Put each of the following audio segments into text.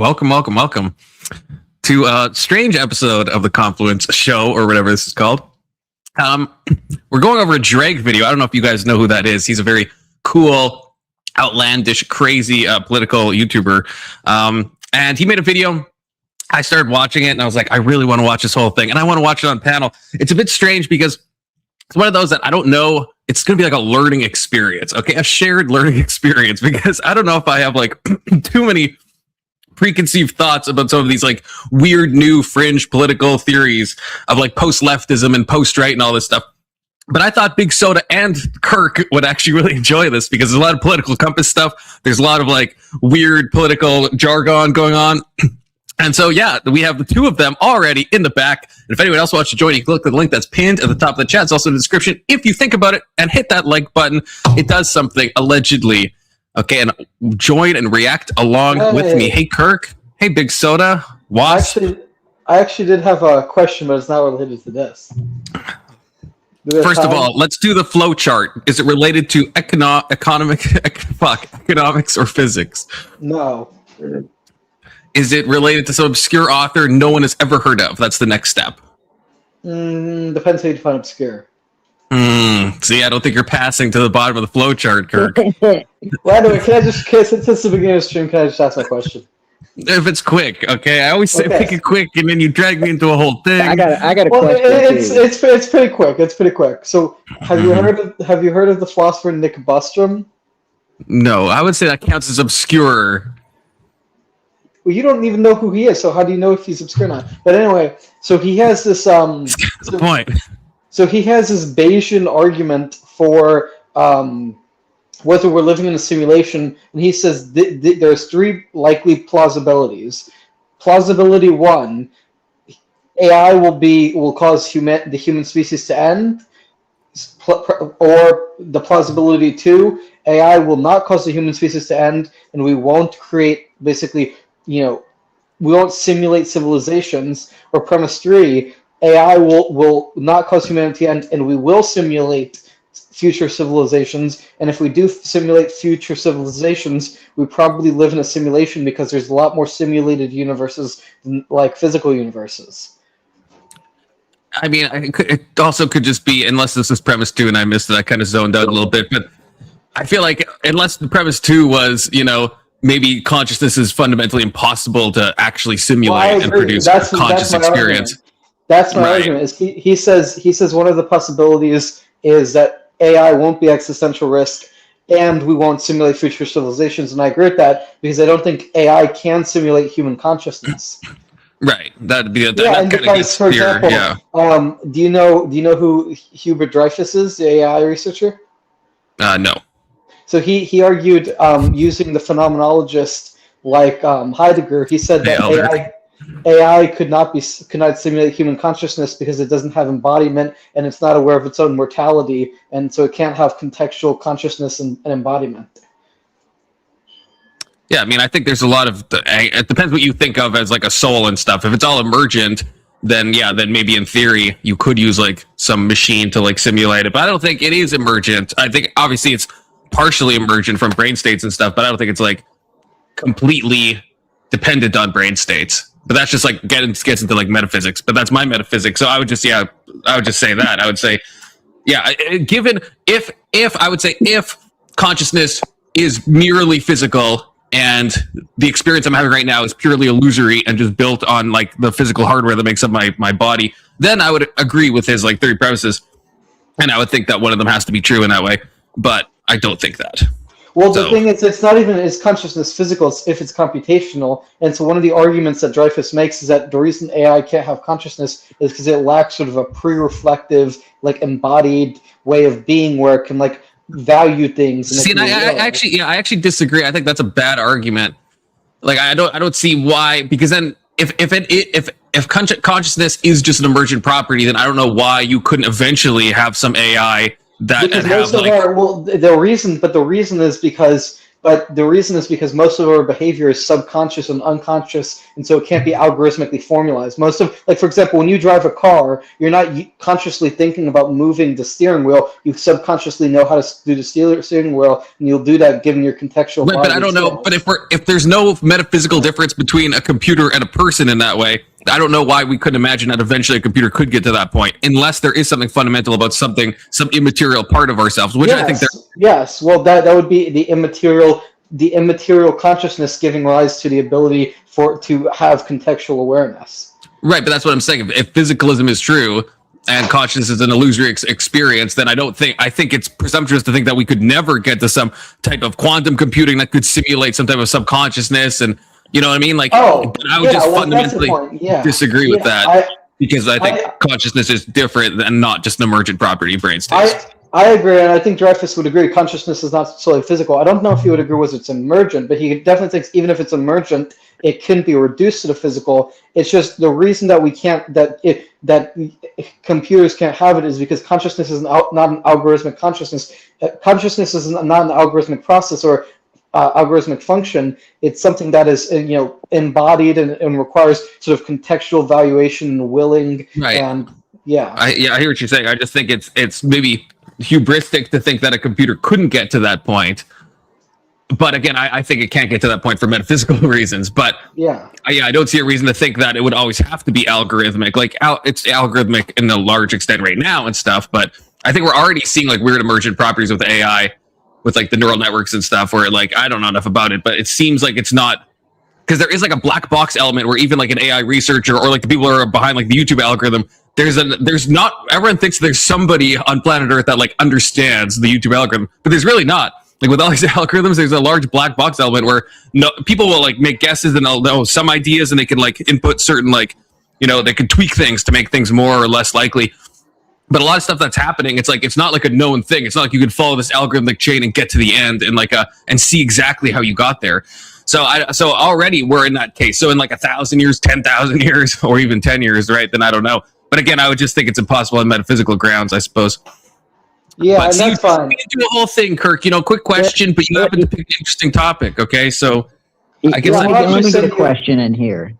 welcome to a strange episode of the Confluence Show, or whatever this is called. We're going over a JREG video. I don't know if you guys know who that is. He's a very cool, outlandish, crazy political YouTuber. And he made a video. I started watching it, and I was like, I really want to watch this whole thing, and I want to watch it on panel. It's a bit strange because it's one of those that I don't know. It's going to be like a learning experience, okay? A shared learning experience, because I don't know if I have like too many preconceived thoughts about some of these like weird new fringe political theories of like post-leftism and post-right and all this stuff. But I thought Big Soda and Kirk would actually really enjoy this because there's a lot of political compass stuff. There's a lot of like weird political jargon going on. And so, yeah, we have the two of them already in the back. And if anyone else wants to join, you can click the link that's pinned at the top of the chat. It's also in the description. If you think about it and hit that like button, it does something, allegedly. Okay, and join and react along with me. Hey, Kirk. Hey, Big Soda. Wasp. I actually did have a question, but it's not related to this. First of all, let's do the flow chart. Is it related to economics or physics? No. Is it related to some obscure author no one has ever heard of? That's the next step. Depends how you define obscure. See, I don't think you're passing to the bottom of the flow chart, Kirk. Well, anyway, since it's the beginning of the stream, can I just ask my question? If it's quick, okay? I always say pick it quick, and then you drag me into a whole thing. I got a question. It's pretty quick. It's pretty quick. So, have you heard of the philosopher Nick Bostrom? No, I would say that counts as obscure. Well, you don't even know who he is, so how do you know if he's obscure or not? But anyway, so he has this That's the point. So he has this Bayesian argument for whether we're living in a simulation, and he says there's three likely plausibilities. Plausibility 1, AI will cause the human species to end, or the plausibility 2, AI will not cause the human species to end, and we won't create we won't simulate civilizations. Or premise 3, AI will not cause humanity to end, and we will simulate future civilizations. And if we do simulate future civilizations, we probably live in a simulation because there's a lot more simulated universes than like physical universes. I mean, it also could just be, unless this is premise 2 and I missed it, I kind of zoned out a little bit, but I feel like unless the premise 2 was, maybe consciousness is fundamentally impossible to actually simulate and produce conscious experience. Argument. That's my argument. Is he says one of the possibilities is that AI won't be existential risk, and we won't simulate future civilizations. And I agree with that because I don't think AI can simulate human consciousness. Right. That'd be that and kind because, of for example, do you know who Hubert Dreyfus is, the AI researcher? No. So he argued using the phenomenologist like Heidegger. He said that AI could not simulate human consciousness because it doesn't have embodiment and it's not aware of its own mortality, and so it can't have contextual consciousness and embodiment. Yeah, I mean, I think there's a lot of it depends what you think of as like a soul and stuff. If it's all emergent, then maybe in theory you could use like some machine to like simulate it. But I don't think it is emergent. I think obviously it's partially emergent from brain states and stuff, but I don't think it's like completely dependent on brain states. But that's just like gets into like metaphysics. But that's my metaphysics. So I would just say that. I would say, given if consciousness is merely physical and the experience I'm having right now is purely illusory and just built on like the physical hardware that makes up my body, then I would agree with his like 3 premises, and I would think that one of them has to be true in that way. But I don't think that. Well, the thing is, it's not even is consciousness physical if it's computational. And so one of the arguments that Dreyfus makes is that the reason AI can't have consciousness is because it lacks sort of a pre-reflective, like embodied way of being where it can like value things. See, and I actually disagree. I think that's a bad argument. Like I don't see why, because then if consciousness is just an emergent property, then I don't know why you couldn't eventually have some AI that because most of the reason is because But the reason is because most of our behavior is subconscious and unconscious, and so it can't be algorithmically formalized. Most of, like, for example, when you drive a car, you're not consciously thinking about moving the steering wheel. You subconsciously know how to do the steering wheel, and you'll do that given your contextual. Right, but I don't know. But if there's no metaphysical difference between a computer and a person in that way, I don't know why we couldn't imagine that eventually a computer could get to that point, unless there is something fundamental about something, some immaterial part of ourselves, which I think there. Yes, well, that would be the immaterial consciousness giving rise to the ability to have contextual awareness. Right, but that's what I'm saying. If physicalism is true and consciousness is an illusory experience, then I think it's presumptuous to think that we could never get to some type of quantum computing that could simulate some type of subconsciousness, and you know what I mean? Like, but I would just fundamentally disagree with that, because I think consciousness is different and not just an emergent property of brain states. I agree, and I think Dreyfus would agree. Consciousness is not solely physical. I don't know if he would agree with it's emergent, but he definitely thinks even if it's emergent, it can be reduced to the physical. It's just the reason that we can't, that computers can't have it, is because consciousness is not an algorithmic consciousness. Consciousness is not an algorithmic process or algorithmic function. It's something that is embodied and requires sort of contextual valuation and willing. Right. And I hear what you're saying. I just think it's maybe hubristic to think that a computer couldn't get to that point. But again, I think it can't get to that point for metaphysical reasons. But I don't see a reason to think that it would always have to be algorithmic. Like it's algorithmic in a large extent right now and stuff. But I think we're already seeing like weird emergent properties with AI, with like the neural networks and stuff, where like I don't know enough about it, but it seems like it's not, because there is like a black box element where even like an AI researcher or like the people who are behind like the YouTube algorithm, there's not, everyone thinks there's somebody on planet Earth that like understands the YouTube algorithm, but there's really not. Like with all these algorithms, there's a large black box element where people will like make guesses and they'll know some ideas and they can like input certain like, they can tweak things to make things more or less likely. But a lot of stuff that's happening, it's like it's not like a known thing. It's not like you could follow this algorithmic chain and get to the end and and see exactly how you got there. So already we're in that case. So in like 1,000 years, 10,000 years, or even 10 years, right? Then I don't know. But again, I would just think it's impossible on metaphysical grounds, I suppose. Yeah, and that's fine. You do a whole thing, Kirk. Quick question, but you happen to pick an interesting topic. Okay, so I guess let me get a question in here.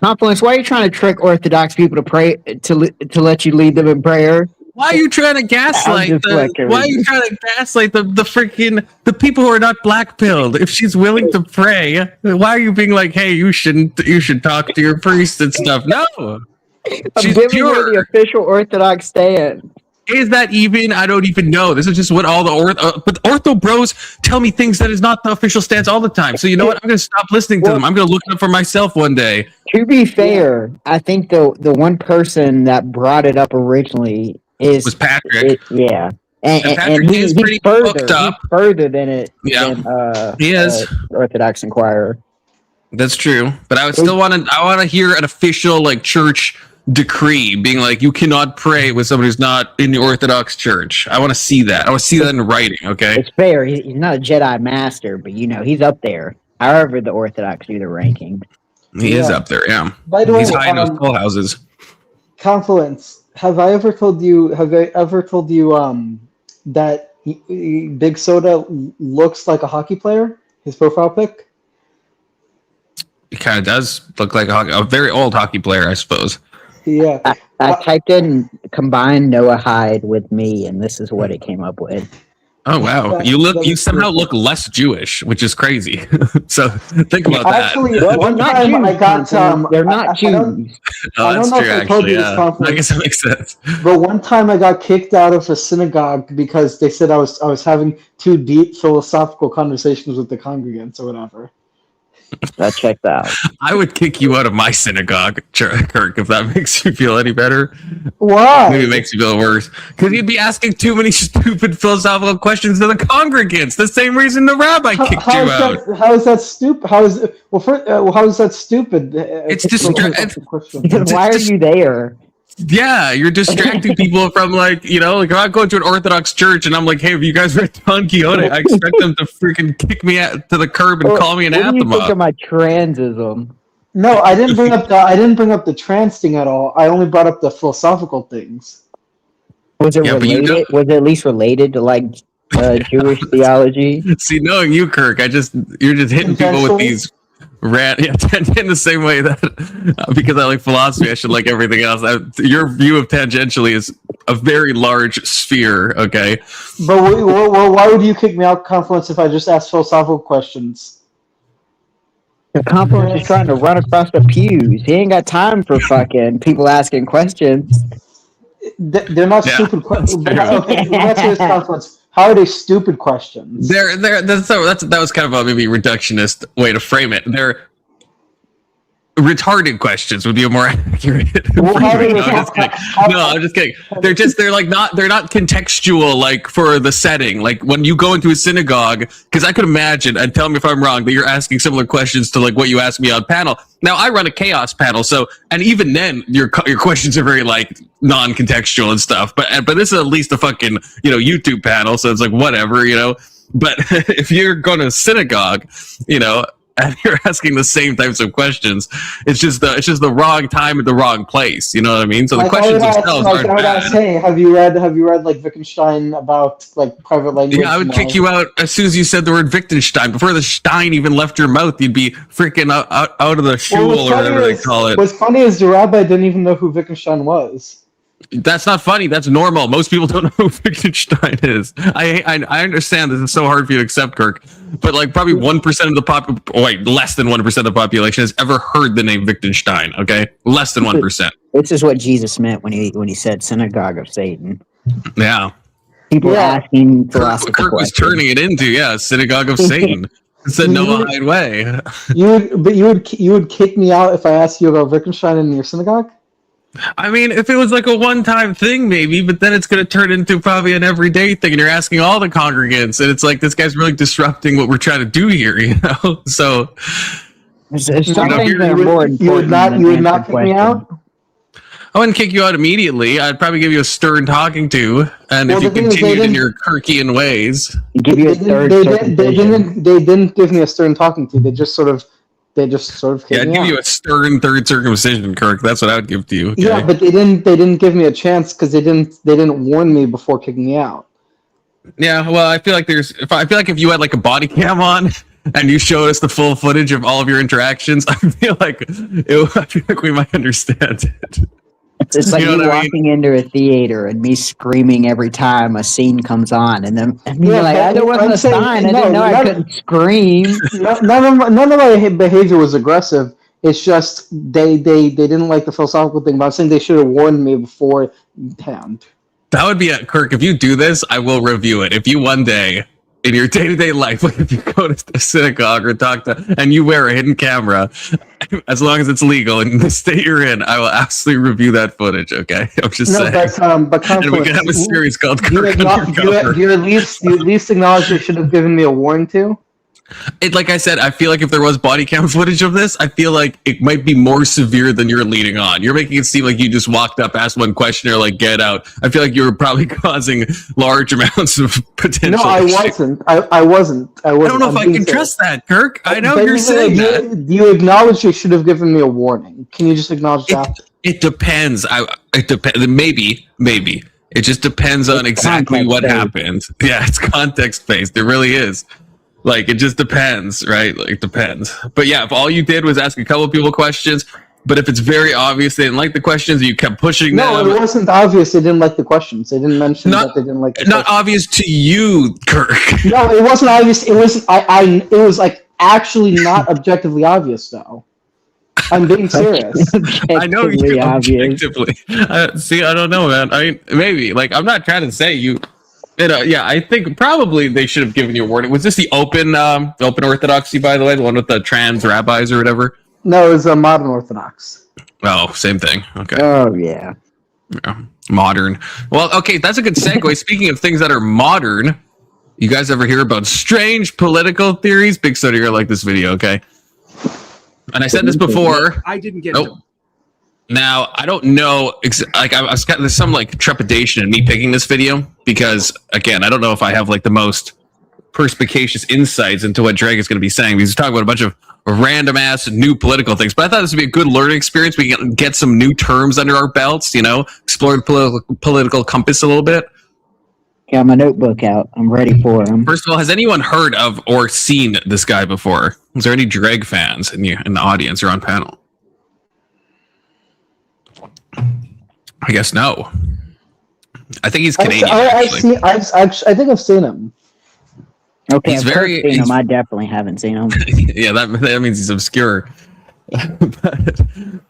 Confluence, why are you trying to trick Orthodox people to pray to let you lead them in prayer? Why are you trying to gaslight the freaking the people who are not black pilled? If she's willing to pray, why are you being like, hey, you should talk to your priest and stuff? No, she's giving her the official Orthodox stand. Is that even? I don't even know. This is just what all the but ortho bros tell me things that is not the official stance all the time. So you know what? I'm going to stop listening to them. I'm going to look it up for myself one day. To be fair, I think the one person that brought it up originally was Patrick. And he's further than it. Yeah, than, he is Orthodox Inquirer. That's true, but I would still want to hear an official like church decree being like, you cannot pray with somebody who's not in the Orthodox Church. I want to see that. I want to see that in writing. Okay, it's fair. He's not a Jedi master, but he's up there. However, the Orthodox do the ranking. He is up there. Yeah. By the way, he's high in those skull houses. Confluence. Have I ever told you that Big Soda looks like a hockey player? His profile pic. He kind of does look like a very old hockey player, I suppose. Yeah. I typed in combine Noah Hyde with me, and this is what it came up with. Oh wow! You somehow look less Jewish, which is crazy. So think about that. Actually, one time I got they're not Jews. That's true. Actually, yeah. I guess that makes sense. But one time I got kicked out of a synagogue because they said I was having too deep philosophical conversations with the congregants or whatever. That checked out. I would kick you out of my synagogue, Kirk, if that makes you feel any better. Why? Maybe it makes you feel worse. Because you'd be asking too many stupid philosophical questions to the congregants. The same reason the rabbi kicked you out. How is that stupid? How is that stupid? It's distracting. Why are you there? Yeah, you're distracting people from like if I'm going to an Orthodox church and I'm like, hey, have you guys read Don Quixote? I expect them to freaking kick me to the curb and call me an anathema. What do you think of my transism? No, I didn't bring up the trans thing at all. I only brought up the philosophical things. Was it related? Was it at least related to like Jewish theology. See, knowing you, Kirk, you're just hitting people with these in the same way that because I like philosophy, I should like everything else. Your view of tangentially is a very large sphere. Okay, but why would you kick me out, Confluence, if I just asked philosophical questions? The Confluence is trying to run across the pews. He ain't got time for fucking people asking questions. They're not stupid questions. Okay, let's hear this, Confluence. How are they stupid questions? That was kind of a maybe reductionist way to frame it. They're retarded questions would be a more accurate. I'm just kidding. They're not contextual like for the setting. Like when you go into a synagogue, because I could imagine, and tell me if I'm wrong, that you're asking similar questions to like what you asked me on panel. Now I run a chaos panel, so and even then your questions are very like non-contextual and stuff. But this is at least a fucking YouTube panel, so it's like whatever. But if you're going to synagogue, and you're asking the same types of questions, it's just the wrong time at the wrong place. You know what I mean? So the questions themselves aren't bad. Hey, have you read like Wittgenstein about like private language? Yeah, I would kick you out as soon as you said the word Wittgenstein. Before the Stein even left your mouth, you'd be freaking out of the shul or whatever they call it. What's funny is the rabbi didn't even know who Wittgenstein was. That's not funny. That's normal. Most people don't know who Wittgenstein is. I understand this is so hard for you to accept, Kirk, but like probably 1% of the less than 1% of the population has ever heard the name Wittgenstein. Okay, less than 1%. This is what Jesus meant when he said synagogue of Satan. Yeah, people asking philosophy. Kirk was turning it into synagogue of Satan. It's a Noahide way. You would kick me out if I asked you about Wittgenstein in your synagogue? I mean, if it was like a one-time thing, maybe, but then it's going to turn into probably an everyday thing, and you're asking all the congregants, and it's like this guy's really disrupting what we're trying to do here, So, you would not kick me out. I wouldn't kick you out immediately. I'd probably give you a stern talking to, and if you continued in your Kirkian ways, give you a third. They didn't give me a stern talking to. They just sort of I'd give you a stern third circumcision, Kirk. That's what I would give to you. Okay? Yeah, but they didn't give me a chance because they didn't warn me before kicking me out. Yeah, well, I feel like if you had like a body cam on and you showed us the full footage of all of your interactions, I feel like we might understand it. It's like you walking into a theater and me screaming every time a scene comes on, and then you're like, "There wasn't a sign. I didn't know I couldn't scream." None of my behavior was aggressive. It's just they didn't like the philosophical thing. But I'm saying they should have warned me beforehand. That would be Kirk. If you do this, I will review it. If you one day in your day-to-day life, like if you go to the synagogue or and you wear a hidden camera, as long as it's legal in the state you're in, I will absolutely review that footage. Okay, I'm just saying. But and we can have a series called do you at least acknowledge they should have given me a warning too? Like I said, I feel like if there was body cam footage of this, I feel like it might be more severe than you're leading on. You're making it seem like you just walked up, asked one question, or like get out. I feel like you were probably causing large amounts of potential. No, I wasn't. I wasn't. I don't know if I can trust that, Kirk. I know you're saying that. Do you acknowledge they should have given me a warning? Can you just acknowledge that? It depends. It depends. Maybe. It just depends on exactly what happened. Yeah, it's context based. It really is. Like, it just depends, right? Like, it depends. But yeah, if all you did was ask a couple of people questions, but if it's very obvious they didn't like the questions, you kept pushing them. No, it wasn't obvious they didn't like the questions. They didn't mention that they didn't like the questions. Not obvious to you, Kirk. No, it wasn't obvious. It was like actually not objectively obvious, though. I'm being serious. I know you're objectively. See, I don't know, man. Maybe. Like, I'm not trying to say you... yeah, I think probably they should have given you a warning. Was this the open orthodoxy, by the way, the one with the trans rabbis or whatever? No, it was a modern Orthodox. Oh, same thing. Okay. Oh yeah. Modern. Well, okay, that's a good segue. Speaking of things that are modern, you guys ever hear about strange political theories? Big Soda, you're gonna like this video, okay? And I said this before. I didn't get it. Now, I don't know, there's some like trepidation in me picking this video because, again, I don't know if I have like the most perspicacious insights into what JREG is going to be saying because he's talking about a bunch of random ass new political things. But I thought this would be a good learning experience. We can get some new terms under our belts, explore the political compass a little bit. Got my notebook out. I'm ready for him. First of all, has anyone heard of or seen this guy before? Is there any JREG fans in the audience or on panel? I guess no. I think he's Canadian. I think I've seen him. Okay, I've seen him. I definitely haven't seen him. Yeah, that means he's obscure.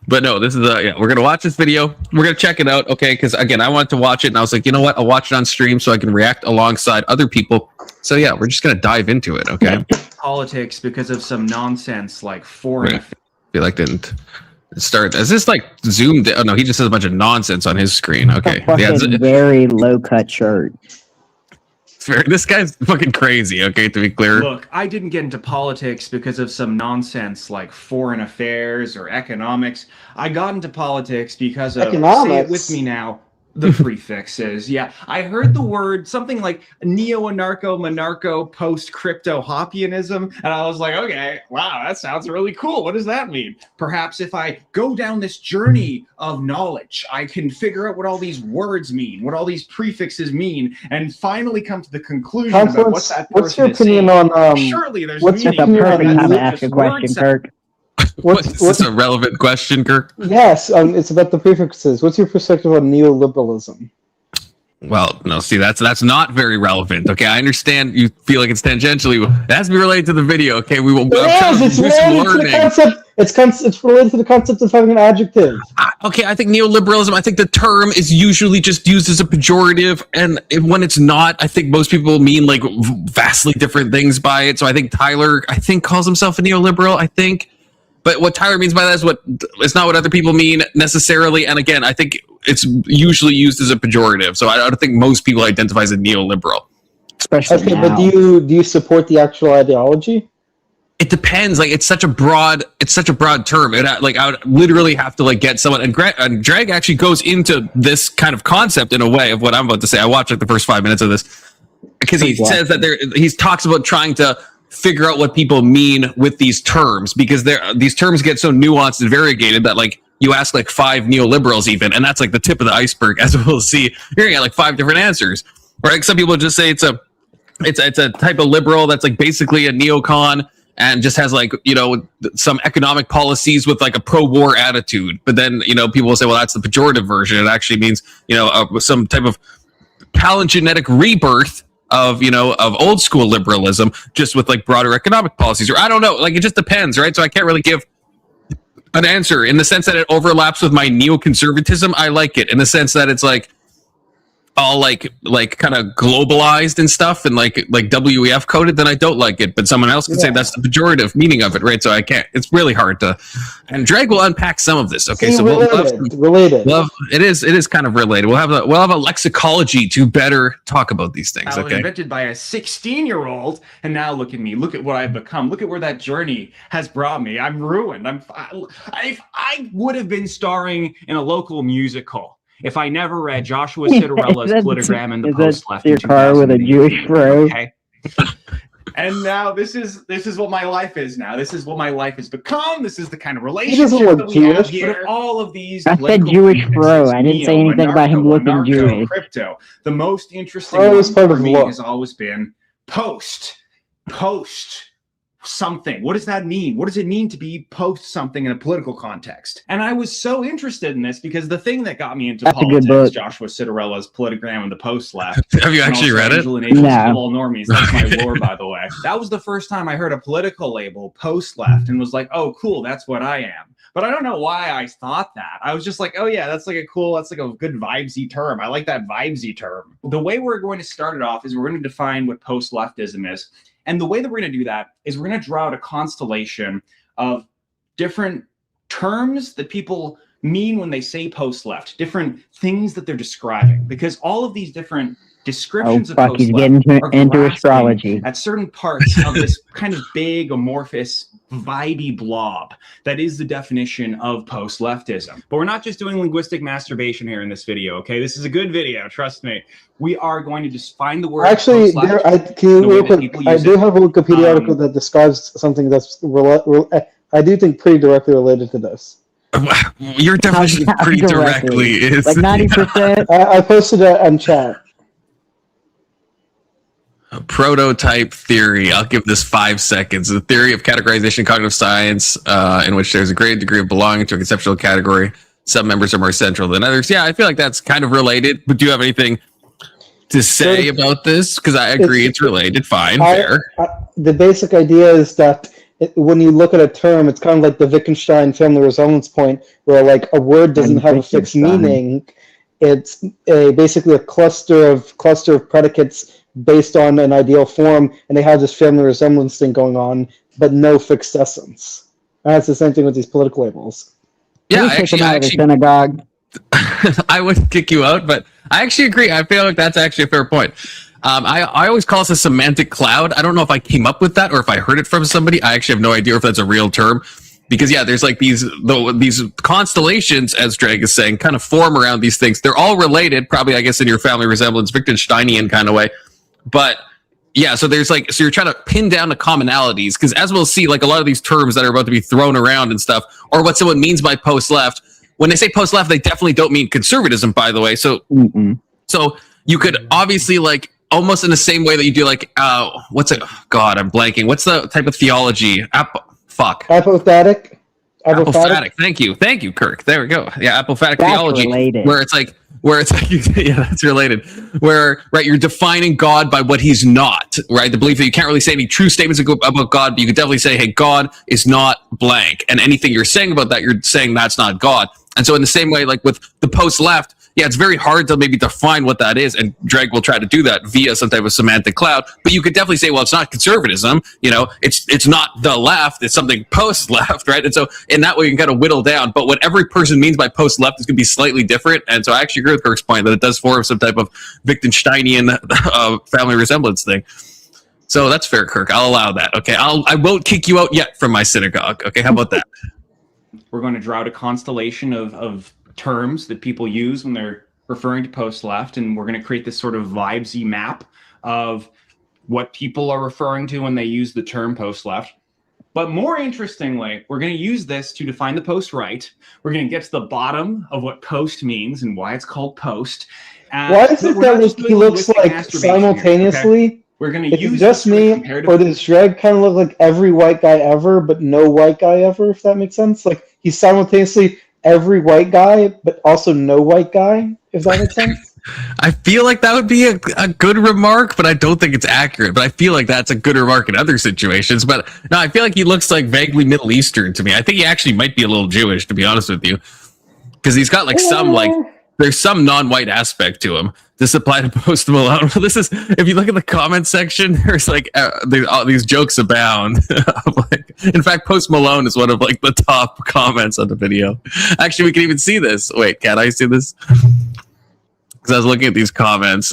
but no, this is we're gonna watch this video. We're gonna check it out, okay? Because again, I wanted to watch it, and I was like, you know what? I'll watch it on stream so I can react alongside other people. So yeah, we're just gonna dive into it, okay? Politics because of some nonsense like foreign. Right. I feel like didn't start. Is this like zoomed? Oh no, he just has a bunch of nonsense on his screen. Okay, yeah, very low cut shirt. This guy's fucking crazy, okay, to be clear. Look, I didn't get into politics because of some nonsense like foreign affairs or economics. I got into politics because of, say it with me now, the prefixes. Yeah, I heard the word something like neo-anarcho-monarcho post-crypto-hoppionism, and I was like, okay, wow, that sounds really cool. What does that mean? Perhaps if I go down this journey of knowledge, I can figure out what all these words mean, what all these prefixes mean, and finally come to the conclusion about what that person what's your opinion saying. On surely there's what's meaning. That's a perfect time to ask a question, Kirk. Is this a relevant question, Kirk? Yes, it's about the prefixes. What's your perspective on neoliberalism? Well, no, see, that's not very relevant. Okay, I understand you feel like it's tangentially. It has to be related to the video. Okay, we will. It's related to the concept of having an adjective. Okay, I think neoliberalism. I think the term is usually just used as a pejorative, and when it's not, I think most people mean like vastly different things by it. So I think Tyler, calls himself a neoliberal. I think. But what Tyler means by that is not what other people mean necessarily. And again, I think it's usually used as a pejorative. So I don't think most people identify as a neoliberal. Especially now. But do you support the actual ideology? It depends. Like it's such a broad term. I would literally have to get someone. And JREG actually goes into this kind of concept in a way of what I'm about to say. I watched the first 5 minutes of this because he says that he talks about trying to figure out what people mean with these terms, because these terms get so nuanced and variegated that you ask 5 neoliberals even, and that's the tip of the iceberg. As we'll see, you're gonna get 5 different answers. Right? Some people just say it's a type of liberal that's basically a neocon and just has some economic policies with a pro-war attitude. But then people will say, well, that's the pejorative version. It actually means some type of palingenetic rebirth of old school liberalism, just with broader economic policies, or I don't know, it just depends, right? So I can't really give an answer in the sense that it overlaps with my neoconservatism. I like it in the sense that it's all kind of globalized and stuff and like WEF coded, then I don't like it. But someone else could say that's the pejorative meaning of it, right? So I can't. It's really hard to. And JREG will unpack some of this. Okay, so related. It is kind of related. We'll have a lexicology to better talk about these things. Okay, invented by a 16-year-old, and now look at me. Look at what I've become. Look at where that journey has brought me. I'm ruined. I would have been starring in a local musical if I never read Joshua Cittarella's Politogram in the Post left. Your car with a Jewish bro. Okay. And now this is what my life is now. This is what my life has become. This is the kind of relationship that we have here. All of these. I said Jewish bro. I didn't say anything about him looking Jewish. Crypto. The most interesting one for me has always been post something. What does that mean? What does it mean to be post something in a political context? And I was so interested in this because the thing that got me into politics, Joshua Cittarella's Politogram and the Post left. Have you actually read it? No. All normies. That's my lore, by the way. That was the first time I heard a political label, post left, and was like, oh, cool, that's what I am. But I don't know why I thought that. I was just like, oh yeah, that's a good vibesy term. I like that vibesy term. The way we're going to start it off is we're going to define what post-leftism is. And the way that we're going to do that is we're going to draw out a constellation of different terms that people mean when they say post-left, different things that they're describing, because all of these different descriptions of post-left are into astrology at certain parts of this kind of big, amorphous, vibey blob that is the definition of post-leftism. But we're not just doing linguistic masturbation here in this video, okay? This is a good video, trust me. We are going to just find the word. Actually, I do have a Wikipedia article that describes something that's I do think pretty directly related to this. Your definition pretty directly is 90%. I posted it on chat. Prototype theory. I'll give this 5 seconds. The theory of categorization, cognitive science, in which there's a great degree of belonging to a conceptual category. Some members are more central than others. Yeah, I feel like that's kind of related. But do you have anything to say about this? Because I agree it's related. Fine, fair. The basic idea is that when you look at a term, it's kind of like the Wittgenstein family resemblance point, where like a word doesn't have a fixed meaning. It's basically a cluster of predicates based on an ideal form, and they have this family resemblance thing going on, but no fixed essence. And that's the same thing with these political labels. Yeah, actually, synagogue. I would kick you out, but I actually agree. I feel like that's actually a fair point. I always call this a semantic cloud. I don't know if I came up with that or if I heard it from somebody. I actually have no idea if that's a real term. Because yeah, there's like these constellations, as JREG is saying, kind of form around these things. They're all related, probably I guess in your family resemblance, Wittgensteinian kind of way. But yeah, so there's like, so you're trying to pin down the commonalities, because as we'll see, like a lot of these terms that are about to be thrown around and stuff, or what someone means by post-left, when they say post-left, they definitely don't mean conservatism, by the way. So, so you could obviously like almost in the same way that you do like, what's it? God, I'm blanking. What's the type of theology? Apophatic. Thank you, Kirk. There we go. Yeah, apophatic theology, related. where it's like, yeah, that's related. Where right, you're defining God by what He's not. Right, the belief that you can't really say any true statements about God, but you could definitely say, "Hey, God is not blank," and anything you're saying about that, you're saying that's not God. And so, in the same way, like with the post-left. Yeah, it's very hard to maybe define what that is, and JREG will try to do that via some type of semantic cloud. But you could definitely say, well, it's not conservatism. You know, it's not the left. It's something post-left, right? And so in that way, you can kind of whittle down. But what every person means by post-left is going to be slightly different. And so I actually agree with Kirk's point that it does form some type of Wittgensteinian family resemblance thing. So that's fair, Kirk. I'll allow that. Okay, I won't kick you out yet from my synagogue. Okay, how about that? We're going to draw out a constellation of terms that people use when they're referring to post-left, and we're going to create this sort of vibesy map of what people are referring to when they use the term post-left. But more interestingly, we're going to use this to define the post-right. We're going to get to the bottom of what post means and why it's called post. Why is it that he looks like simultaneously? Okay? We're going to use just me, or does JREG kind of look like every white guy ever, but no white guy ever, if that makes sense? Like he's simultaneously every white guy, but also no white guy, if that makes sense? I feel like that would be a good remark, but I don't think it's accurate. But I feel like that's a good remark in other situations. But no, I feel like he looks like vaguely Middle Eastern to me. I think he actually might be a little Jewish, to be honest with you. Because he's got like some like, there's some non-white aspect to him. This apply to Post Malone. This is, if you look at the comment section, there's like all these jokes abound. Like, in fact, Post Malone is one of like the top comments on the video. Actually, we can even see this. Wait, can I see this? Because I was looking at these comments.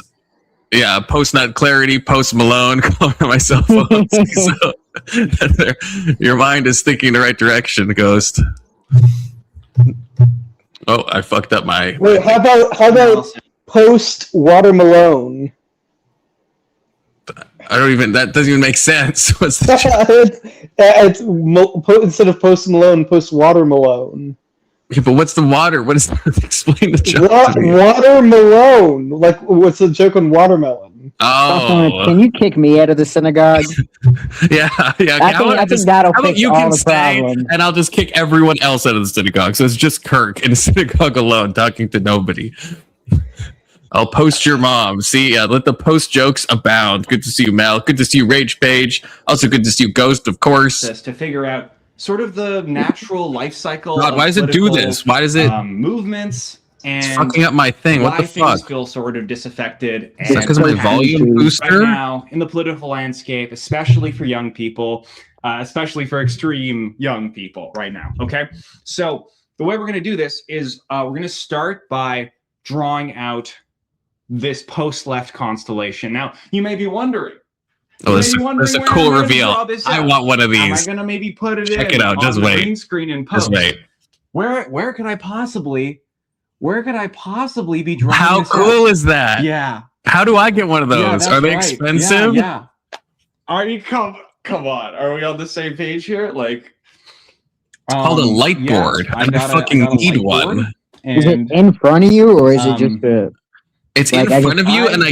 Yeah, Post Nut Clarity, Post Malone, calling on my cell phone. So, your mind is thinking the right direction, Ghost. Oh, I fucked up my. Wait, how about Post Water Malone? I don't even. That doesn't even make sense. What's the it's instead of Post Malone, Post Water Malone. Yeah, but what's the water? What is that? Explain the joke. Water Malone. Like, what's the joke on watermelon? Oh, can you kick me out of the synagogue? yeah. I think that'll fix all the problems. And I'll just kick everyone else out of the synagogue. So it's just Kirk in a synagogue alone, talking to nobody. I'll post your mom. See, let the post jokes abound. Good to see you, Mel. Good to see you, Rage Page. Also good to see you, Ghost, of course. To figure out sort of the natural life cycle. God, why does it do this? Why does it movements and it's fucking up my thing? What the fuck? Things feel sort of disaffected. Is that because of my volume booster? Right now, in the political landscape, especially for young people, especially for extreme young people, right now. Okay, so the way we're going to do this is we're going to start by drawing out this post-left constellation. Now, you may be wondering. Oh, this is a cool reveal. I want one of these. Am I going to maybe put it Check it out. Just wait. Green screen and post? Just wait. Where could I possibly be drawing How this cool out? Is that? Yeah. How do I get one of those? Yeah, are they right. expensive? Yeah. Are you come on? Are we on the same page here? Like, it's called a light board. I fucking need one. Is it in front of you, or is it just a? It's Like, in front of you, and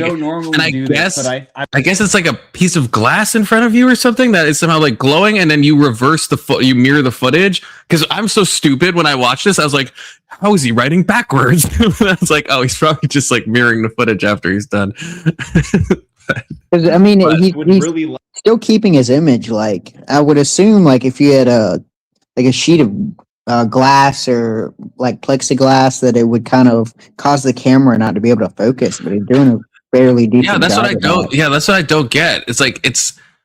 I guess it's like a piece of glass in front of you or something that is somehow like glowing, and then you reverse you mirror the footage. Because I'm so stupid when I watched this, I was like, how is he writing backwards? I was like, oh, he's probably just like mirroring the footage after he's done. I mean, he's really still keeping his image. Like, I would assume, like, if you had a sheet of glass or like plexiglass, that it would kind of cause the camera not to be able to focus. But he's doing a fairly decent Yeah, that's job what I of don't. that. Yeah, that's what I don't get. It's like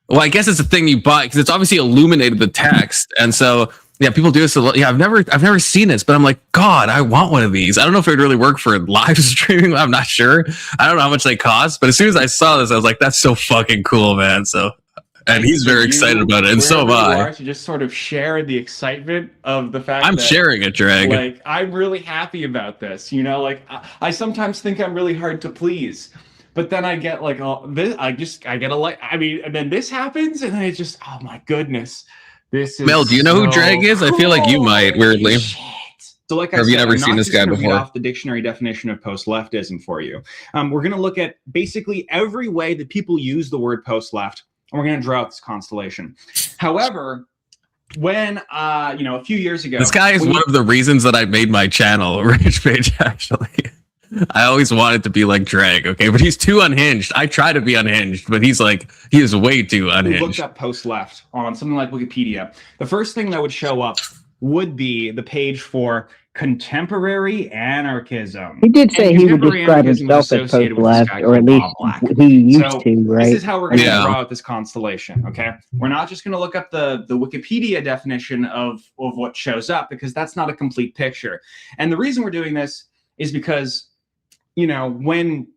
well, I guess it's a thing you buy because it's obviously illuminated the text, and so yeah, people do this a lot. Yeah, I've never seen this, but I'm like, God, I want one of these. I don't know if it would really work for live streaming. I'm not sure. I don't know how much they cost, but as soon as I saw this, I was like, that's so fucking cool, man. So. And he's very excited about it, and so am I. To just sort of share the excitement of the fact I'm sharing it, JREG. Like, I'm really happy about this. You know, like I sometimes think I'm really hard to please, but then I get like, oh, this, I get a like. I mean, and then this happens, and then it's just, oh my goodness, this is. Mel, do you know who JREG is? Cool. I feel like you might, weirdly. Shit. So, like I have said, you never seen this guy before? Read off the dictionary definition of post-leftism for you. We're going to look at basically every way that people use the word post-left. And we're going to draw out this constellation. However, when, a few years ago... This guy is one of the reasons that I made my channel, Rich Page, actually. I always wanted to be like JREG, okay? But he's too unhinged. I try to be unhinged, but he is way too unhinged. We looked up post-left on something like Wikipedia. The first thing that would show up would be the page for contemporary anarchism. He did say he would describe himself as post-left, or at least he used to, right? This is how we're going to draw out this constellation, okay? We're not just going to look up the Wikipedia definition of what shows up, because that's not a complete picture. And the reason we're doing this is because, you know, when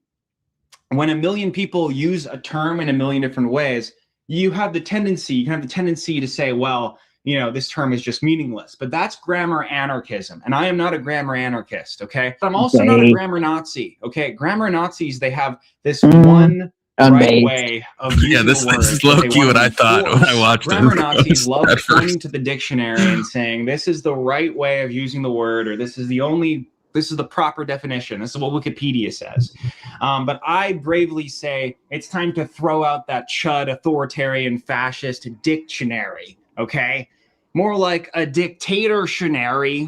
a million people use a term in a million different ways, you can have the tendency to say, well, you know, this term is just meaningless, but that's grammar anarchism. And I am not a grammar anarchist, okay? But I'm also not a grammar Nazi, okay? Grammar Nazis, they have this one right way of using this is low-key what I thought when I watched it. Grammar Nazis love pointing to the dictionary and saying, this is the right way of using the word, or this is the proper definition. This is what Wikipedia says. But I bravely say it's time to throw out that chud authoritarian fascist dictionary, okay? More like a dictatorshionary.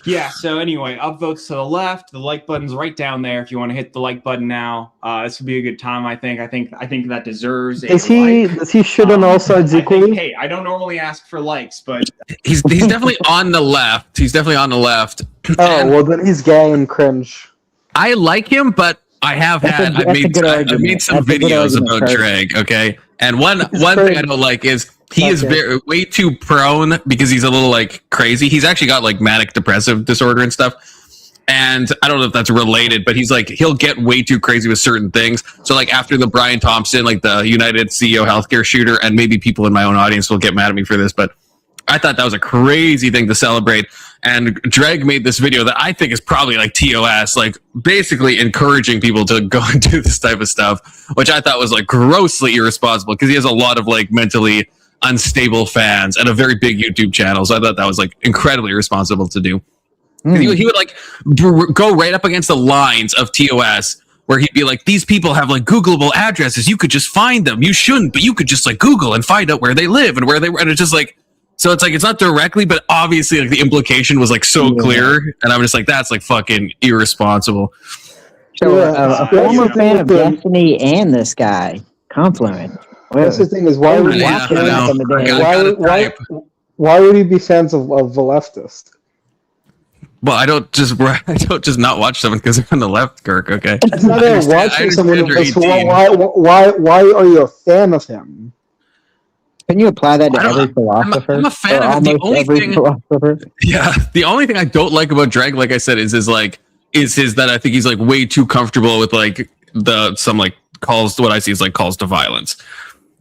Yeah, so anyway, upvotes to the left. The like button's right down there if you want to hit the like button now. This would be a good time, I think. I think that deserves a Does he shit on all sides equally? Hey, I don't normally ask for likes, but... He's definitely on the left. He's definitely on the left. Oh, well, then he's gay and cringe. I like him, but I've made some videos about JREG, okay? And one thing I don't like is he is way too prone, because he's a little like crazy. He's actually got like manic depressive disorder and stuff. And I don't know if that's related, but he'll get way too crazy with certain things. So like after the Brian Thompson, like the United CEO healthcare shooter, and maybe people in my own audience will get mad at me for this, but I thought that was a crazy thing to celebrate. And JREG made this video that I think is probably like TOS, like basically encouraging people to go and do this type of stuff, which I thought was like grossly irresponsible, because he has a lot of like mentally unstable fans and a very big YouTube channel. So I thought that was like incredibly irresponsible to do. He would like go right up against the lines of TOS, where he'd be like, these people have like Googleable addresses. You could just find them. You shouldn't, but you could just like Google and find out where they live and where they were. And it's just like, so it's like, it's not directly, but obviously like the implication was like so clear. And I'm just like, that's like fucking irresponsible. So a former fan of Destiny and this guy, compliment. That's the thing is, why would he be fans of the leftist? Well, I don't just not watch someone because they're on the left, Kirk. Okay. It's not watching someone. Why are you a fan of him? Can you apply that to every philosopher? I'm a fan of the only thing. Philosopher? Yeah, the only thing I don't like about JREG, like I said, is that I think he's like way too comfortable with like some like calls. What I see is like calls to violence.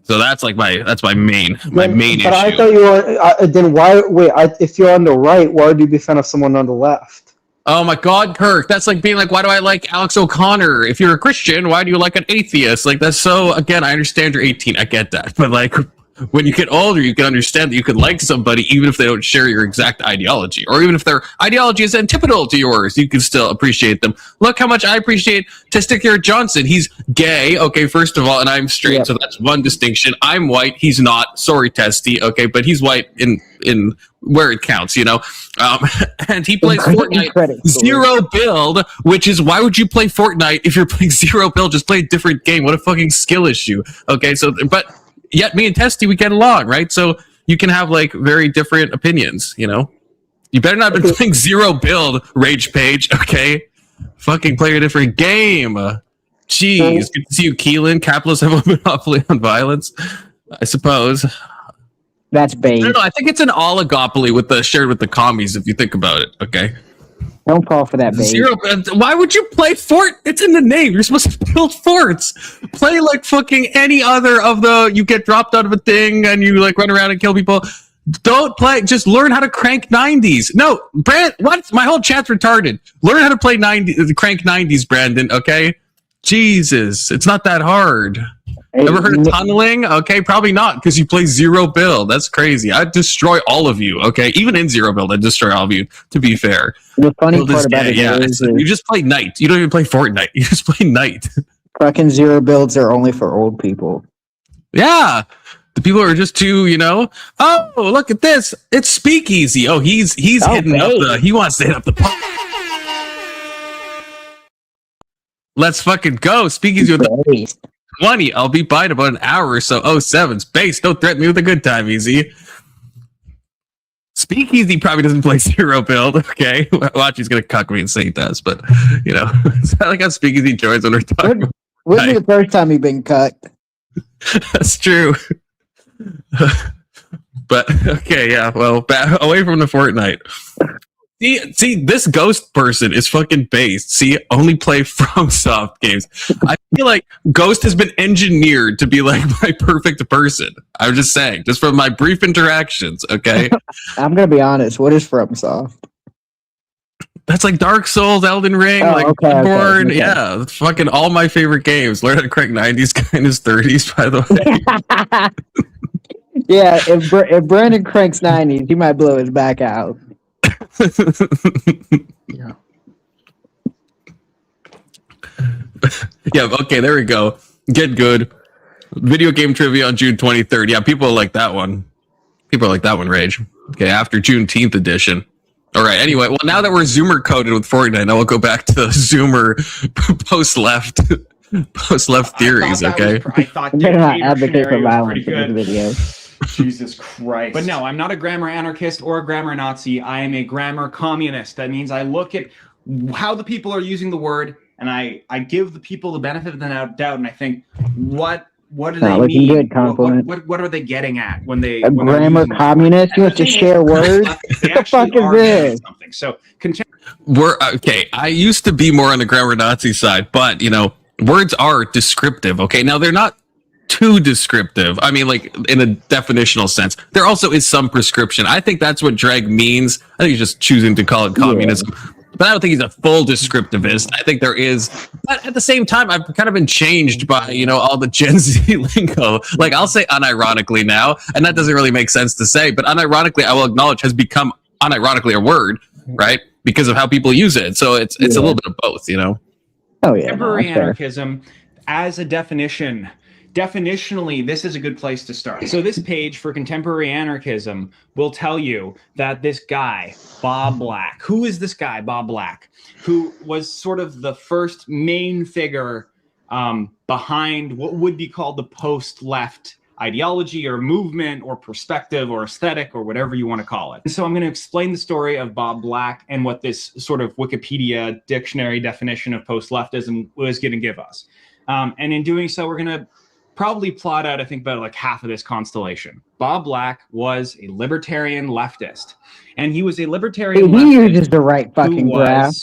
So that's like my main issue. But I thought you were. Then why? Wait, if you're on the right, why would you be a fan of someone on the left? Oh my God, Kirk! That's like being like, why do I like Alex O'Connor? If you're a Christian, why do you like an atheist? Like that's so. Again, I understand you're 18. I get that, but like, when you get older, you can understand that you could like somebody even if they don't share your exact ideology, or even if their ideology is antipodal to yours, you can still appreciate them. Look how much I appreciate Testicular Johnson. He's gay, okay, first of all, and I'm straight, so that's one distinction. I'm white, he's not. Sorry, Testy, okay, but he's white in where it counts, you know. And he plays Fortnite zero build, which is, why would you play Fortnite if you're playing zero build? Just play a different game. What a fucking skill issue. Okay, so but yet me and Testy, we get along, right? So you can have like very different opinions, you know. You better not be playing zero build, Rage Page, okay? Fucking play a different game. Jeez, good to see you, Keelan. Capitalists have a monopoly on violence, I suppose. That's bait. I don't know. I think it's an oligopoly with the shared with the commies. If you think about it, okay. Don't fall for that bait. Zero. Why would you play fort? It's in the name. You're supposed to build forts. Play like fucking any other of the. You get dropped out of a thing and you like run around and kill people. Don't play. Just learn how to crank 90s. No, Brand. What? My whole chat's retarded. Learn how to play crank 90s, Brandon. Okay. Jesus, it's not that hard. Ever heard of tunneling? Okay, probably not, because you play zero build. That's crazy. I'd destroy all of you, okay? Even in zero build, I'd destroy all of you, to be fair. The funny part about it is you just play Knight. You don't even play Fortnite. You just play Knight. Fucking zero builds are only for old people. Yeah. The people are just too, you know, oh, look at this. It's Speakeasy. Oh, he's hitting up the, he wants to hit up the pump. Let's fucking go. Speakeasy with the 20. I'll be by in about an hour or so. 07's base. Don't threaten me with a good time, Easy. Speakeasy probably doesn't play zero build. Okay. Watch, he's going to cuck me and say he does, but, you know, it's not like how Speakeasy joins when we're talking. Wouldn't be the first time you've been cut. That's true. But, okay, yeah, well, away from the Fortnite. See, this Ghost person is fucking based. See, only play FromSoft games. I feel like Ghost has been engineered to be like my perfect person. I'm just saying, just from my brief interactions, okay? I'm going to be honest. What is FromSoft? That's like Dark Souls, Elden Ring, Bloodborne. Okay. Yeah, that's fucking all my favorite games. Learn how to crank 90s, kind of 30s, by the way. Yeah, if Brandon cranks 90s, he might blow his back out. Yeah. Yeah, okay, there we go. Get good. Video game trivia on June 23rd. Yeah, people like that one. People like that one, Rage. Okay, after Juneteenth edition. All right, anyway, well, now that we're Zoomer coded with Fortnite, now we'll go back to Zoomer post-left theories, okay? I thought They're not advocate for violence in this video. Jesus Christ. But no, I'm not a grammar anarchist or a grammar Nazi. I am a grammar communist. That means I look at how the people are using the word, and I give the people the benefit of the doubt, and I think, what do they mean? Good compliment. What are they getting at when they... A grammar communist? You have to share words? What the fuck is this? Something. So, we're okay. I used to be more on the grammar Nazi side, but, you know, words are descriptive, okay? Now, they're not too descriptive. I mean, like, in a definitional sense. There also is some prescription. I think that's what JREG means. I think he's just choosing to call it communism. Yeah. But I don't think he's a full descriptivist. I think there is. But at the same time, I've kind of been changed by, you know, all the Gen Z lingo. Like, I'll say unironically now, and that doesn't really make sense to say, but unironically, I will acknowledge, has become unironically a word, right? Because of how people use it. So it's a little bit of both, you know? Oh, yeah. Contemporary anarchism, as a definition, definitionally, this is a good place to start. So this page for contemporary anarchism will tell you that this guy, Bob Black, who is this guy, Bob Black, who was sort of the first main figure behind what would be called the post-left ideology or movement or perspective or aesthetic or whatever you want to call it. So I'm going to explain the story of Bob Black and what this sort of Wikipedia dictionary definition of post-leftism was going to give us. And in doing so, we're going to probably plot out, I think, about like half of this constellation. Bob Black was a libertarian leftist, and he was a libertarian leftist. He uses the right fucking graph.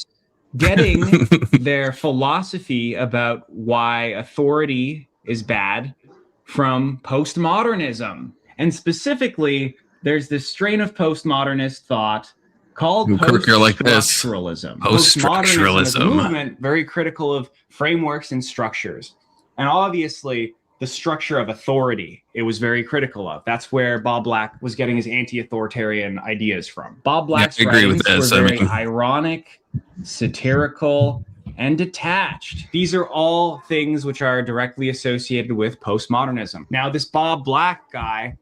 Getting their philosophy about why authority is bad from postmodernism. And specifically, there's this strain of postmodernist thought called post-structuralism. Postmodernism is a movement very critical of frameworks and structures. And obviously, the structure of authority it was very critical of. That's where Bob Black was getting his anti-authoritarian ideas from. Bob Black's writings were very ironic, satirical, and detached. These are all things which are directly associated with postmodernism. Now, this Bob Black guy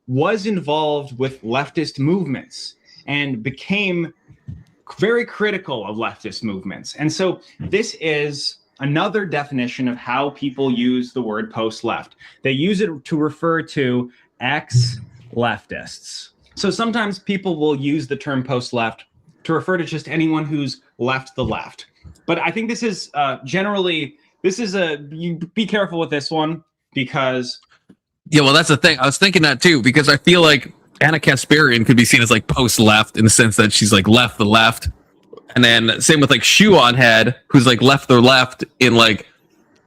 was involved with leftist movements and became very critical of leftist movements. And so this is another definition of how people use the word post-left. They use it to refer to ex-leftists. So sometimes people will use the term post-left to refer to just anyone who's left the left. But I think this is you be careful with this one, because... Yeah, well, that's the thing. I was thinking that too, because I feel like Anna Kasparian could be seen as like post-left in the sense that she's like left the left. And then same with like Shoe on Head, who's like left the left in like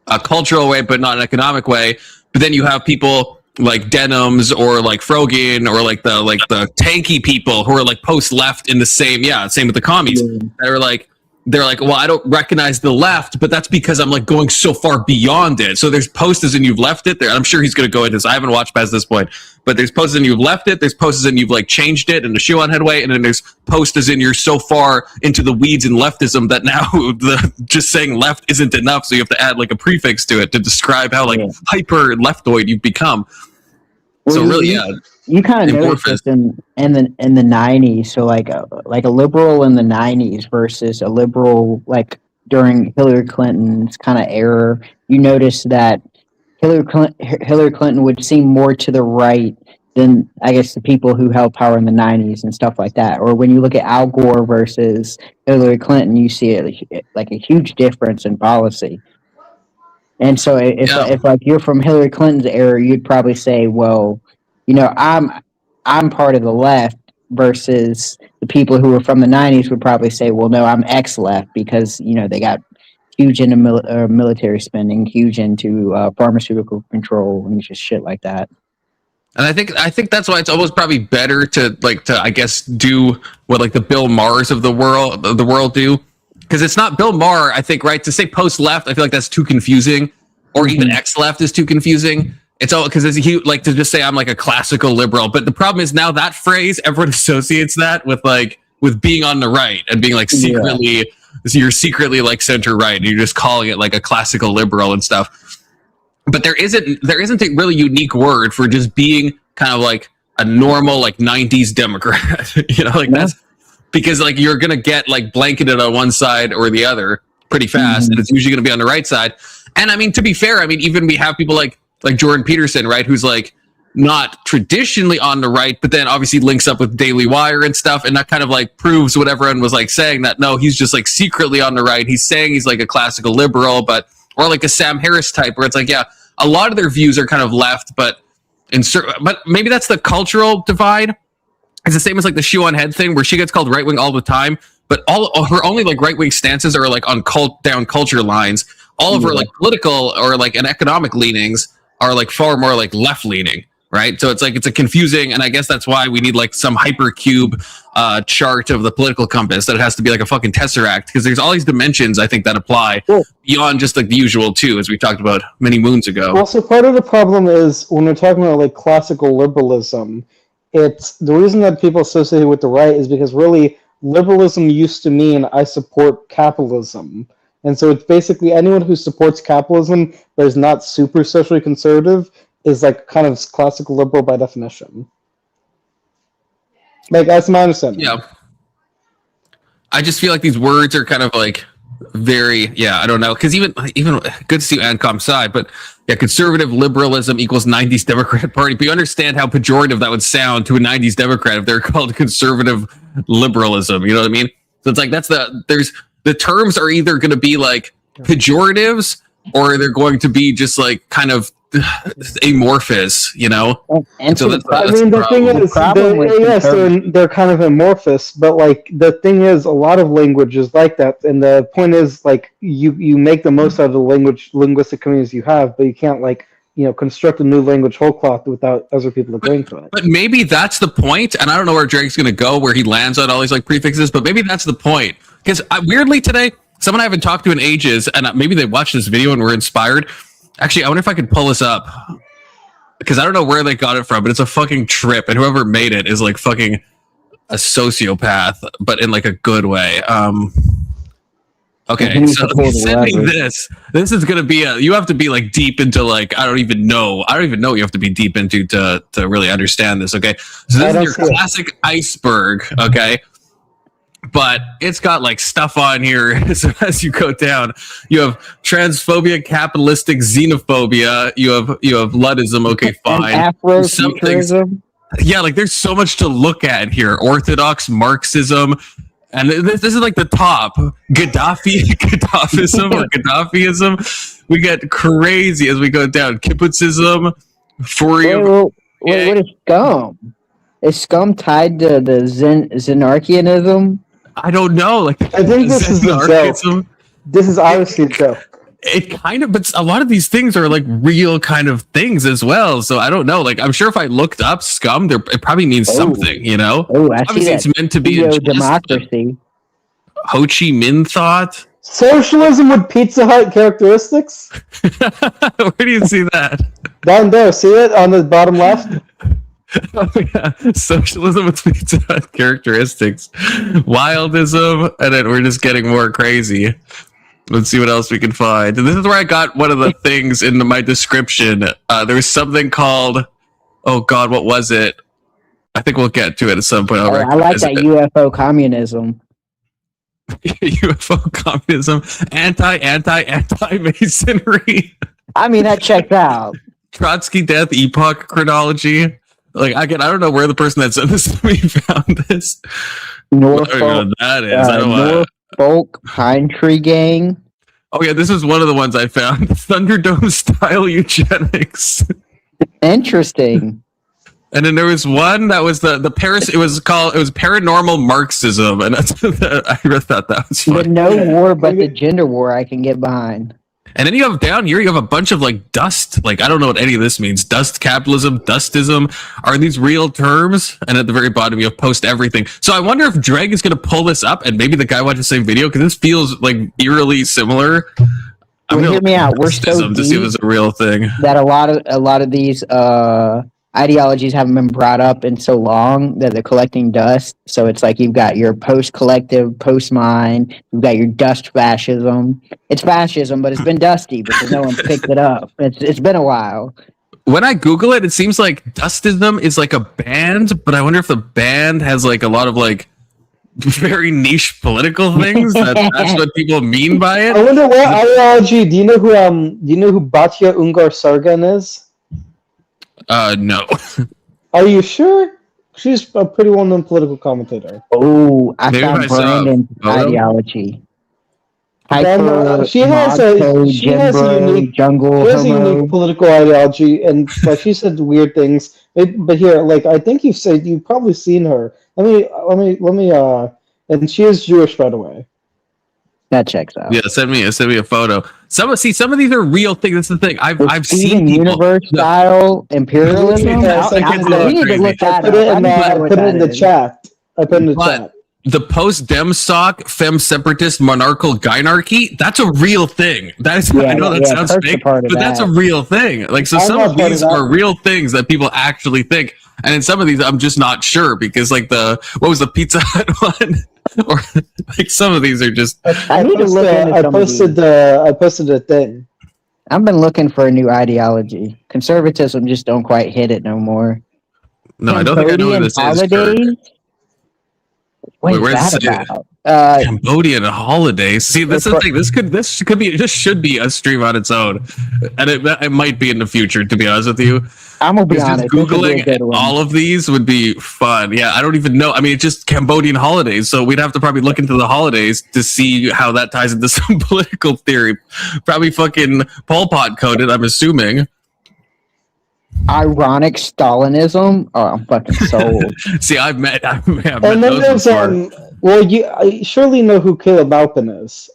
a cultural way, but not an economic way. But then you have people like Denims or like Frogan or like the tanky people who are like post-left in the same with the commies. They're like, well, I don't recognize the left, but that's because I'm like going so far beyond it. So there's posts as in you've left it there. I'm sure he's going to go into this. I haven't watched past this point, but there's posts as in you've left it. There's posts as in you've like changed it in the Shoe on Head way. And then there's posts as in you're so far into the weeds and leftism that now just saying left isn't enough. So you have to add like a prefix to it to describe how like hyper leftoid you've become. Well, so really, you kind of noticed this in the 90s. So like a liberal in the 90s versus a liberal like during Hillary Clinton's kind of era. You notice that Hillary Clinton would seem more to the right than, I guess, the people who held power in the 90s and stuff like that. Or when you look at Al Gore versus Hillary Clinton, you see like a huge difference in policy. And so if like you're from Hillary Clinton's era, you'd probably say, well, you know, I'm part of the left, versus the people who were from the 90s would probably say, well, no, I'm ex-left, because, you know, they got huge into military spending, huge into pharmaceutical control and just shit like that. And I think that's why it's almost probably better to I guess do what like the Bill Maher's of the world do. Because it's not Bill Maher, I think, right? To say post-left, I feel like that's too confusing. Or even ex-left is too confusing. It's all because like to just say I'm like a classical liberal. But the problem is now that phrase, everyone associates that with being on the right and being like secretly, so you're secretly like center right. And you're just calling it like a classical liberal and stuff. But there isn't a really unique word for just being kind of like a normal like 90s Democrat. You know, like that's... Because like you're gonna get like blanketed on one side or the other pretty fast, and it's usually gonna be on the right side. And I mean, to be fair, I mean, even we have people like Jordan Peterson, right, who's like not traditionally on the right, but then obviously links up with Daily Wire and stuff, and that kind of like proves what everyone was like saying, that no, he's just like secretly on the right. He's saying he's like a classical liberal, or like a Sam Harris type, where it's like, yeah, a lot of their views are kind of left, but maybe that's the cultural divide. It's the same as like the Shoe on Head thing, where she gets called right wing all the time, but all her only like right wing stances are like on down culture lines. All of her like political or like an economic leanings are like far more like left leaning, right? So it's like it's a confusing, and I guess that's why we need like some hypercube chart of the political compass that it has to be like a fucking tesseract, because there's all these dimensions I think that apply beyond just like the usual too, as we talked about many moons ago. Also, part of the problem is when we're talking about like classical liberalism. It's the reason that people associate it with the right is because really liberalism used to mean I support capitalism. And so it's basically anyone who supports capitalism but is not super socially conservative is like kind of classical liberal by definition. Like, that's my understanding. Yeah. I just feel like these words are kind of like very, I don't know, because even good to see Ancom's side, but yeah, conservative liberalism equals 90s Democrat Party. But you understand how pejorative that would sound to a 90s Democrat if they're called conservative liberalism. You know what I mean? So it's like the terms are either going to be like pejoratives, or they're going to be just like kind of amorphous, you know? And so the thing is, they're kind of amorphous, but like the thing is, a lot of language is like that, and the point is, like, you make the most out of the linguistic communities you have, but you can't like, you know, construct a new language whole cloth without other people agreeing to it. But maybe that's the point, and I don't know where Drake's going to go, where he lands on all these like prefixes, but maybe that's the point. Because weirdly today, someone I haven't talked to in ages, and maybe they watched this video and were inspired, Actually, I wonder if I could pull this up because I don't know where they got it from, but it's a fucking trip, and whoever made it is like fucking a sociopath, but in like a good way. Okay, so he's sending this. This is gonna be you have to be like deep into like I don't even know what you have to be deep into to really understand this. Okay, so this is your classic iceberg. Okay. But it's got like stuff on here. So as you go down, you have transphobia, capitalistic xenophobia. You have Luddism. Okay, fine. Afrofuturism. Yeah, like there's so much to look at here. Orthodox Marxism, and this is like the top. Gaddafism or Gaddafiism. We get crazy as we go down. Kibbutzism. Wait, what is scum? Is scum tied to the Zenarchianism? I don't know. Like I think this is a joke. This is obviously a joke. It kind of, but a lot of these things are like real kind of things as well. So I don't know. Like I'm sure if I looked up scum, it probably means something. You know, obviously it's meant to be a democracy. Ho Chi Minh thought. Socialism with Pizza Hut characteristics. Where do you see that? Down there. See it on the bottom left. Oh, yeah. Socialism with Pizza Hut characteristics, wildism, and then we're just getting more crazy. Let's see what else we can find. And this is where I got one of the things into my description. There was something called, oh God, what was it? I think we'll get to it at some point. I like that UFO communism. UFO communism, anti-masonry. I mean, that checks out. Trotsky death epoch chronology. Like I don't know where the person that sent this to me found this. Norfolk, that is. Norfolk Pine Tree Gang. Oh yeah, this is one of the ones I found. Thunderdome style eugenics. Interesting. And then there was one that was the Paris. It was paranormal Marxism, and that's I thought that was funny. The no war, but the gender war I can get behind. And then you have down here, you have a bunch of like dust. Like, I don't know what any of this means. Dust capitalism, dustism. Are these real terms? And at the very bottom, you have post everything. So I wonder if JREG is going to pull this up and maybe the guy watched the same video because this feels like eerily similar. Hear me out. We're so deep to see if it's a real thing. That a lot of these ideologies haven't been brought up in so long that they're collecting dust. So it's like you've got your post-collective, post-mine, you've got your dust fascism. It's fascism, but it's been dusty because no one picked it up. It's been a while. When I Google it, it seems like dustism is like a band, but I wonder if the band has like a lot of like very niche political things. That's what people mean by it. I wonder what ideology. Do you know who Batya Ungar Sargan is? No. Are you sure? She's a pretty well-known political commentator. Oh, I found Brandon's ideology. She has a unique political ideology, and like she said weird things. But here, like I think you've probably seen her. Let me. And she is Jewish, by the way. That checks out. Yeah, send me a photo. Some of these are real things. That's the thing. I've seen universe style imperialism. We need to look that up. I put it in the chat. The post-dem stock, femme separatist monarchical gynarchy, that's a real thing. That is, I know that sounds fake, but that's a real thing. Like, so some of these are real things that people actually think. And in some of these, I'm just not sure because like what was the Pizza Hut one? Or like some of these are just. I need to look into I posted a thing. I've been looking for a new ideology. Conservatism just don't quite hit it no more. No, I don't think I know what this is. What is that about? Cambodian holidays. See, this is the thing. This should be a stream on its own, and it might be in the future. To be honest with you, I'm gonna be honest. Googling all of these would be fun. Yeah, I don't even know. I mean, it's just Cambodian holidays, so we'd have to probably look into the holidays to see how that ties into some political theory. Probably fucking Pol Pot coded, I'm assuming. Ironic Stalinism. Oh, I'm fucking sold. See, I've met and then those there's well, I surely know who Caleb Alpin is.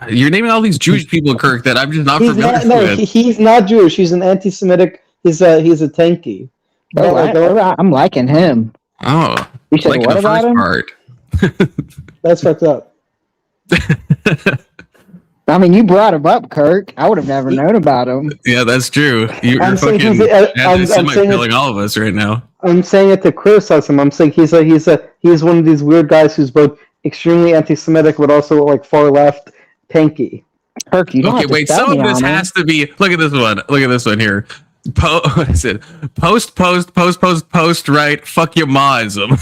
You're naming all these Jewish people, Kirk, that I'm just not familiar with. He's not Jewish. He's an anti-Semitic. He's a tanky. I'm liking him. Oh, you said what about him? Part. That's fucked up. I mean, you brought him up, Kirk. I would have never known about him. Yeah, that's true. You're I'm saying fucking I'm saying killing all of us right now. I'm saying it to criticize him. I'm saying he's one of these weird guys who's both extremely anti-Semitic but also like far left, tanky. Kirk, you don't Okay, have to wait. sell Some me of this on him. has to be. Look at this one. Look at this one here. What is it? Post, right? Fuck your maism.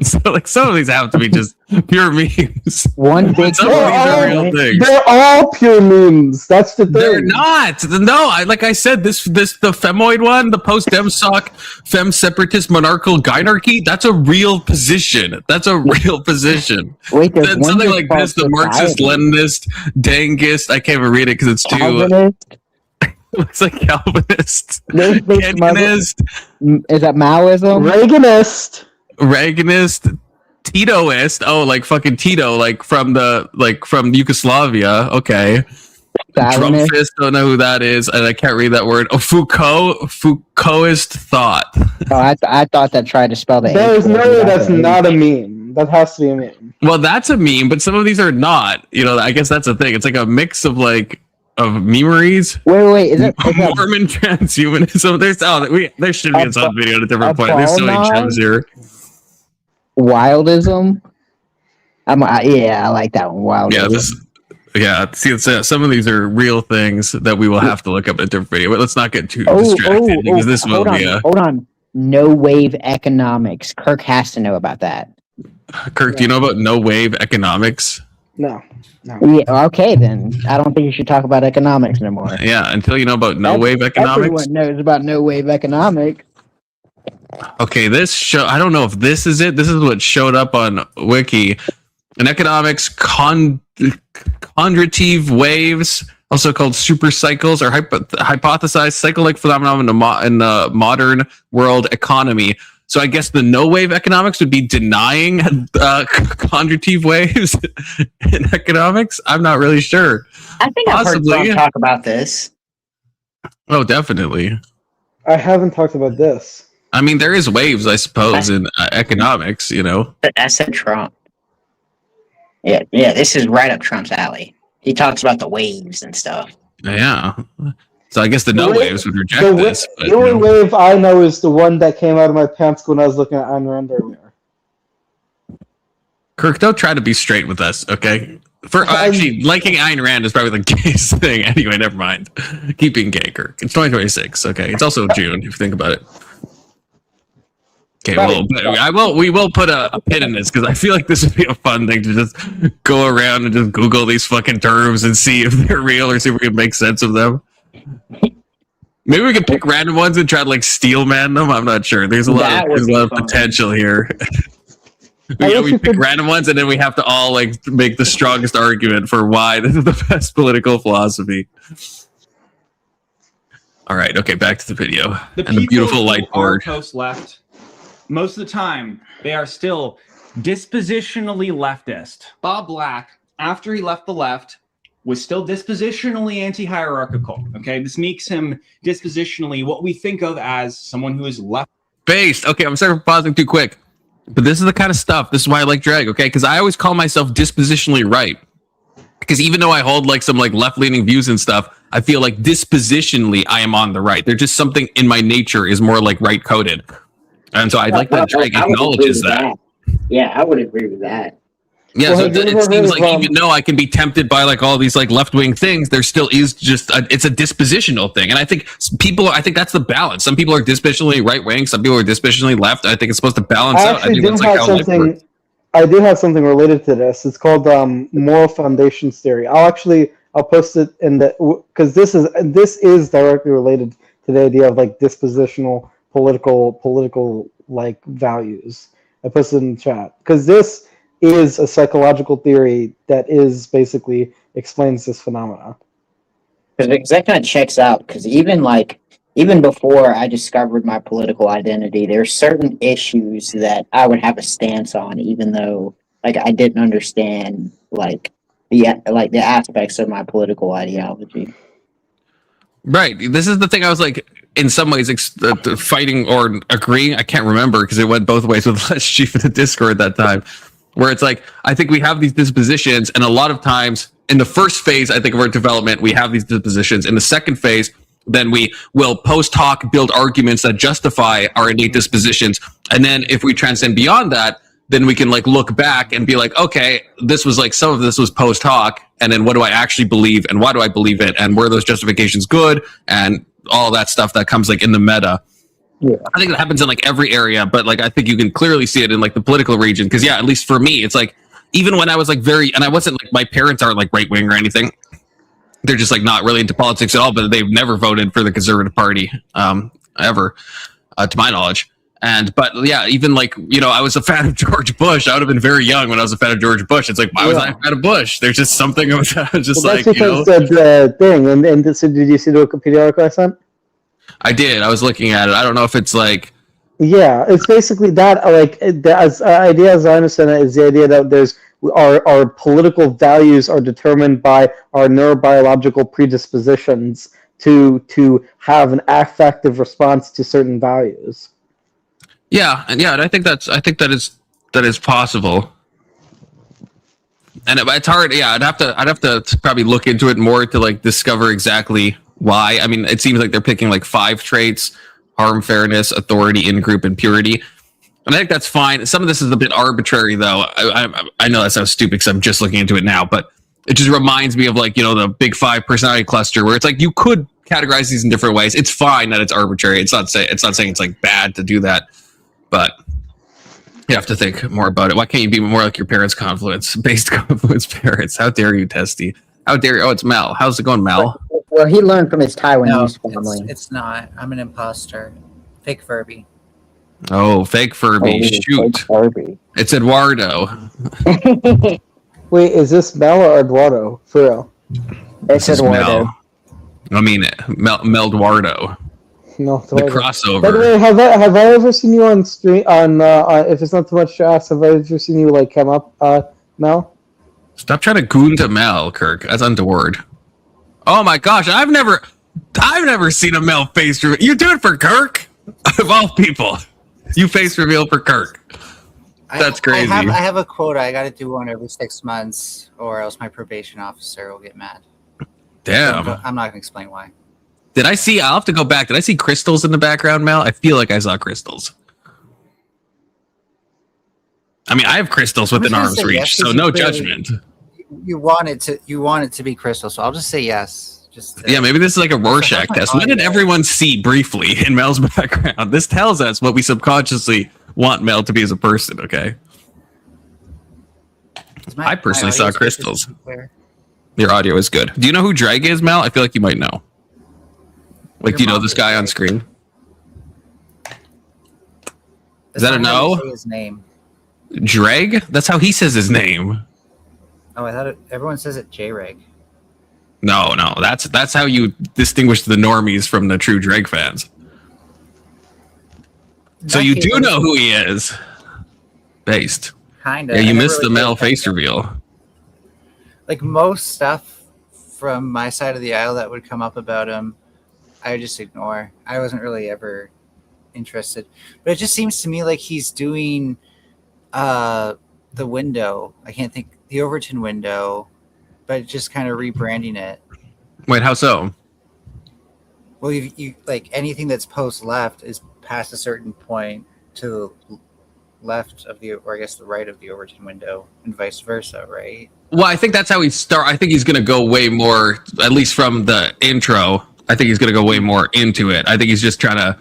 So, like, some of these have to be just pure memes. One big Some of these are real things. They're all pure memes. That's the thing. They're not. No, like I said, the femoid one, the post-dem sock, fem separatist monarchical gynarchy, that's a real position. That's a real position. Wait, there's Then one something that's like called this, the Marxist, society. Leninist, Dangist, I can't even read it because it's too. Calvinist? Looks like Calvinist. There's Kenyanist, is that Maoism? Reaganist, Titoist. Oh, like fucking Tito, like from Yugoslavia. Okay. Stalinist? Trumpist, don't know who that is, and I can't read that word. Oh, Foucaultist thought. Oh, I thought that tried to spell the There's H no word way without that's the H. not a meme. That has to be a meme. Well, that's a meme, but some of these are not. You know, I guess that's the thing. It's like a mix of memories. Wait, is that Mormon transhumanism. There should be some video at a different point. There's so many gems here. Wildism? I like that one. Wildism. See, some of these are real things that we will have to look up in a different video. But let's not get too distracted because this will be a. Hold on. No wave economics. Kirk has to know about that. Kirk, do you know about no wave economics? No. Yeah, okay, then. I don't think you should talk about economics anymore. Yeah, until you know about no wave economics. Everyone knows about no wave economics. Okay, I don't know if this is it. This is what showed up on Wiki. In economics, condrative waves, also called supercycles, are hypothesized cycle-like phenomenon in the modern world economy. So I guess the no-wave economics would be denying condrative waves in economics. I'm not really sure. I think Possibly. I've heard Trump talk about this. Oh, definitely. I haven't talked about this. I mean, there is waves, I suppose, in economics, you know. But I said Trump. Yeah, this is right up Trump's alley. He talks about the waves and stuff. Yeah. So I guess the no waves would reject this. But, the only wave I know is the one that came out of my pants when I was looking at Ayn Rand earlier. Kirk, don't try to be straight with us, okay? Actually, liking Ayn Rand is probably the gayest thing. Anyway, never mind. Keep being gay, Kirk. It's 2026, okay? It's also June, if you think about it. Okay, we will put a pin in this because I feel like this would be a fun thing to just go around and just Google these fucking terms and see if they're real or see if we can make sense of them. Maybe we could pick random ones and try to steel man them. I'm not sure. There's a lot of potential here. We pick random ones and then we have to all make the strongest argument for why this is the best political philosophy. All right, okay, back to the video and the beautiful light board. Post left. Most of the time, they are still dispositionally leftist. Bob Black, after he left the left, was still dispositionally anti-hierarchical. Okay, this makes him dispositionally what we think of as someone who is left-based. Okay, I'm sorry for pausing too quick, but this is the kind of stuff. This is why I like JREG. Okay, because I always call myself dispositionally right. Because even though I hold some left-leaning views and stuff, I feel like dispositionally I am on the right. There's just something in my nature is more right-coded. And so I like that JREG acknowledges that. Yeah, I would agree with that. Yeah, so it seems like even though I can be tempted by all these left-wing things, there still is just it's a dispositional thing. And I think that's the balance. Some people are dispositionally right-wing, some people are dispositionally left. I think it's supposed to balance out. I think that's how life works. I do have something related to this. It's called moral foundations theory. I'll post it in because this is directly related to the idea of dispositional political values. I posted it in the chat because this is a psychological theory that is basically explains this phenomena. Because that kind of checks out. Because even before I discovered my political identity, there are certain issues that I would have a stance on, even though I didn't understand the aspects of my political ideology. Right. This is the thing I was in some ways fighting or agreeing. I can't remember because it went both ways with Les Chief in the Discord at that time, where it's I think we have these dispositions, and a lot of times in the first phase, I think, of our development, we have these dispositions. In the second phase, then we will post hoc build arguments that justify our innate dispositions. And then if we transcend beyond that, then we can like look back and be like, okay, this was like, some of this was post hoc. And then what do I actually believe? And why do I believe it? And were those justifications good? And all that stuff that comes like in the meta. Yeah. I think that happens in like every area, but like I think you can clearly see it in like the political region. Cause yeah, at least for me, it's like, even when I was like and I wasn't like, my parents aren't like right wing or anything. They're just like not really into politics at all, but they've never voted for the Conservative Party ever, to my knowledge. But yeah, even like, you know, I was a fan of George Bush. I would have been very young when I was a fan of George Bush. It's like, why was I a fan of Bush? There's just something about that. Just Well, like, that's you know. because the thing. And so did you see the Wikipedia article I sent? I did. I was looking at it. I don't know if it's like, Yeah, it's basically that. Like, as idea as I understand it is the idea that there's our political values are determined by our neurobiological predispositions to have an affective response to certain values. yeah, and I think that is possible. And it's hard. Yeah, I'd have to probably look into it more to like discover exactly why. I mean, it seems like they're picking like 5 traits: harm, fairness, authority, in-group, and purity. And I think that's fine. Some of this is a bit arbitrary, though. I know that sounds stupid because I'm just looking into it now, but it just reminds me of like, you know, the big 5 personality cluster, where it's like you could categorize these in different ways. It's fine that it's arbitrary. It's not saying it's like bad to do that, but you have to think more about it. Why can't you be more like your parents' confluence-based confluence parents? How dare you, Testy? How dare you? Oh, it's Mel. How's it going, Mel? Well, he learned from his Taiwanese No, family. it's not. I'm an imposter. Fake Furby. Oh, fake Furby. Shoot. Furby. It's Eduardo. Wait, is this Mel or Eduardo? For real? It's This is Eduardo. Mel. I mean, Melduardo. No, The Eduardo. By the crossover. way, have I ever seen you on stream if it's not too much to ask, have I ever seen you like come up, Mel? Stop trying to goon to Mel, Kirk. That's untoward. Oh my gosh, I've never seen a Mel face reveal. You do it for Kirk? Of all people. You face reveal for Kirk. That's crazy. I have a quota. I got to do one every 6 months, or else my probation officer will get mad. Damn. I'm not going to explain why. I'll have to go back. Did I see crystals in the background, Mel? I feel like I saw crystals. I mean, I have crystals within I'm just arm's gonna say reach, yes, so 'cause no you clearly- judgment. You want it to be crystal, so I'll just say yes. Yeah, maybe this is like a Rorschach my test. What did audio? everyone see briefly in Mel's background? This tells us what we subconsciously want Mel to be as a person, okay? I personally saw crystals. Your audio is good. Do you know who JREG is, Mel? I feel like you might know. Like, Your do you know mom this is guy on JREG. screen? Is that a no? His name. JREG? That's how he says his name. Oh, I thought everyone says it JREG. No, that's how you distinguish the normies from the true JREG fans. So you do know who he is. Based. Kind of. Yeah, you missed the Mel face reveal. Like most stuff from my side of the aisle that would come up about him, I would just ignore. I wasn't really ever interested. But it just seems to me like he's doing the window. I can't think the Overton window, but just kind of rebranding it. Wait, how so? Well, you like anything that's post left is past a certain point to the left of the, or I guess the right of the Overton window, and vice versa, right? Well, I think that's how he start. I think he's going to go way more, at least from the intro. I think he's going to go way more into it. I think he's just trying to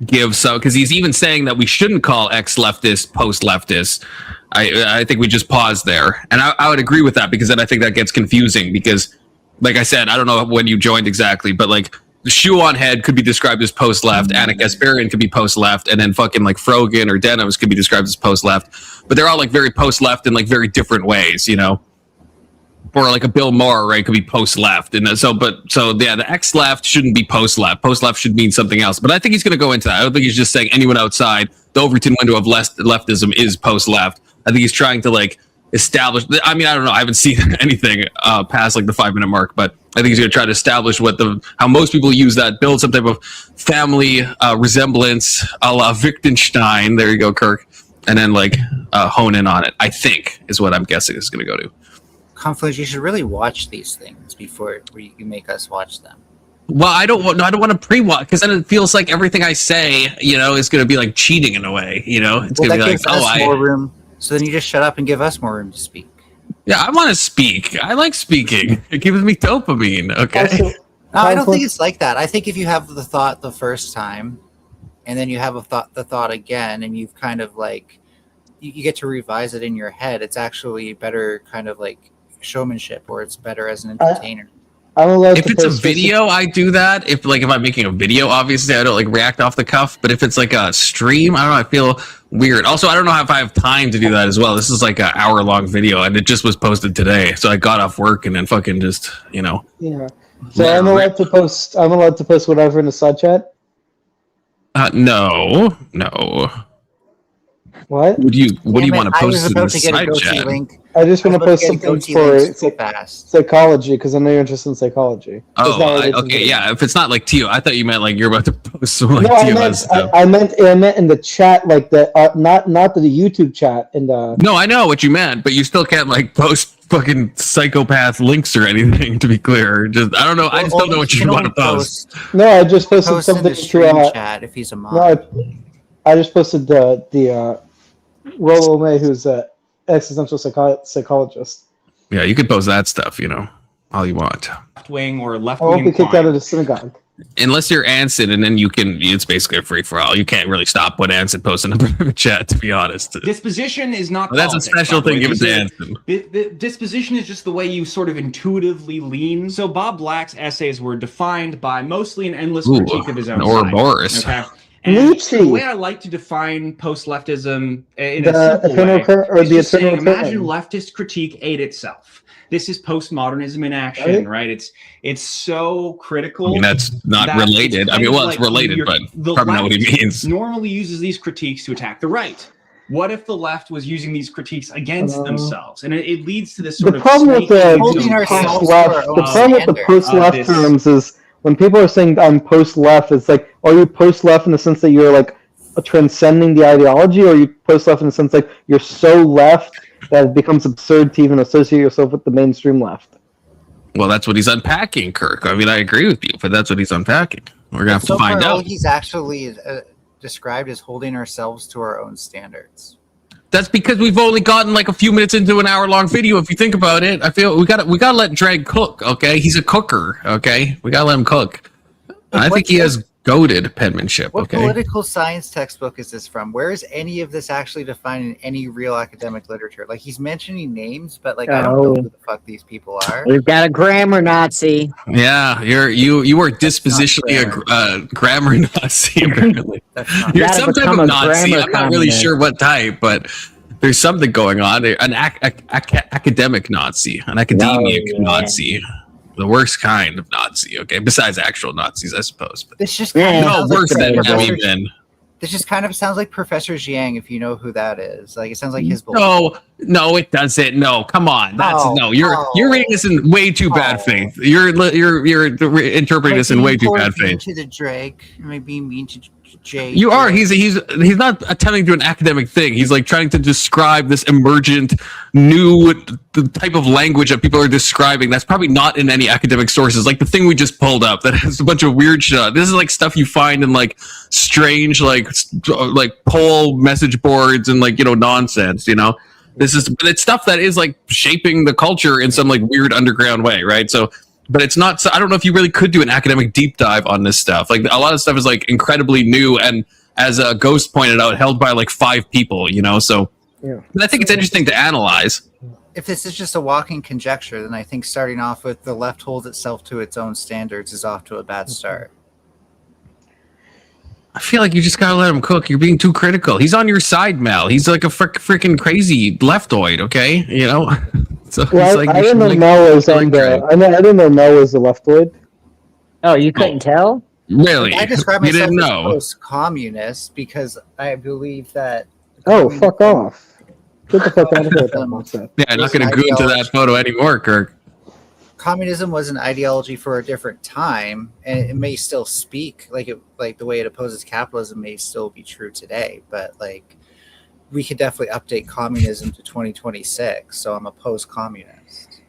give because he's even saying that we shouldn't call ex-leftist post-leftist. I think we just pause there. And I would agree with that, because then I think that gets confusing because, like I said, I don't know when you joined exactly, but like the shoe on head could be described as post-left, Anna Kasparian could be post-left, and then fucking like Frogan or Denims could be described as post-left. But they're all like very post-left in like very different ways, you know? Or like a Bill Maher, right, could be post-left. And so yeah, the ex-left shouldn't be post-left. Post-left should mean something else. But I think he's going to go into that. I don't think he's just saying anyone outside the Overton window of leftism is post-left. I think he's trying to like establish. I mean, I don't know. I haven't seen anything past like the 5-minute mark, but I think he's going to try to establish how most people use that, build some type of family resemblance, a la Wittgenstein. There you go, Kirk. And then like hone in on it. I think is what I'm guessing is going to go to. Confluence, you should really watch these things before you make us watch them. Well, I don't want to pre-watch because then it feels like everything I say, is going to be like cheating in a way. It's Well, going to that be like, gives us more room. So then you just shut up and give us more room to speak. Yeah, I want to speak. I like speaking. It gives me dopamine. Okay. Also, No, I don't think it's like that. I think if you have the thought the first time, and then you have the thought again, and you've kind of like you get to revise it in your head, it's actually better kind of like showmanship, or it's better as an entertainer. I'm allowed If to it's a post video, I do that. If I'm making a video, obviously I don't like react off the cuff. But if it's like a stream, I don't know. I feel weird. Also, I don't know if I have time to do that as well. This is like an hour-long video, and it just was posted today. So I got off work and then fucking just. Yeah. So I'm allowed to post. I'm allowed to post whatever in the side chat. No. What? What do you want to I was post in about the to get a side Goatee chat? link. I just want to post I was about something to get a for Goatee link fast. psychology because I know you're interested in psychology. It's not Oh, related to okay, video. yeah. If it's not like Tio, I thought you meant like you're about to post some like No, Tio stuff. I meant in the chat, like the not the YouTube chat in the. No, I know what you meant, but you still can't like post fucking psychopath links or anything. To be clear, just I don't know. I just don't know what you want to post. No, I just posted Post in something the stream to. chat if he's a mod. No, I just posted the Rollo May, who's an existential psychologist. Yeah, you could post that stuff, all you want. Left wing or left I won't wing be kicked out of the synagogue. Unless you're Anson, and then it's basically a free for all. You can't really stop what Anson posts in the chat, to be honest. Disposition is not. Well, that's a politics, special by the thing way. given to Anson. The disposition is just the way you sort of intuitively lean. So Bob Black's essays were defined by mostly an endless critique of his own side. Boris. Okay. And Nietzsche. the way I like to define post-leftism in a The simple way eternal is just saying, eternal imagine return. leftist critique ate itself. This is postmodernism in action, right? It's so critical. I mean, that's not that related. I mean, well, it's like related, but the probably not what he left means. normally uses these critiques to attack the right. What if the left was using these critiques against themselves? And it leads to this sort The of problem with the Holding ourselves post-left, to our the own problem with the standard post-left of this- terms is when people are saying I'm post-left, it's like, are you post-left in the sense that you're like transcending the ideology, or are you post-left in the sense like you're so left that it becomes absurd to even associate yourself with the mainstream left? Well, that's what he's unpacking, Kirk. I mean, I agree with you, but that's what he's unpacking. We're gonna have to find all out. he's actually described as holding ourselves to our own standards. That's because we've only gotten like a few minutes into an hour-long video. If you think about it, I feel we gotta let JREG cook. Okay, he's a cooker. Okay, we gotta let him cook. I think he has goated penmanship. What Okay. political science textbook is this from? Where is any of this actually defined in any real academic literature? Like, he's mentioning names, but like I don't know who the fuck these people are. We've got a grammar Nazi. Yeah, you are dispositionally a grammar Nazi. Apparently, That's not you're gotta some type become of a Nazi. grammar I'm not really communist. sure what type, but there's something going on. An academic Nazi, an academic yeah. Nazi, the worst kind of Nazi. Okay, besides actual Nazis, I suppose. But This just Yeah, kind of no, sounds like worse than Professor- even. This just kind of sounds like Professor Jiang, if you know who that is. Like, it sounds like his. No, it doesn't. No, come on. That's Oh, you're reading this in way too bad Oh. faith. You're interpreting this in way too bad faith. To the JREG, am I being mean to Jay? You are. He's not attempting to do an academic thing. He's like trying to describe this emergent new type of language that people are describing. That's probably not in any academic sources. Like the thing we just pulled up that has a bunch of weird shit. This is like stuff you find in like strange like poll message boards and like nonsense. This is, but it's stuff that is like shaping the culture in some like weird underground way, right? So. But it's not. So I don't know if you really could do an academic deep dive on this stuff. Like a lot of stuff is like incredibly new, and as Ghost pointed out, held by like 5 people. So Yeah. but I think it's interesting to analyze. If this is just a walking conjecture, then I think starting off with the left holds itself to its own standards is off to a bad start. I feel like you just gotta let him cook. You're being too critical. He's on your side, Mel. He's like a freaking crazy leftoid. Okay, So Well, he's like, I you didn't should, know like, Mel was on like the. Greg. I didn't know Mel was the leftoid. Oh, you couldn't tell? Really? I describe You myself didn't as know? post-communist because I believe that. Oh, fuck off! Get the fuck out of here with that nonsense. Yeah, not gonna go into that photo anymore, Kirk. Communism was an ideology for a different time, and it may still speak like the way it opposes capitalism may still be true today. But like, we could definitely update communism to 2026. So I'm a post-communist.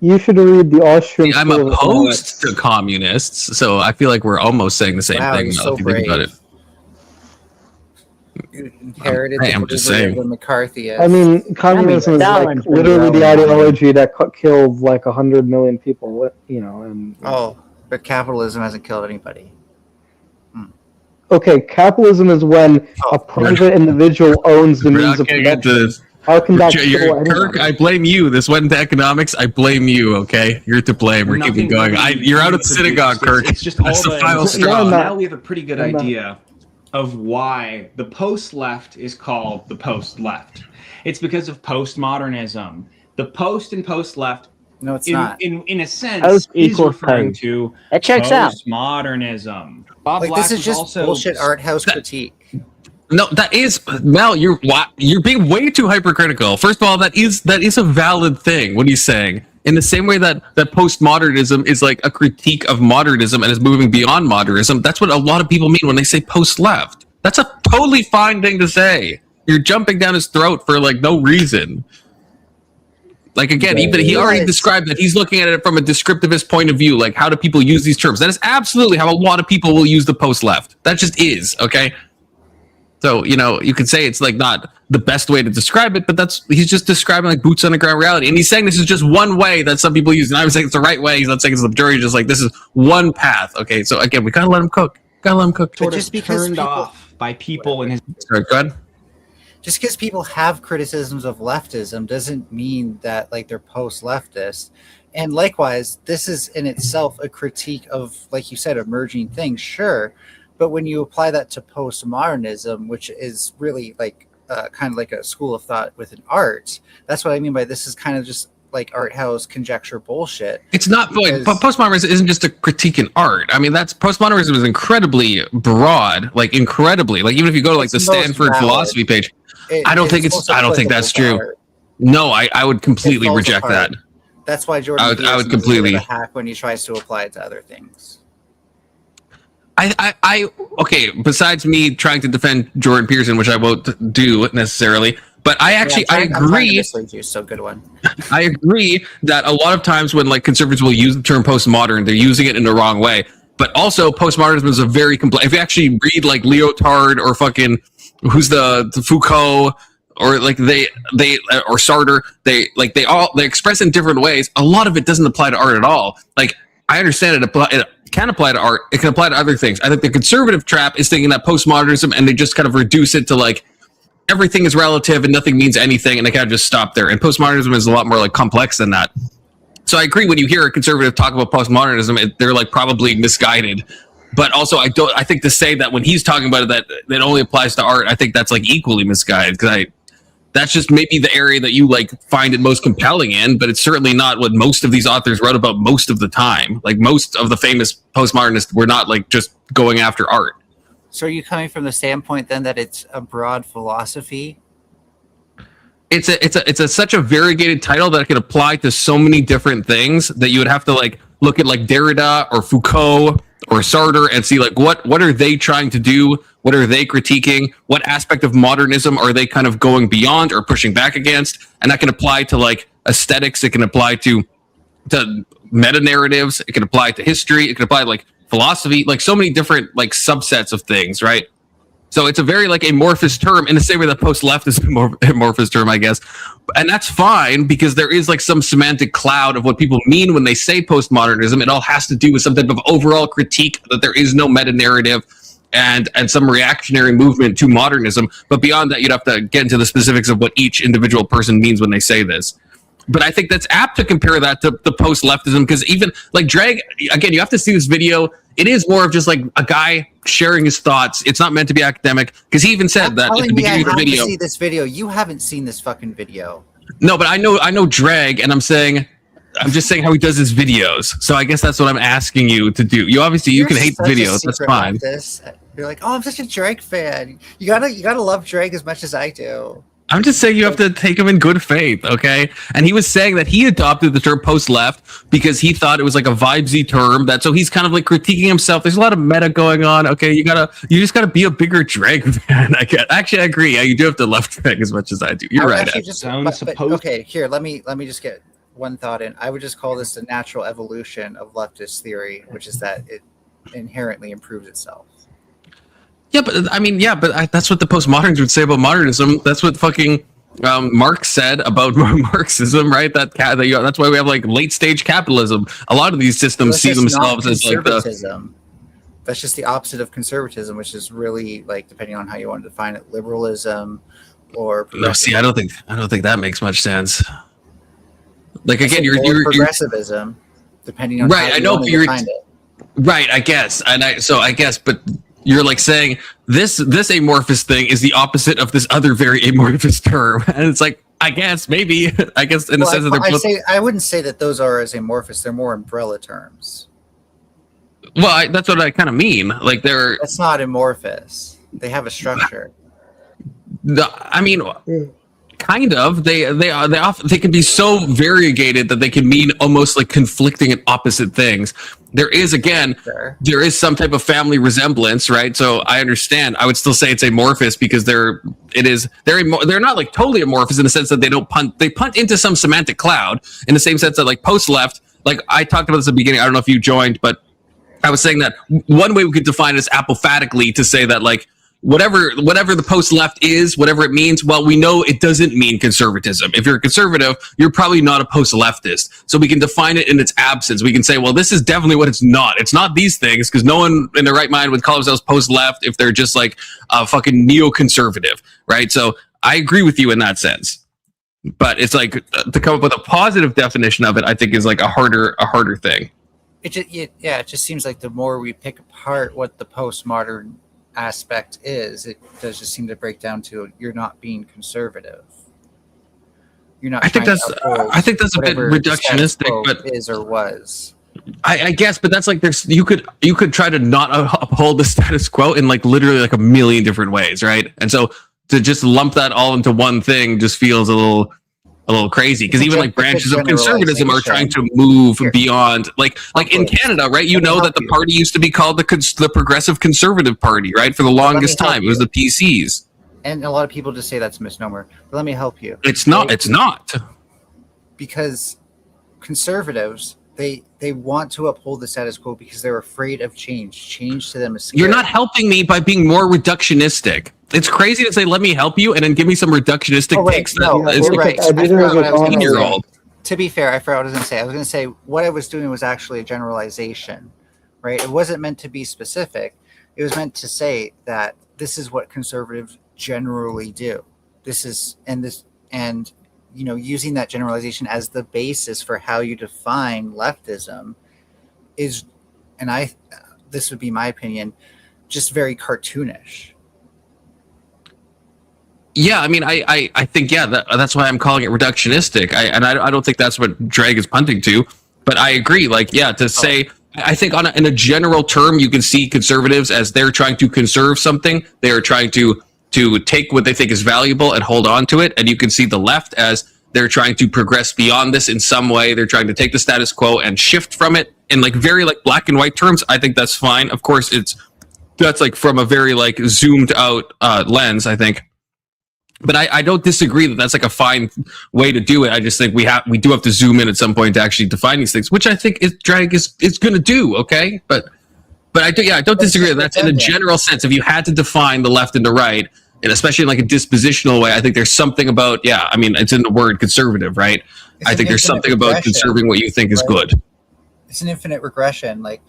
You should read the Austrian. I'm School of opposed Economics. to communists, so I feel like we're almost saying the same Wow, thing. you're Now, so if you think about it. You inherited Hey, the I'm just bravery of saying. the McCarthyist. I mean, communism is Stalin's like pretty literally the well-known. ideology that killed like 100 million people. You know, and Oh, but capitalism hasn't killed anybody. okay, capitalism is when a private individual owns the We're means not of getting into production. this. How can that kill Kirk, anyone? I blame you. This went into economics. I blame you. Okay, you're to blame. We're keeping going. You're out of the synagogue, Kirk. It's just all That's the final the. straw. No, no. Now we have a pretty good I'm not. idea of why the post-left is called the post-left. It's because of postmodernism. The post and post-left, No, it's not. in a sense, Post is equals referring post. to That checks out. postmodernism. Bob Like, Black this is was just also bullshit art house That- critique. No, that is Mel. You're being way too hypercritical. First of all, that is a valid thing. What are you saying? In the same way that postmodernism is like a critique of modernism and is moving beyond modernism, that's what a lot of people mean when they say post-left. That's a totally fine thing to say. You're jumping down his throat for like no reason. Like again, even he already Yes. described that he's looking at it from a descriptivist point of view. Like, how do people use these terms? That is absolutely how a lot of people will use the post-left. That just is, okay? So, you know, you could say it's like not the best way to describe it, but he's just describing like boots on the ground reality. And he's saying this is just one way that some people use. And I'm saying it's the right way. He's not saying it's the majority. Just like this is one path. Okay. So again, we gotta let him cook. But sort just of because turned people- off by people in his. Sorry, go ahead. Just because people have criticisms of leftism doesn't mean that like they're post-leftist. And likewise, this is in itself a critique of, like you said, emerging things, sure. But when you apply that to postmodernism, which is really like kind of like a school of thought within art, that's what I mean by this is kind of just like art house conjecture bullshit. It's not like Because- postmodernism isn't just a critique in art. I mean, that's postmodernism is incredibly broad, like incredibly. Like even if you go to like the It's most Stanford valid. philosophy page, I don't think most that's applicable to true. art. no, I would completely It falls reject apart. that. That's why Jordan I would Peterson is a bit completely- of a hack when he tries to apply it to other things. I okay. Besides me trying to defend Jordan Peterson, which I won't do necessarily, but I actually Yeah, I I'm trying to agree. mislead you, so good one. I agree that a lot of times when like conservatives will use the term postmodern, they're using it in the wrong way. But also, postmodernism is a very complex. If you actually read like Lyotard or fucking who's the Foucault or like they or Sartre, they express in different ways. A lot of it doesn't apply to art at all. Like I understand it can apply to art. It can apply to other things. I think the conservative trap is thinking that postmodernism and they just kind of reduce it to like everything is relative and nothing means anything, and they kind of just stop there. And postmodernism is a lot more like complex than that. So I agree when you hear a conservative talk about postmodernism, they're like probably misguided. But also, I think to say that when he's talking about it that only applies to art, I think that's like equally misguided because that's just maybe the area that you like find it most compelling in, but it's certainly not what most of these authors wrote about most of the time. Like most of the famous postmodernists were not like just going after art. So are you coming from the standpoint then that it's a broad philosophy? It's such a variegated title that it can apply to so many different things that you would have to like look at like Derrida or Foucault or Sartre and see like what are they trying to do? What are they critiquing? What aspect of modernism are they kind of going beyond or pushing back against? And that can apply to like aesthetics. It can apply to meta narratives. It can apply to history. It can apply to like philosophy, like so many different like subsets of things, right? So it's a very like amorphous term in the same way that post-left is a more amorphous term, I guess. And that's fine because there is like some semantic cloud of what people mean when they say postmodernism. It all has to do with some type of overall critique that there is no meta-narrative and some reactionary movement to modernism. But beyond that, you'd have to get into the specifics of what each individual person means when they say this. But I think that's apt to compare that to the post-leftism because even like JREG, again, you have to see this video. It is more of just like a guy sharing his thoughts. It's not meant to be academic because he even said that at the beginning of the video. To see this video. You haven't seen this fucking video. No, but I know JREG, and I'm just saying how he does his videos. So I guess that's what I'm asking you to do. You obviously you can hate the videos. That's fine. You're like, oh, I'm such a JREG fan. You gotta love JREG as much as I do. I'm just saying you have to take him in good faith, okay? And he was saying that he adopted the term post-left because he thought it was like a vibesy term. So he's kind of like critiquing himself. There's a lot of meta going on. Okay, you just gotta be a bigger JREG fan. Actually, I agree. Yeah, you do have to love JREG as much as I do. You're right. Actually, okay, here. Let me just get one thought in. I would just call this the natural evolution of leftist theory, which is that it inherently improves itself. Yeah, but I mean, that's what the postmoderns would say about modernism. That's what fucking Marx said about Marxism, right? That's why we have like late stage capitalism. A lot of these systems see themselves as like conservatism. That's just the opposite of conservatism, which is really like, depending on how you want to define it, liberalism or. No, see, I don't think that makes much sense. Like again, you're progressivism, depending on right. how I know, want to define it. Right, I guess, but you're like saying this amorphous thing is the opposite of this other very amorphous term, and it's like I guess in the sense that they're both. I wouldn't say that those are as amorphous. They're more umbrella terms. Well, that's what I kind of mean. Like they're. That's not amorphous. They have a structure. I mean, kind of. They can be so variegated that they can mean almost like conflicting and opposite things. There is some type of family resemblance, right? So I understand. I would still say it's amorphous because they're not like totally amorphous in the sense that they punt into some semantic cloud in the same sense that like post left, like I talked about this at the beginning. I don't know if you joined, but I was saying that one way we could define it is apophatically to say that like whatever the post left is, whatever it means, well, we know it doesn't mean conservatism. If you're a conservative, you're probably not a post leftist. So we can define it in its absence. We can say, well, this is definitely what it's not. It's not these things because no one in their right mind would call themselves post left if they're just like a fucking neoconservative, right? So I agree with you in that sense. But it's like to come up with a positive definition of it, I think is like a harder thing. It just seems like the more we pick apart what the postmodern aspect is, it does just seem to break down to you're not being conservative. You're not. I think that's a bit reductionistic, but is or was. I guess, but that's like you could try to not uphold the status quo in like literally like a million different ways, right? And so to just lump that all into one thing just feels a little crazy because even like branches of conservatism are trying to move beyond like in Canada, right? You know that the party used to be called the Progressive Conservative Party, right? For the longest time, it was the PCs. And a lot of people just say that's a misnomer. But let me help you. It's not. It's not. Because conservatives, they want to uphold the status quo because they're afraid of change. Change to them is scary. You're not helping me by being more reductionistic. It's crazy to say, let me help you, and then give me some reductionistic takes. Right. Right. To be fair, I forgot what I was going to say. I was going to say what I was doing was actually a generalization, right? It wasn't meant to be specific. It was meant to say that this is what conservatives generally do. And using that generalization as the basis for how you define leftism is, and this would be my opinion, just very cartoonish. Yeah, I mean, I think that's why I'm calling it reductionistic. I don't think that's what JREG is punting to, but I agree. Like, to say, I think in a general term, you can see conservatives as they're trying to conserve something. They are trying to take what they think is valuable and hold on to it, and you can see the left as they're trying to progress beyond this in some way. They're trying to take the status quo and shift from it in like very like black and white terms. I think that's fine. Of course, that's like from a very like zoomed out lens, I think. But I don't disagree that that's like a fine way to do it. I just think we do have to zoom in at some point to actually define these things, which I think JREG is going to do. Okay, but I don't disagree that that's in a general sense. If you had to define the left and the right, and especially in like a dispositional way, I think there's something about I mean, it's in the word conservative, right? I think there's something about conserving what you think is good. It's an infinite regression. Like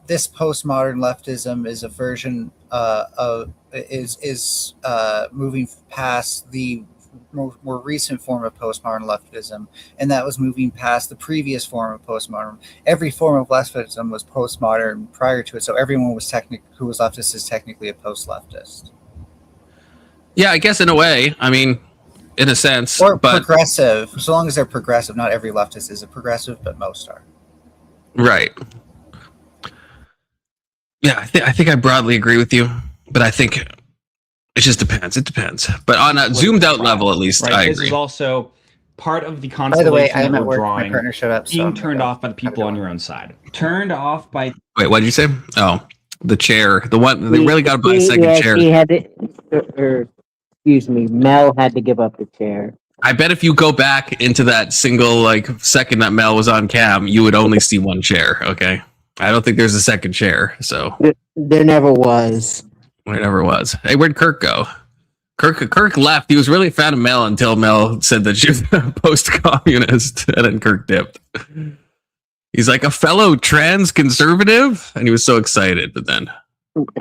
this postmodern leftism is a version is moving past the more recent form of postmodern leftism, and that was moving past the previous form of postmodern. Every form of leftism was postmodern prior to it, so everyone who was leftist is technically a post-leftist. Yeah, I guess in a way. I mean, in a sense, or progressive. So long as they're progressive, not every leftist is a progressive, but most are. Right. Yeah, I think I broadly agree with you, but I think it just depends. It depends. But on a zoomed out level, at least, right. I This agree. is also part of the By constellation the way, I am that at we're work. My drawing. partner showed up. Being turned off by the people on your own side. Turned off by. Wait, what did you say? Oh, the chair. The one they really got to buy a second chair. He had to, excuse me, Mel had to give up the chair. I bet if you go back into that single like second that Mel was on cam, you would only see one chair. Okay, I don't think there's a second chair, so There never was. there never was. Hey, where'd Kirk go? Kirk left. He was really a fan of Mel until Mel said that she was post-communist, and then Kirk dipped. He's like a fellow trans conservative, and he was so excited, but then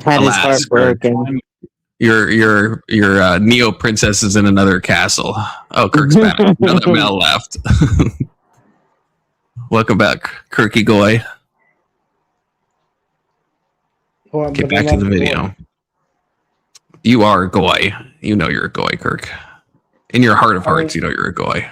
Had his alas, heart broken. your Neo princess is in another castle. Oh, Kirk's back. Now that Mel left. Welcome back, Kirky Goy. Well, Get but back I'm to the not video. going. You are a Goy. You know you're a Goy, Kirk. In your heart of hearts, you know you're a Goy.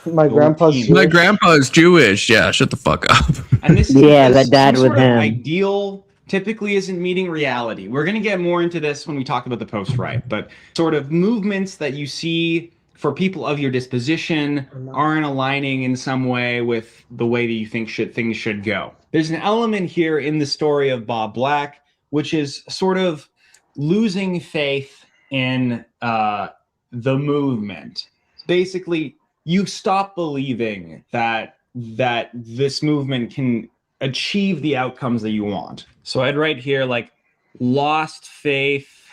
My grandpa's My Jewish. My grandpa is Jewish. Yeah, shut the fuck up. And this Yeah, this that died some with sort of him. ideal typically isn't meeting reality. We're going to get more into this when we talk about the post-right, but sort of movements that you see for people of your disposition aren't aligning in some way with the way that you think things should go. There's an element here in the story of Bob Black, which is sort of losing faith in the movement. Basically, you stop believing that this movement can achieve the outcomes that you want. So I'd write here like lost faith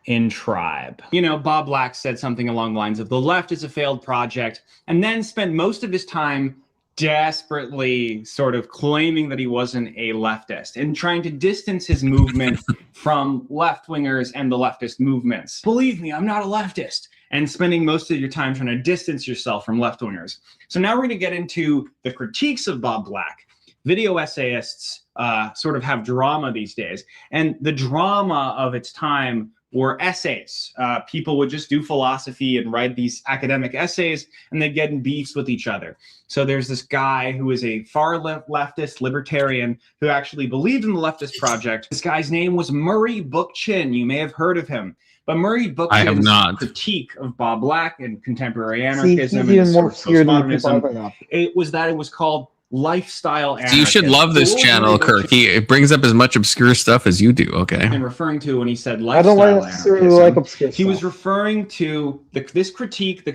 in tribe. You know, Bob Black said something along the lines of the left is a failed project, and then spent most of his time desperately sort of claiming that he wasn't a leftist and trying to distance his movement from left-wingers and the leftist movements. Believe me, I'm not a leftist. And spending most of your time trying to distance yourself from left-wingers. So now we're going to get into the critiques of Bob Black. Video essayists sort of have drama these days. And the drama of its time were essays. People would just do philosophy and write these academic essays, and they'd get in beefs with each other. So there's this guy who is a far leftist libertarian who actually believed in the leftist project. This guy's name was Murray Bookchin. You may have heard of him. But Murray Bookchin's critique of Bob Black and contemporary anarchism he's even more and obscure than the people I postmodernism, bring up. it was called lifestyle anarchism. So you should love this So what was channel, Murray Kirk. Bookchin It brings up as much obscure stuff as you do, okay? been referring to when he said I lifestyle don't like necessarily anarchism? like obscure He was stuff. referring to the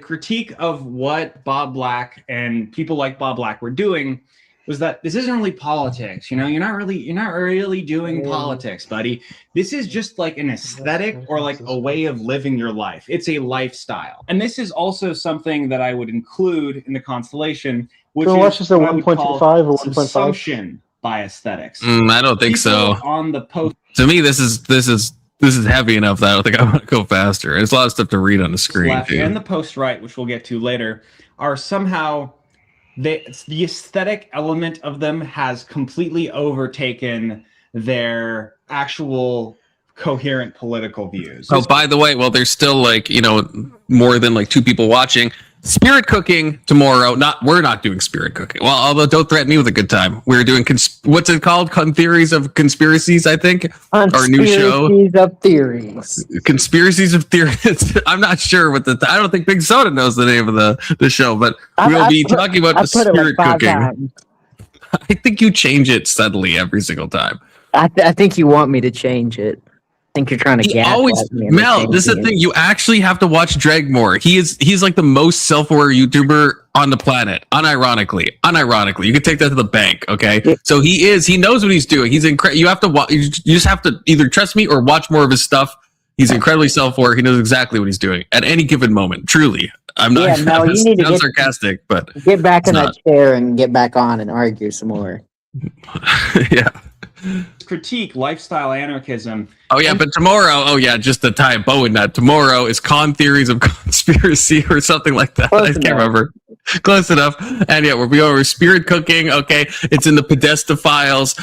critique of what Bob Black and people like Bob Black were doing was that this isn't really politics. You know, you're not really doing politics, buddy. This is just like an aesthetic or like a way of living your life. It's a lifestyle. And this is also something that I would include in the constellation, which So watch is this at what I would call 1.25 or 1.5. subsumption by aesthetics. I don't think so. People on the post To me, this is heavy enough that I don't think I want to go faster. There's a lot of stuff to read on the screen, left too. and the post-right, which we'll get to later, are somehow the aesthetic element of them has completely overtaken their actual coherent political views. Oh, by the way, well, there's still like, more than like 2 people watching. Spirit cooking tomorrow. We're not doing spirit cooking. Well, although don't threaten me with a good time. We're doing what's it called? Theories of conspiracies, I think. Our new show. Conspiracies of theories. Conspiracies of theories. I'm not sure what I don't think Big Soda knows the name of the show, but we'll be talking about the spirit cooking. Times. I think you change it subtly every single time. I think you want me to change it. I think you're trying to gaslight me. Mel, this is the thing. You actually have to watch JREG more. He's like the most self-aware YouTuber on the planet. Unironically. You can take that to the bank, okay? Yeah. So he knows what he's doing. He's incredible. You have to watch. You just have to either trust me or watch more of his stuff. He's incredibly self-aware. He knows exactly what he's doing at any given moment. Truly. I'm not. Yeah, Mel, you need to sound sarcastic, but get back in that not. chair and get back on and argue some more. Yeah. Critique lifestyle anarchism. Oh yeah, but tomorrow, just to tie a bow in that, tomorrow is Theories of Conspiracy or something like that. Close I can't enough. remember. Close enough. And yeah, we'll be over spirit cooking. Okay, it's in the Podesta files.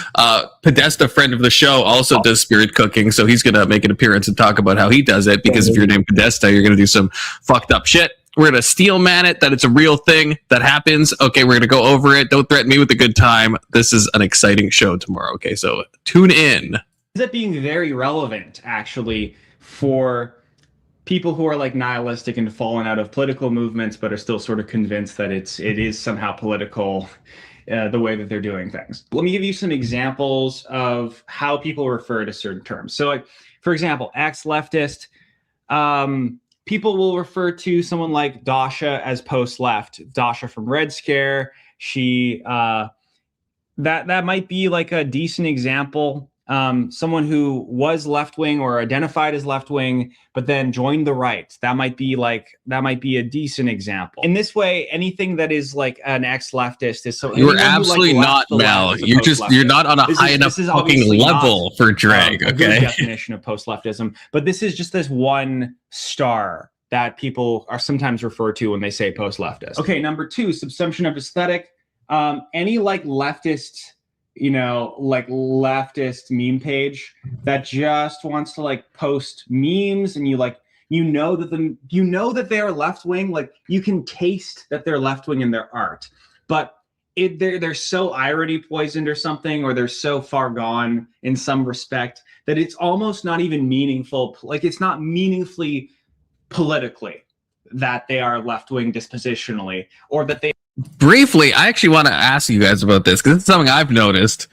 Podesta, friend of the show, also does spirit cooking, so he's gonna make an appearance and talk about how he does it. Because if you're named Podesta, you're gonna do some fucked up shit. We're going to steel man it, that it's a real thing that happens. Okay, we're going to go over it. Don't threaten me with a good time. This is an exciting show tomorrow. Okay, so tune in. Is that being very relevant, actually, for people who are like nihilistic and fallen out of political movements, but are still sort of convinced that it is somehow political, the way that they're doing things? Let me give you some examples of how people refer to certain terms. So, like, for example, ex-leftist, people will refer to someone like Dasha as post-left. Dasha from Red Scare. She that might be like a decent example. Someone who was left-wing or identified as left-wing, but then joined the right. That might be a decent example. In this way, anything that is like an ex-leftist is so. You're absolutely not, Mel. You're not on a high enough fucking level for drag. A good Okay. definition of post-leftism, but this is just this one star that people are sometimes referred to when they say post-leftist. Okay, number 2, subsumption of aesthetic. Any like leftist, like leftist meme page that just wants to like post memes, and that they are left wing. Like you can taste that they're left wing in their art, but they're so irony poisoned or something, or they're so far gone in some respect that it's almost not even meaningful. Like it's not meaningfully politically that they are left wing dispositionally, or that they. Briefly, I actually want to ask you guys about this because it's something I've noticed.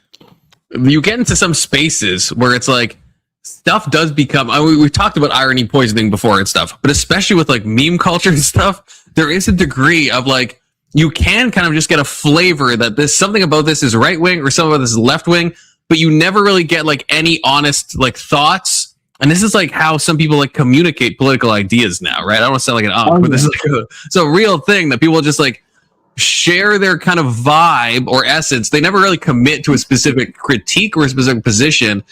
You get into some spaces where it's like stuff does become. We've talked about irony poisoning before and stuff, but especially with like meme culture and stuff, there is a degree of like you can kind of just get a flavor that this something about this is right wing or something about this is left wing, but you never really get like any honest like thoughts. And this is like how some people like communicate political ideas now, right? I don't want to sound like an but this is like it's a real thing that people just like share their kind of vibe or essence. They never really commit to a specific critique or a specific position,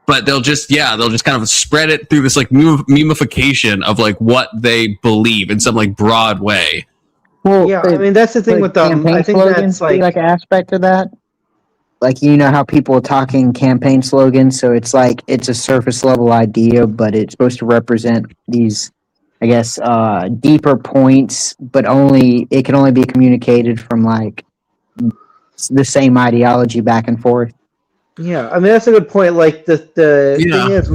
but they'll just kind of spread it through this like memification of like what they believe in some like broad way. Well, Yeah, I mean that's the thing with campaign I think slogans that's be like an aspect of that. Like how people are talking campaign slogans, so it's like it's a surface level idea, but it's supposed to represent these, I guess, deeper points, but it can only be communicated from like the same ideology back and forth. Yeah, I mean that's a good point. Like the thing is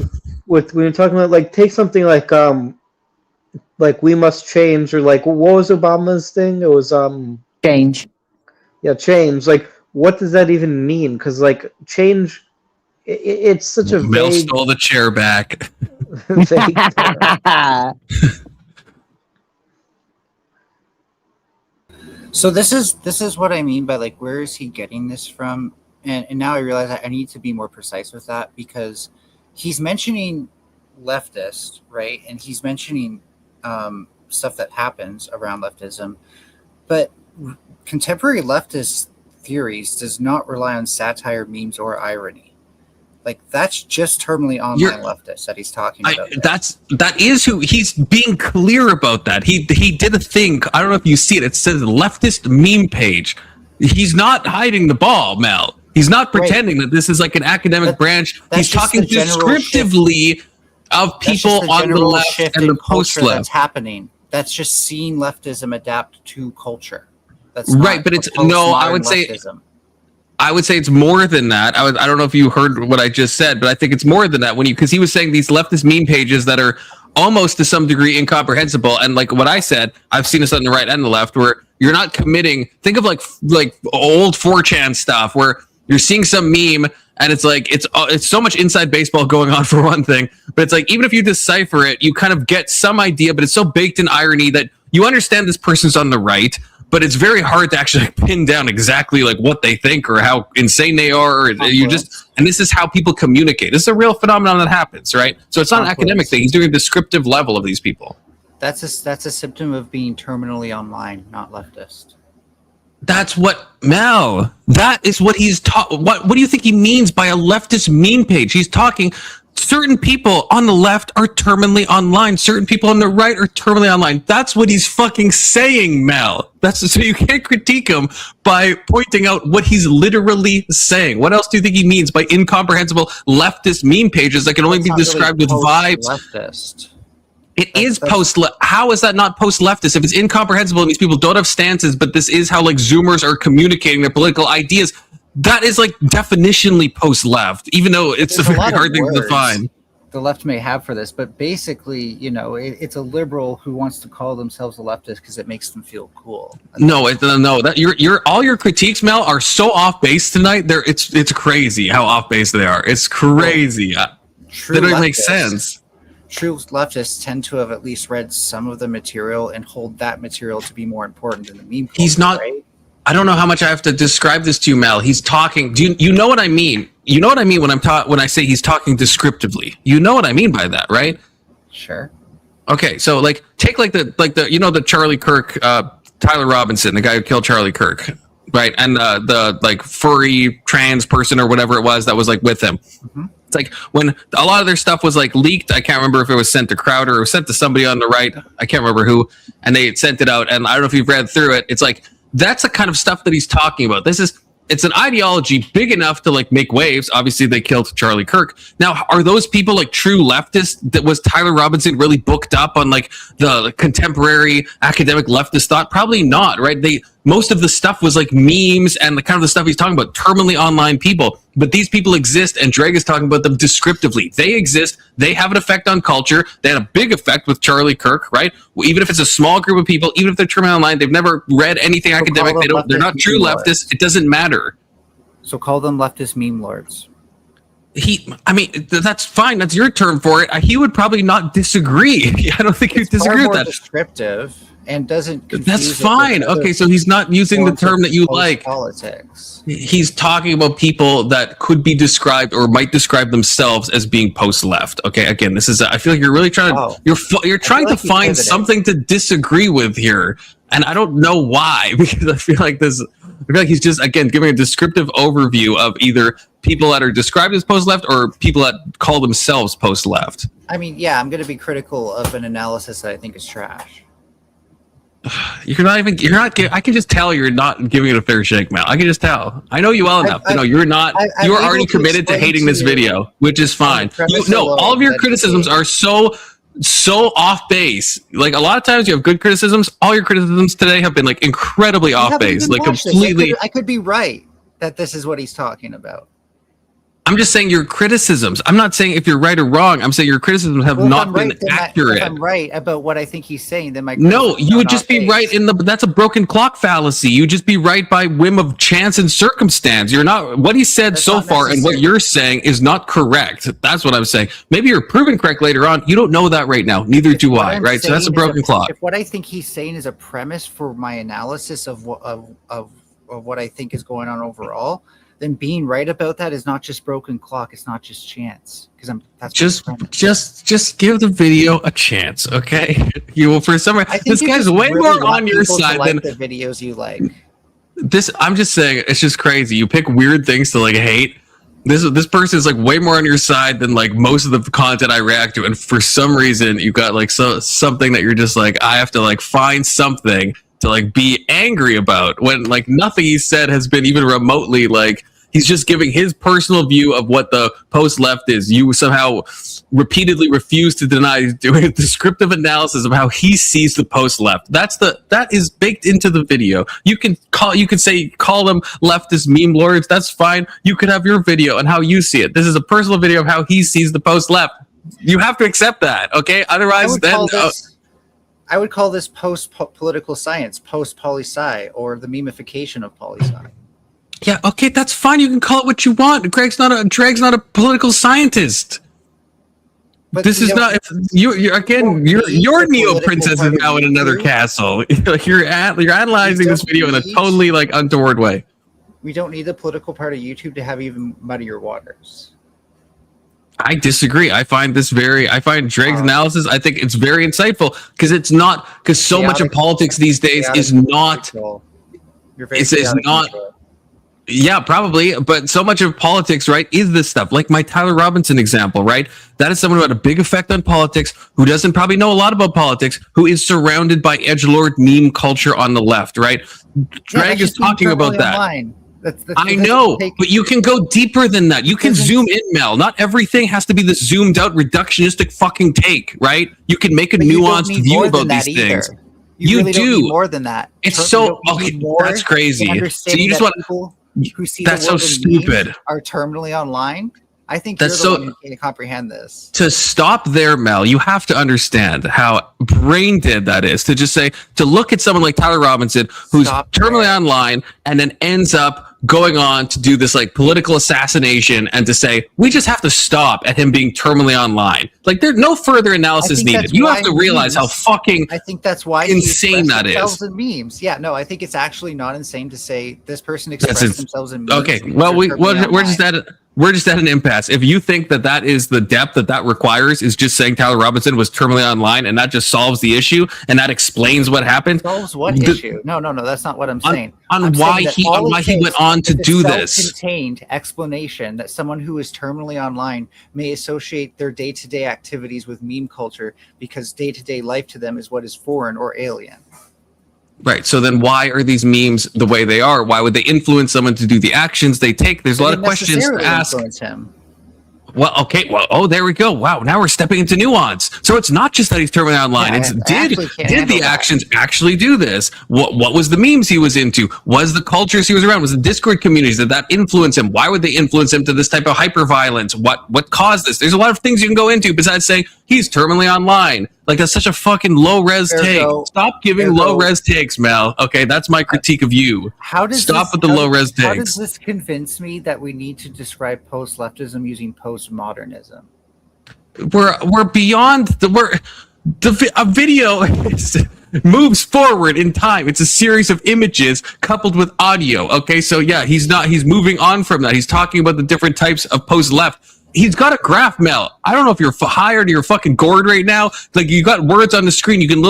with when you're talking about like take something like we must change, or like what was Obama's thing? It was Change. Yeah, change. Like what does that even mean? Because like change, it's such a Mel vague. stole the chair back. vague So this is what I mean by like, where is he getting this from? And now I realize I need to be more precise with that, because he's mentioning leftist, right? And he's mentioning stuff that happens around leftism, but contemporary leftist theories does not rely on satire, memes, or irony. Like that's just terminally online leftists that he's talking about. That is who he's being clear about. That he did a thing. I don't know if you see it. It says leftist meme page. He's not hiding the ball, Mel. He's not pretending that this is like an academic branch. He's talking descriptively of people on the left and the post left. That's happening. That's just seeing leftism adapt to culture. That's right, but it's no. I would say it's more than that. I don't know if you heard what I just said, but I think it's more than that because he was saying these leftist meme pages that are almost to some degree incomprehensible. And like what I said, I've seen this on the right and the left where you're not committing. Think of like old 4chan stuff where you're seeing some meme and it's like it's so much inside baseball going on for one thing, but it's like even if you decipher it, you kind of get some idea, but it's so baked in irony that you understand this person's on the right. But it's very hard to actually pin down exactly like what they think or how insane they are. And this is how people communicate. This is a real phenomenon that happens, right? So it's not an academic thing. He's doing a descriptive level of these people. That's a symptom of being terminally online, not leftist. That's what Mel. That is what he's talking. What do you think he means by a leftist meme page? He's talking. Certain people on the left are terminally online. Certain people on the right are terminally online. That's what he's fucking saying, Mel. So you can't critique him by pointing out what he's literally saying. What else do you think he means by incomprehensible leftist meme pages that can only be described with vibes? Leftist. It is post-left. How is that not post-leftist? If it's incomprehensible and these people don't have stances, but this is how like Zoomers are communicating their political ideas, that is like definitionally post-left, even though it's a very hard thing to define. The left may have for this, but basically, it's a liberal who wants to call themselves a leftist because it makes them feel cool. No. That your all your critiques, Mel, are so off base tonight. It's crazy how off base they are. It's crazy. They don't make sense. true leftists tend to have at least read some of the material and hold that material to be more important than the meme culture, He's not. right? I don't know how much I have to describe this to you, Mel. He's talking. Do you know what I mean? You know what I mean when when I say he's talking descriptively. You know what I mean by that, right? Sure. Okay, so like take the Charlie Kirk, Tyler Robinson, the guy who killed Charlie Kirk, right? And the like furry trans person or whatever it was that was like with him. Mm-hmm. It's like when a lot of their stuff was like leaked. I can't remember if it was sent to Crowder or sent to somebody on the right. I can't remember who, and they sent it out. And I don't know if you've read through it. It's like that's the kind of stuff that he's talking about. It's an ideology big enough to like make waves. Obviously, they killed Charlie Kirk. Now, are those people like true leftists? That was Tyler Robinson really booked up on like the contemporary academic leftist thought? Probably not, right? Most of the stuff was like memes and the kind of the stuff he's talking about, terminally online people. But these people exist, and JREG is talking about them descriptively. They exist. They have an effect on culture. They had a big effect with Charlie Kirk, right? Even if it's a small group of people, even if they're terminally online, they've never read anything academic. They're not true leftists. It doesn't matter. So call them leftist meme lords. That's fine. That's your term for it. He would probably not disagree. I don't think he'd disagree with that. Descriptive and doesn't. That's fine. Okay, so he's not using the term that you like. Politics. He's talking about people that could be described or might describe themselves as being post-left. Okay, again, this is. I feel like you're really trying to. You're trying to find something to disagree with here, and I don't know why, because I feel like he's just again giving a descriptive overview of either people that are described as post-left or people that call themselves post-left. I mean, yeah, I'm going to be critical of an analysis that I think is trash. You're not. I can just tell you're not giving it a fair shake, Mal. I can just tell. I know you well enough to know you're not. You're already committed to hating this video, which is fine. All of your criticisms are so off base. Like a lot of times you have good criticisms. All your criticisms today have been like incredibly off base, like completely. I could be right that this is what he's talking about. I'm just saying your criticisms. I'm not saying if you're right or wrong. I'm saying your criticisms have not been accurate. If I'm right about what I think he's saying, then you would just be right that's a broken clock fallacy. You would just be right by whim of chance and circumstance. You're not. What he said so far and what you're saying is not correct. That's what I'm saying. Maybe you're proven correct later on. You don't know that right now. Neither do I. Right. So that's a broken clock. If what I think he's saying is a premise for my analysis of what I think is going on overall, then being right about that is not just broken clock. It's not just chance. Just give the video a chance, okay? You will for some reason. This guy's way more on your side than the videos you like. I'm just saying, it's just crazy. You pick weird things to like hate. This person is like way more on your side than like most of the content I react to, and for some reason you got like something that you're just like, I have to like find something to like be angry about when like nothing he said has been even remotely like. He's just giving his personal view of what the post-left is. You somehow repeatedly refuse to deny he's doing a descriptive analysis of how he sees the post-left. That is baked into the video. You can call them leftist meme lords. That's fine. You could have your video and how you see it. This is a personal video of how he sees the post-left. You have to accept that, okay? Otherwise, I would call this post-political science, post-poli-sci, or the memification of poli-sci. Yeah, okay, that's fine. You can call it what you want. Greg's not a political scientist. But this is not your neo princess is now in another castle. You're analyzing this video in a totally like untoward way. We don't need the political part of YouTube to have even muddier waters. I disagree. I find JREG's analysis, I think it's very insightful because so much of politics these days is not. It's not. Yeah, probably. But so much of politics, right, is this stuff. Like my Tyler Robinson example, right? That is someone who had a big effect on politics, who doesn't probably know a lot about politics, who is surrounded by edgelord meme culture on the left, right? JREG is talking about that. I know, but you can go deeper than that. You can zoom in, Mel. Not everything has to be the zoomed out reductionistic fucking take, right? You can make a nuanced view about these things. You really do. Don't need more than that. It's so okay. That's crazy. So you just want people who see that's so stupid. Are terminally online. I think that's you're the one who can't comprehend this. To stop there, Mel, you have to understand how brain dead that is. To just say to look at someone like Tyler Robinson, who's terminally online, and then ends up going on to do this like political assassination and to say we just have to stop at him being terminally online. Like there's no further analysis needed. You have to realize how fucking I think that's why insane that is. In memes. Yeah, no, I think it's actually not insane to say this person expressed themselves in memes. Okay, well we're just at an impasse. If you think that is the depth that requires, is just saying Tyler Robinson was terminally online and that just solves the issue and that explains what happened. Solves what issue? No, that's not what I'm saying. On why he went on to do this. Self-contained explanation that someone who is terminally online may associate their day-to-day activities with meme culture because day-to-day life to them is what is foreign or alien. Right. So then why are these memes the way they are? Why would they influence someone to do the actions they take? There's a lot of questions to ask. Him. Well, okay. Well, oh, there we go. Wow. Now we're stepping into nuance. So it's not just that he's terminally online. It's did the actions actually do this? What was the memes he was into? Was the cultures he was around? Was the Discord communities that influence him? Why would they influence him to this type of hyper violence? What caused this? There's a lot of things you can go into besides saying he's terminally online. Like that's such a fucking low res take. Stop giving low res takes, Mel. Okay, that's my critique of you. Stop with the low res takes. How does this convince me that we need to describe post leftism using postmodernism? We're beyond a video moves forward in time. It's a series of images coupled with audio. Okay, so yeah, he's moving on from that. He's talking about the different types of post left. He's got a graph, Mel. I don't know if you're hired or you're fucking gourd right now. Like you got words on the screen. You can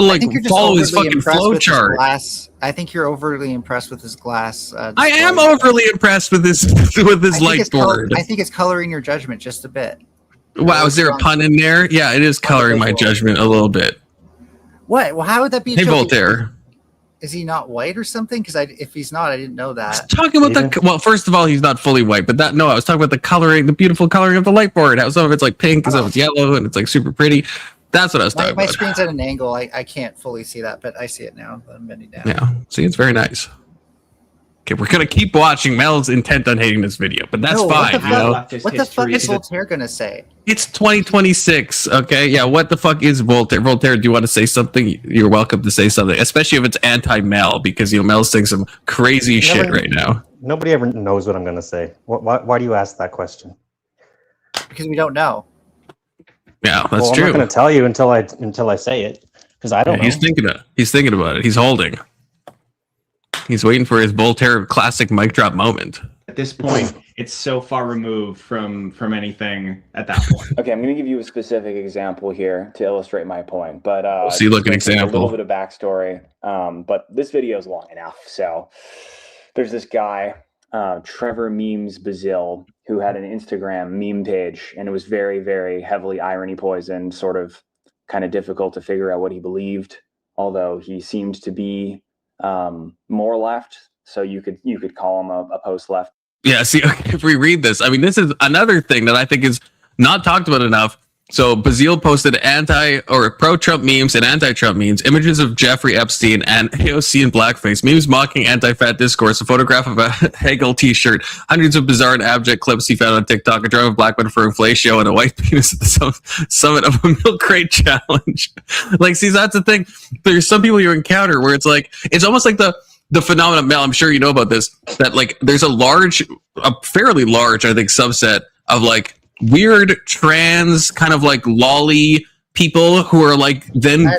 follow his fucking flow chart. I think you're overly impressed with his glass. I am overly impressed with this light board. I think it's coloring your judgment just a bit. Wow, is there a pun in there? Yeah, it is coloring my judgment a little bit. What? Well, how would that be? Hey, Voltaire. Is he not white or something? Because if he's not, I didn't know that. I was talking about well, first of all, he's not fully white, but I was talking about the coloring, the beautiful coloring of the light board. How some of it's like pink, some of it's yellow, and it's like super pretty. That's what I was talking about. My screen's at an angle. I can't fully see that, but I see it now. I'm bending down. Yeah, see, it's very nice. Okay, we're gonna keep watching. Mel's intent on hating this video, but that's fine. What the fuck is Voltaire gonna say? It's 2026. Okay, yeah. What the fuck is Voltaire? Voltaire, do you want to say something? You're welcome to say something, especially if it's anti-Mel, because Mel's saying some crazy shit right now. Nobody ever knows what I'm gonna say. Why do you ask that question? Because we don't know. Yeah, that's true. I'm not gonna tell you until I say it, because I don't know. He's thinking about it. He's holding. He's waiting for his Voltaire classic mic drop moment. At this point, it's so far removed from anything at that point. Okay, I'm going to give you a specific example here to illustrate my point. But see, look, an example. A little bit of backstory. But this video is long enough. So there's this guy, Trevor Memes Bazil, who had an Instagram meme page, and it was very, very heavily irony poisoned, sort of kind of difficult to figure out what he believed, although he seemed to be more left, so you could call him a post left. Yeah, see, if we read this, I mean, this is another thing that I think is not talked about enough. So Bazil posted pro-Trump memes and anti-Trump memes, images of Jeffrey Epstein and AOC in blackface, memes mocking anti-fat discourse, a photograph of a Hegel t-shirt, hundreds of bizarre and abject clips he found on TikTok, a drum of black men for a fellatio, and a white penis at the summit of a milk crate challenge. Like, see, that's the thing. There's some people you encounter where it's like, it's almost like the phenomenon, Mel, I'm sure you know about this, that like there's a fairly large, I think, subset of like weird trans kind of like lolly people who are like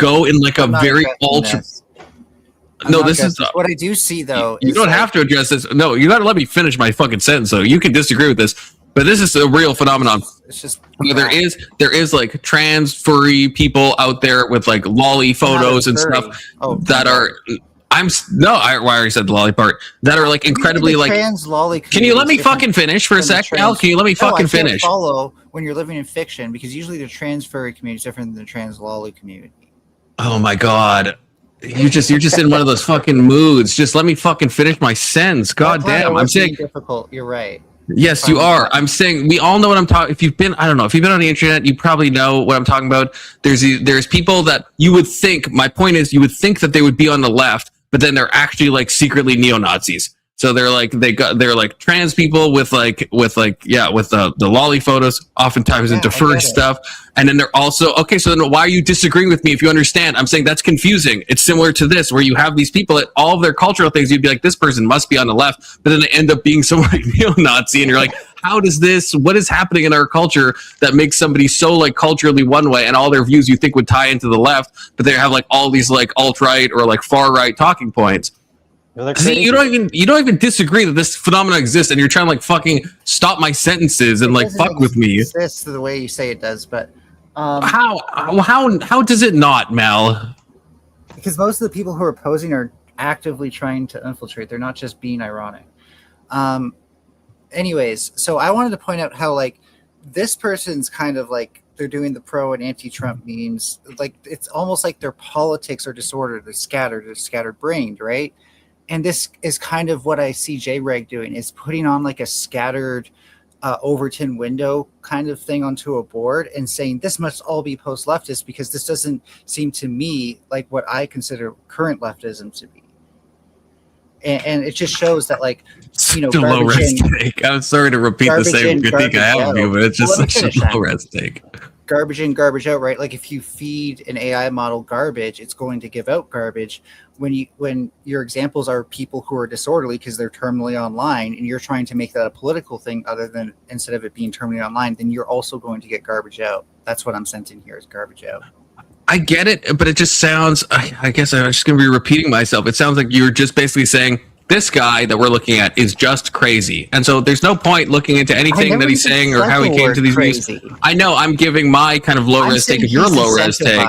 go in like a very ultra. No, this is what I do see though. You don't have to address this. No, you got to let me finish my fucking sentence. So you can disagree with this, but this is a real phenomenon. It's just there is like trans furry people out there with like lolly photos and stuff that are. I already said the lolly part. That are like incredibly like trans lolly. Can you let me fucking finish for a sec, Al? Can you let me fucking finish? Follow when you're living in fiction, because usually the trans furry community is different than the trans lolly community. Oh my god, you're just in one of those fucking moods. Just let me fucking finish my sentence. God damn, I'm saying difficult. You're right. Yes, you are. I'm saying we all know what I'm talking. If you've been on the internet, you probably know what I'm talking about. There's people that you would think. My point is, you would think that they would be on the left, but then they're actually like secretly neo-Nazis. So they're like trans people with the lolly photos, oftentimes Yeah, into I get furry it. stuff. And then they're also, okay, so then why are you disagreeing with me if you understand? I'm saying that's confusing. It's similar to this, where you have these people at all of their cultural things, you'd be like, this person must be on the left, but then they end up being someone like neo-Nazi, and you're like, what is happening in our culture that makes somebody so like culturally one way, and all their views you think would tie into the left, but they have like all these like alt-right or like far-right talking points. See, you don't even disagree that this phenomenon exists, and you're trying to like fucking stop my sentences and like fuck with me. That's the way you say it does, but how does it not, Mel? because most of the people who are opposing are actively trying to infiltrate. They're not just being ironic. Anyways, so I wanted to point out how like this person's kind of like they're doing the pro and anti-Trump memes. Like it's almost like their politics are disordered, they're scattered-brained, right? And this is kind of what I see JREG doing, is putting on like a scattered Overton window kind of thing onto a board and saying this must all be post-leftist because this doesn't seem to me like what I consider current leftism to be. And it just shows that, like, you know, such a low res take. I'm sorry to repeat the same critique I have of you, but it's just such a low res take. Garbage in, garbage out, right? Like if you feed an AI model garbage, it's going to give out garbage. When your examples are people who are disorderly because they're terminally online, and you're trying to make that a political thing, other than instead of it being terminally online, then you're also going to get garbage out. That's what I'm sensing here is garbage out. I get it, but it just sounds, I guess I'm just going to be repeating myself. It sounds like you're just basically saying this guy that we're looking at is just crazy. And so there's no point looking into anything that he's saying or how he came to these views. I know I'm giving my kind of low res take of your low res take.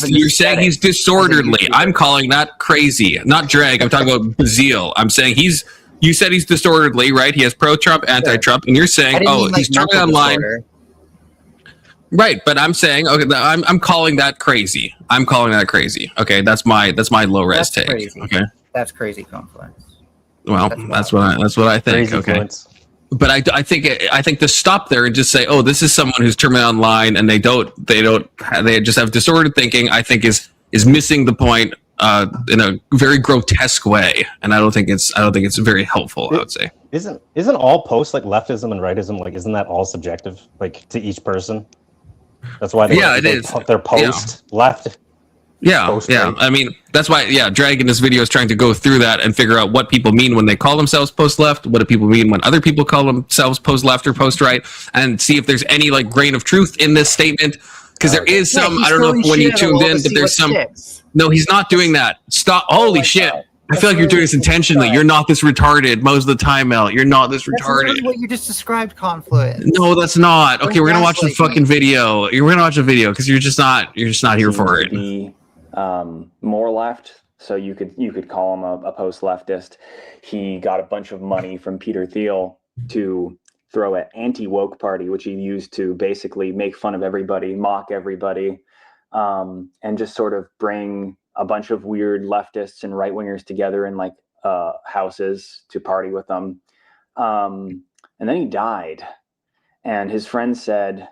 You're saying he's disorderly. I'm calling that crazy. Not JREG. I'm talking about Bazile. I'm saying you said he's disorderly, right? He has pro-Trump, anti-Trump, and you're saying, he's turning online. Right, but I'm saying, okay, I'm calling that crazy. I'm calling that crazy. Okay, that's my low res take. Crazy. Okay, that's crazy confluence. Well, that's what I think. Crazy okay, influence. but I think to stop there and just say, oh, this is someone who's terminally online and they just have disordered thinking, I think is missing the point in a very grotesque way, and I don't think it's very helpful. I would say. Isn't all post like leftism and rightism, like, isn't that all subjective, like, to each person? That's why they're post left. Yeah, post yeah. right. I mean, that's why. Yeah, Drag in this video is trying to go through that and figure out what people mean when they call themselves post left. What do people mean when other people call themselves post left or post right? And see if there's any like grain of truth in this statement. Because there is some. I don't know if when you tuned in, but there's some. No, he's not doing that. Stop! Holy shit! I feel like you're doing this intentionally. You're not this retarded most of the time, Mel. You're not this retarded. That's what you just described, confluence. No, that's not. Okay, we're gonna watch the fucking video. We're gonna watch a video because you're just not here for it. Be, more left, so you could call him a post-leftist. He got a bunch of money from Peter Thiel to throw an anti-woke party, which he used to basically make fun of everybody, mock everybody, and just sort of bring a bunch of weird leftists and right-wingers together in like houses to party with them. And then he died. And his friend said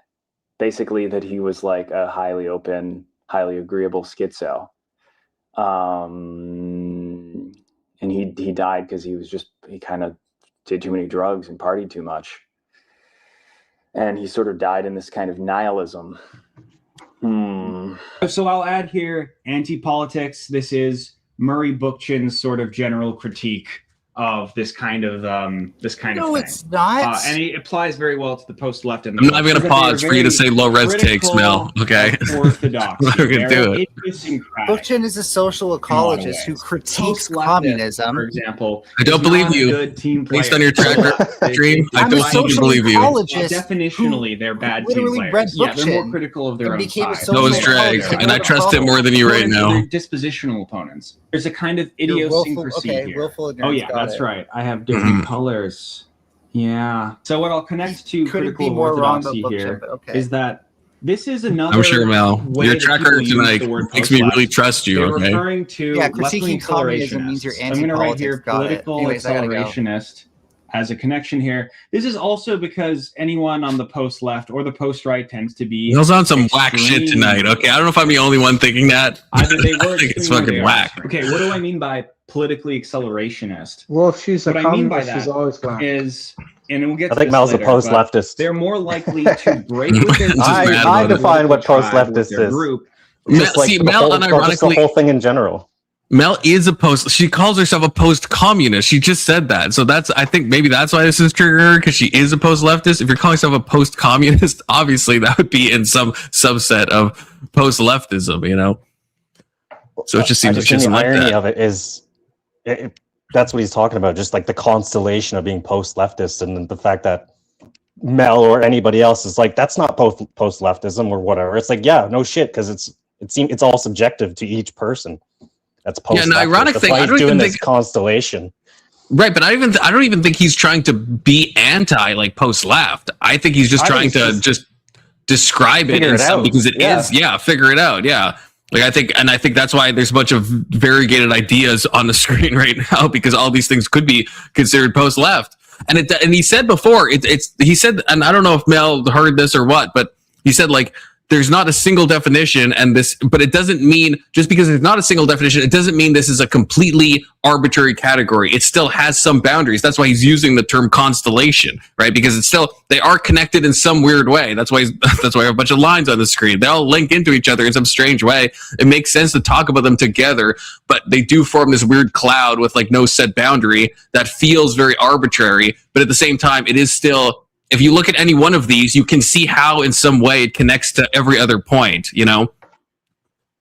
basically that he was like a highly open, highly agreeable schizo. And he died because he kind of did too many drugs and partied too much. And he sort of died in this kind of nihilism. So I'll add here anti-politics. This is Murray Bookchin's sort of general critique of this kind of thing. No, it's not. And it applies very well to the post-left. And I'm not even gonna pause for you to say low res takes, Mel. Okay. Orthodox. I'm not gonna do it. Bookchin is a social ecologist who critiques communism. For example, I don't believe you. Based on your track stream, I don't even believe you. Definitionally, they're bad team players. Yeah, they're more critical of their own side. That was Drag, and I trust him more than you right now. They're dispositional opponents. There's a kind of idiosyncrasy here. Oh yeah, that's right. I have different colors. Yeah. So what I'll connect to critical of orthodoxy here is that this is another. I'm sure, Mel. Your tracker tonight makes me really trust you. They're okay. Referring to critiquing communism means you're anti-politics. I'm going to write here political accelerationist as a connection here. This is also because anyone on the post left or the post right tends to be. Mel's on some whack shit tonight. Okay, I don't know if I'm the only one thinking that. Either they were. I think it's fucking whack. Okay, what do I mean by politically accelerationist. Well, if she's a What I mean by communist, she's that always black. is, and we'll get I to think this Mel's a later, post-leftist. they're more likely to break with their I define what post-leftist is. group. Just like Mel, just the unironically, whole thing in general. Mel is a post. She calls herself a post-communist. She just said that. So I think maybe that's why this is triggering her, because she is a post-leftist. If you're calling yourself a post-communist, obviously that would be in some subset of post-leftism, you know? So it just seems like the like irony that. of it is, that's what he's talking about. Just like the constellation of being post-leftist, and the fact that Mel or anybody else is like, that's not post-leftism or whatever. It's like, yeah, no shit, because it's all subjective to each person. That's post. Yeah, an ironic thing. I don't even think constellation. Right, but I don't even think he's trying to be anti like post-left. I think he's just trying to just describe it in some, because it is. Yeah, figure it out. Yeah. Like I think that's why there's a bunch of variegated ideas on the screen right now, because all these things could be considered post-left. And he said before, he said, and I don't know if Mel heard this or what, but he said like, there's not a single definition, but it doesn't mean, just because there's not a single definition, it doesn't mean this is a completely arbitrary category. It still has some boundaries. That's why he's using the term constellation, right? Because they are connected in some weird way. That's why I have a bunch of lines on the screen. They all link into each other in some strange way. It makes sense to talk about them together, but they do form this weird cloud with like no set boundary that feels very arbitrary. But at the same time, it is still, if you look at any one of these, you can see how in some way it connects to every other point, you know?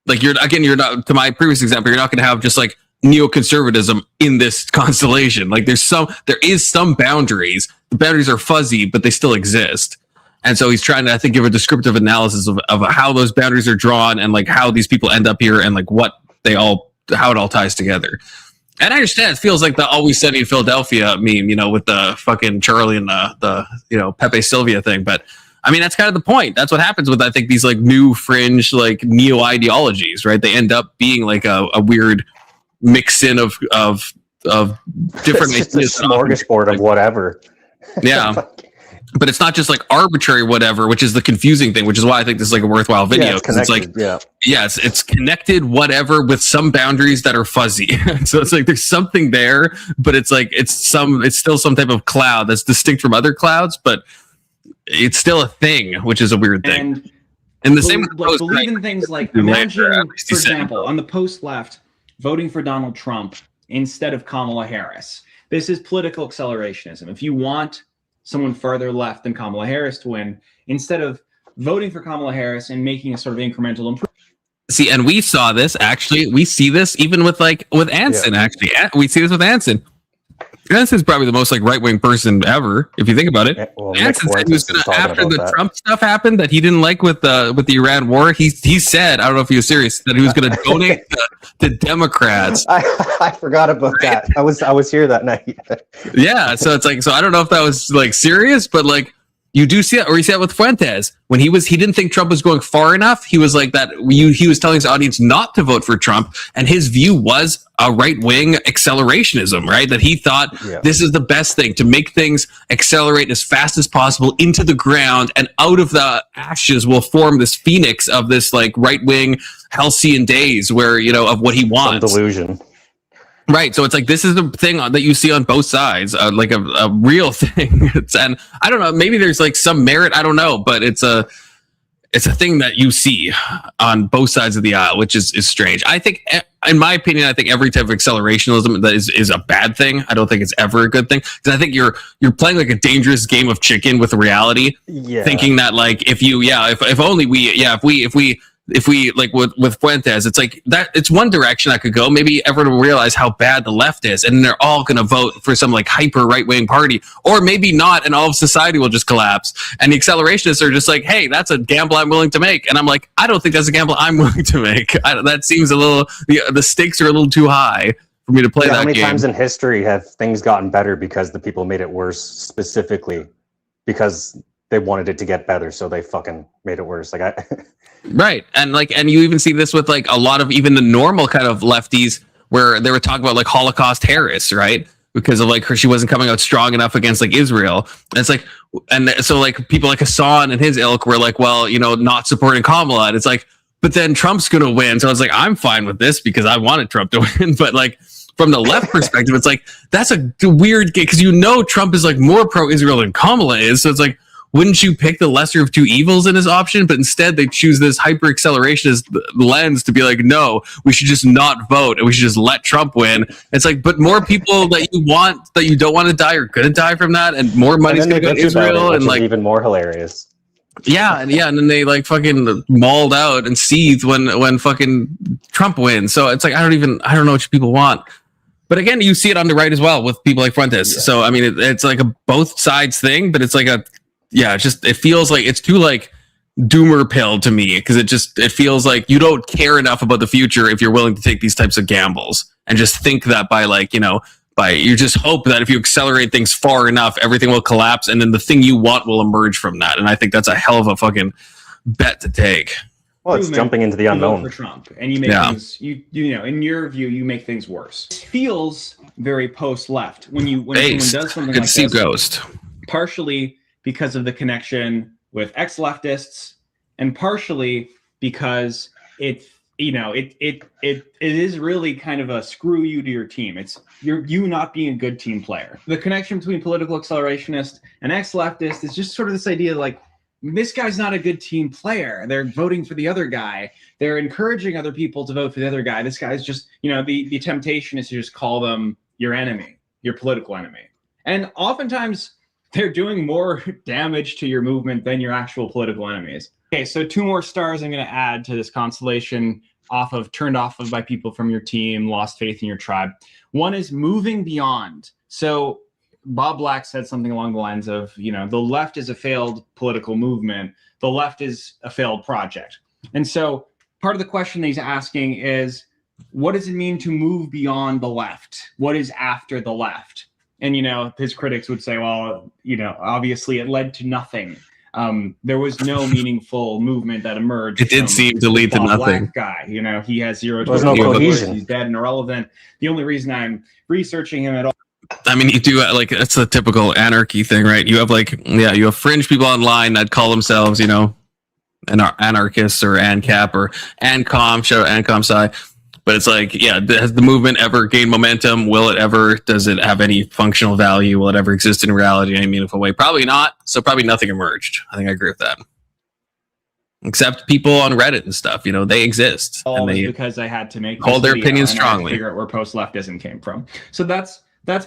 Like you're not, to my previous example, you're not going to have just like neoconservatism in this constellation. Like there is some boundaries. The boundaries are fuzzy, but they still exist. And so he's trying to, I think, give a descriptive analysis of how those boundaries are drawn and like how these people end up here and like how it all ties together. And I understand it feels like the Always Sunny in Philadelphia meme, you know, with the fucking Charlie and the you know, Pepe Sylvia thing. But I mean, that's kind of the point. That's what happens with, I think, these like new fringe, like neo ideologies, right? They end up being like a weird mix in of different It's just a smorgasbord of whatever. Yeah. But it's not just like arbitrary whatever, which is the confusing thing, which is why I think this is like a worthwhile video. Yeah, it's like, yes, it's connected whatever with some boundaries that are fuzzy. So it's like there's something there, but it's like it's still some type of cloud that's distinct from other clouds, but it's still a thing, which is a weird thing. And the same with the believe in things like, imagine, for example, on the post-left, voting for Donald Trump instead of Kamala Harris. This is political accelerationism. If you want someone further left than Kamala Harris to win, instead of voting for Kamala Harris and making a sort of incremental improvement. See, and we saw this actually. We see this even with Anson. Actually, we see this with Anson. Anson's probably the most like right-wing person ever, if you think about it. Well, Anson said he was gonna, after the Trump stuff happened that he didn't like with the Iran war. He said, I don't know if he was serious, that he was going to donate to Democrats. I forgot about that. I was here that night. Yeah, so it's like, so I don't know if that was like serious, but like you do see it, or you see it with Fuentes when he didn't think Trump was going far enough. He was like that. He was telling his audience not to vote for Trump, and his view was a right-wing accelerationism, right? That he thought this is the best thing, to make things accelerate as fast as possible into the ground, and out of the ashes will form this phoenix of this like right-wing halcyon days where, you know, of what he wants. Some delusion. Right, so it's like this is the thing that you see on both sides, like a real thing. And I don't know, maybe there's like some merit, I don't know, but it's a thing that you see on both sides of the aisle, which is strange. I think, in my opinion, I think every type of accelerationism that is a bad thing. I don't think it's ever a good thing, because I think you're playing like a dangerous game of chicken with reality, thinking that like if we like with Fuentes, it's like that it's one direction that could go. Maybe everyone will realize how bad the left is, and they're all going to vote for some like hyper right-wing party, or maybe not, and all of society will just collapse. And the accelerationists are just like, hey, that's a gamble I'm willing to make. And I'm like, I don't think that's a gamble I'm willing to make. That seems a little, the stakes are a little too high for me to play that game. How many times in history have things gotten better because the people made it worse, specifically because they wanted it to get better, so they fucking made it worse. Right. And you even see this with like a lot of even the normal kind of lefties, where they were talking about like Holocaust Harris, right? Because of like she wasn't coming out strong enough against like Israel. And it's like, and so like people like Hassan and his ilk were like, well, you know, not supporting Kamala. And it's like, but then Trump's going to win. So I was like, I'm fine with this because I wanted Trump to win. But like, from the left perspective, it's like, that's a weird game, because Trump is like more pro-Israel than Kamala is. So it's like, wouldn't you pick the lesser of two evils in his option? But instead they choose this hyper accelerationist lens to be like, no, we should just not vote and we should just let Trump win. It's like, but more people that you don't want to die are going to die from that, and more money's going to go to Israel, and like even more hilarious. Yeah, and then they like fucking mauled out and seethe when fucking Trump wins. So it's like, I don't know what people want. But again, you see it on the right as well with people like Fuentes. Yeah. So I mean, it's like a both sides thing, but it's like it feels like it's too like doomer pill to me, because it feels like you don't care enough about the future if you're willing to take these types of gambles and just think that you just hope that if you accelerate things far enough, everything will collapse and then the thing you want will emerge from that. And I think that's a hell of a fucking bet to take. Well, it's jumping into the unknown. For Trump, and you make things, in your view, you make things worse. It feels very post-left when someone does something like this. Ghost. Partially because of the connection with ex-leftists, and partially because it is really kind of a screw you to your team. It's you not being a good team player. The connection between political accelerationist and ex-leftist is just sort of this idea like, this guy's not a good team player. They're voting for the other guy. They're encouraging other people to vote for the other guy. This guy's just, the temptation is to just call them your enemy, your political enemy. And oftentimes they're doing more damage to your movement than your actual political enemies. Okay, so 2 more stars I'm going to add to this constellation turned off of by people from your team, lost faith in your tribe. One is moving beyond. So Bob Black said something along the lines of, the left is a failed political movement. The left is a failed project. And so part of the question that he's asking is, what does it mean to move beyond the left? What is after the left? And, his critics would say, well, obviously it led to nothing. There was no meaningful movement that emerged. It did seem to lead to nothing. Black guy, he has zero. There's no cohesion. He's dead and irrelevant. The only reason I'm researching him at all. I mean, you do it's a typical anarchy thing, right? You have fringe people online that call themselves, anarchists or ANCAP or ANCOM, shout out ANCOM side. But it's like, has the movement ever gained momentum? Does it have any functional value? Will it ever exist in reality in any meaningful way? Probably not. So probably nothing emerged. I think I agree with that. Except people on Reddit and stuff, they exist. All and because I had to make hold their opinions strongly. Figure out where post-leftism came from. So that's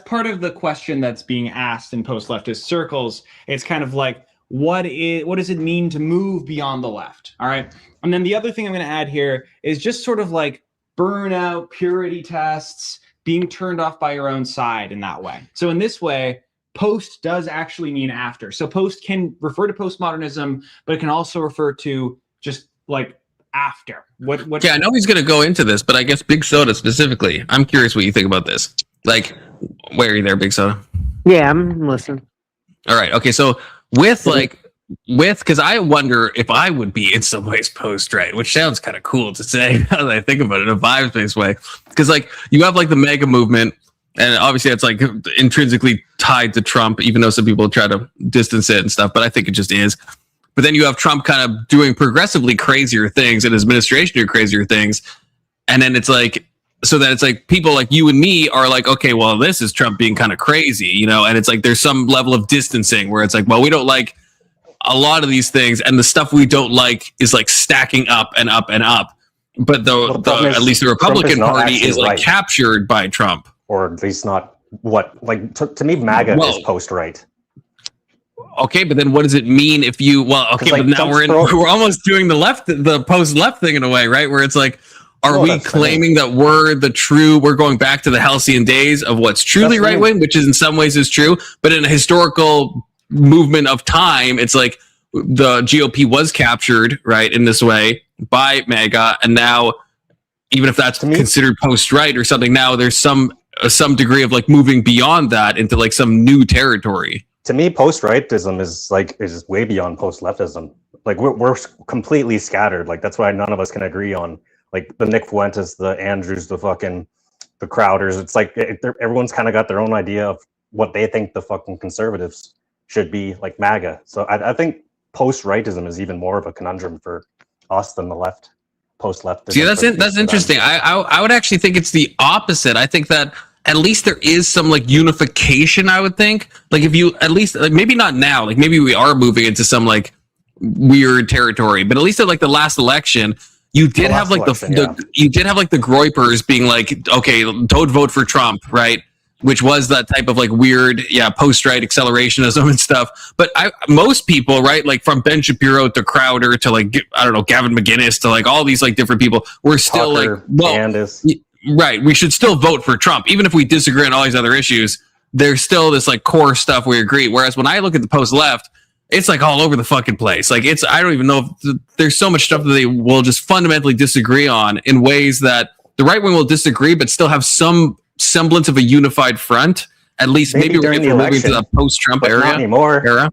part of the question that's being asked in post-leftist circles. It's kind of like, what does it mean to move beyond the left? All right. And then the other thing I'm going to add here is just sort of like burnout, purity tests, being turned off by your own side in that way. So in this way, post does actually mean after. So post can refer to postmodernism, but it can also refer to just like after. What? Yeah, I know he's going to go into this, but I guess Big Soda specifically, I'm curious what you think about this. Like, where are you there, Big Soda? Yeah, I'm listening. All right. Okay. So because I wonder if I would be in some ways post-right, which sounds kind of cool to say now that I think about it in a vibes-based way. Because like you have like the MAGA movement, and obviously it's like intrinsically tied to Trump, even though some people try to distance it and stuff, but I think it just is. But then you have Trump kind of doing progressively crazier things and his administration doing crazier things. And then it's like, so that it's like people like you and me are like, okay, well, this is Trump being kind of crazy, and it's like there's some level of distancing where it's like, well, we don't like a lot of these things, and the stuff we don't like is like stacking up and up and up. But at least the Republican Party is like captured by Trump, or at least not to me, MAGA is post-right. Okay, but then what does it mean if you? Well, okay, but now we're almost doing the post-left thing in a way, right? Where it's like, are we claiming that we're going back to the halcyon days of what's truly right wing, which is in some ways is true, but in a historical movement of time, it's like the GOP was captured, right, in this way by MAGA, and now even if that's considered post-right or something, now there's some degree of like moving beyond that into like some new territory. To me, post-rightism is way beyond post-leftism. Like we're completely scattered. Like that's why none of us can agree on like the Nick Fuentes, the Andrews, the Crowders. It's like everyone's kind of got their own idea of what they think the fucking conservatives should be, like MAGA. So I think post-rightism is even more of a conundrum for us than the left. post-leftism. See, that's interesting. I would actually think it's the opposite. I think that at least there is some like unification. I would think, like, if you at least, like, maybe not now, like maybe we are moving into some like weird territory, but at least at like the last election, you did have like you did have like the Groypers being like, okay, don't vote for Trump, right? Which was that type of like weird, post-right accelerationism and stuff. But most people, right, like from Ben Shapiro to Crowder to like, I don't know, Gavin McGinnis to like all these like different people, we're still Tucker, like, well, right, we should still vote for Trump. Even if we disagree on all these other issues, there's still this like core stuff we agree. Whereas when I look at the post-left, it's like all over the fucking place. Like I don't even know if there's so much stuff that they will just fundamentally disagree on in ways that the right wing will didisagree, but still have some semblance of a unified front. At least maybe we're moving to the post-Trump era. Not anymore.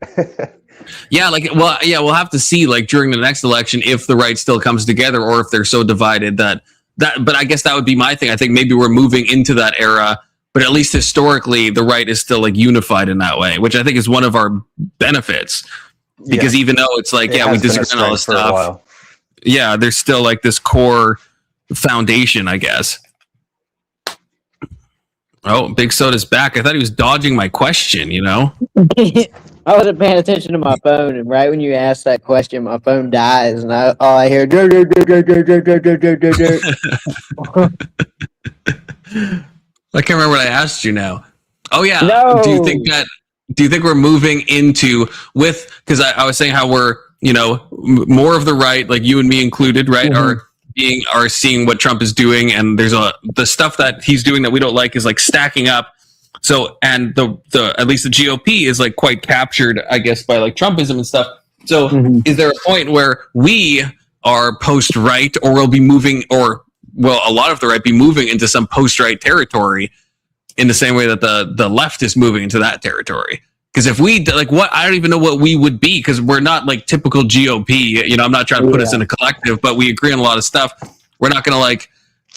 Yeah, we'll have to see like during the next election if the right still comes together or if they're so divided that. But I guess that would be my thing. I think maybe we're moving into that era, but at least historically, the right is still like unified in that way, which I think is one of our benefits. Because even though it's like, we disagree on all this stuff, there's still like this core foundation, I guess. Oh, Big Soda's back. I thought he was dodging my question, you know? I wasn't paying attention to my phone, and right when you asked that question, my phone dies, and all I hear. I can't remember what I asked you now. Oh yeah. No. Do you think we're moving into because I was saying how we're, more of the right, like you and me included, right, are seeing what Trump is doing, and there's the stuff that he's doing that we don't like is like stacking up. So, and the at least the GOP is like quite captured, I guess, by like Trumpism and stuff. So is there a point where we are post-right, or we'll be moving, or will a lot of the right be moving into some post-right territory in the same way that the left is moving into that territory? Because if we I don't even know what we would be, because we're not like typical GOP. I'm not trying to put us in a collective, but we agree on a lot of stuff. We're not going to like,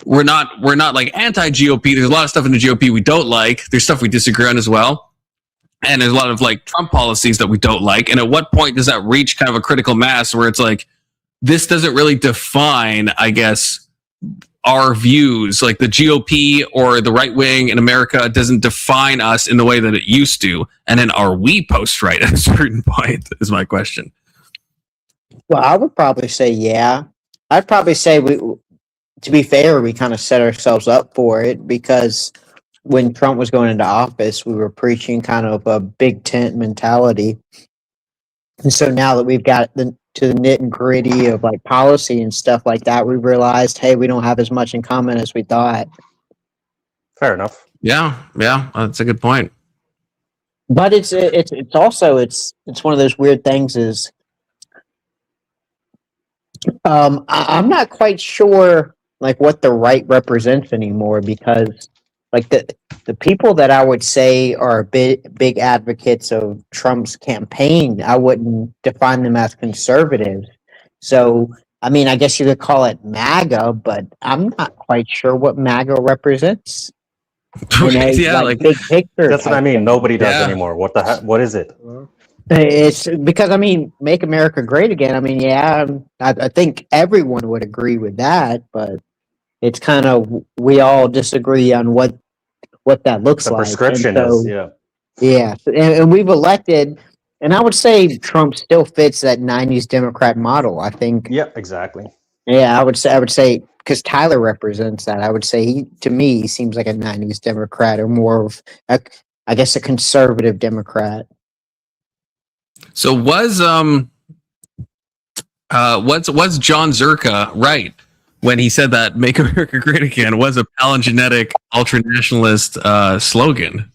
we're not like anti-GOP. There's a lot of stuff in the GOP we don't like. There's stuff we disagree on as well. And there's a lot of like Trump policies that we don't like. And at what point does that reach kind of a critical mass where it's like, this doesn't really define, I guess, our views? Like the GOP or the right wing in America doesn't define us in the way that it used to. And then are we post-right at a certain point is my question. Well, I would probably say, yeah. I'd probably say to be fair, we kind of set ourselves up for it, because when Trump was going into office, we were preaching kind of a big tent mentality. And so now that we've got to the nit and gritty of like policy and stuff like that, we realized, hey, we don't have as much in common as we thought. Fair enough. Yeah, that's a good point. But it's also one of those weird things is I'm not quite sure like what the right represents anymore, because like the people that I would say are big advocates of Trump's campaign, I wouldn't define them as conservatives. So, I mean, I guess you could call it MAGA, but I'm not quite sure what MAGA represents. Like big picture. That's what I mean. Nobody does anymore. What the heck? What is it? It's because, I mean, make America great again. I mean, I think everyone would agree with that, but it's kind of, we all disagree on what that looks like. The prescription is, yeah. Yeah, and we've elected, and I would say Trump still fits that 90s Democrat model, I think. Yeah, exactly. Yeah, I would say, because Tyler represents that, I would say to me, he seems like a 90s Democrat, or more of, I guess, a conservative Democrat. So was John Zerka right when he said that "Make America Great Again" was a palingenetic ultra-nationalist slogan?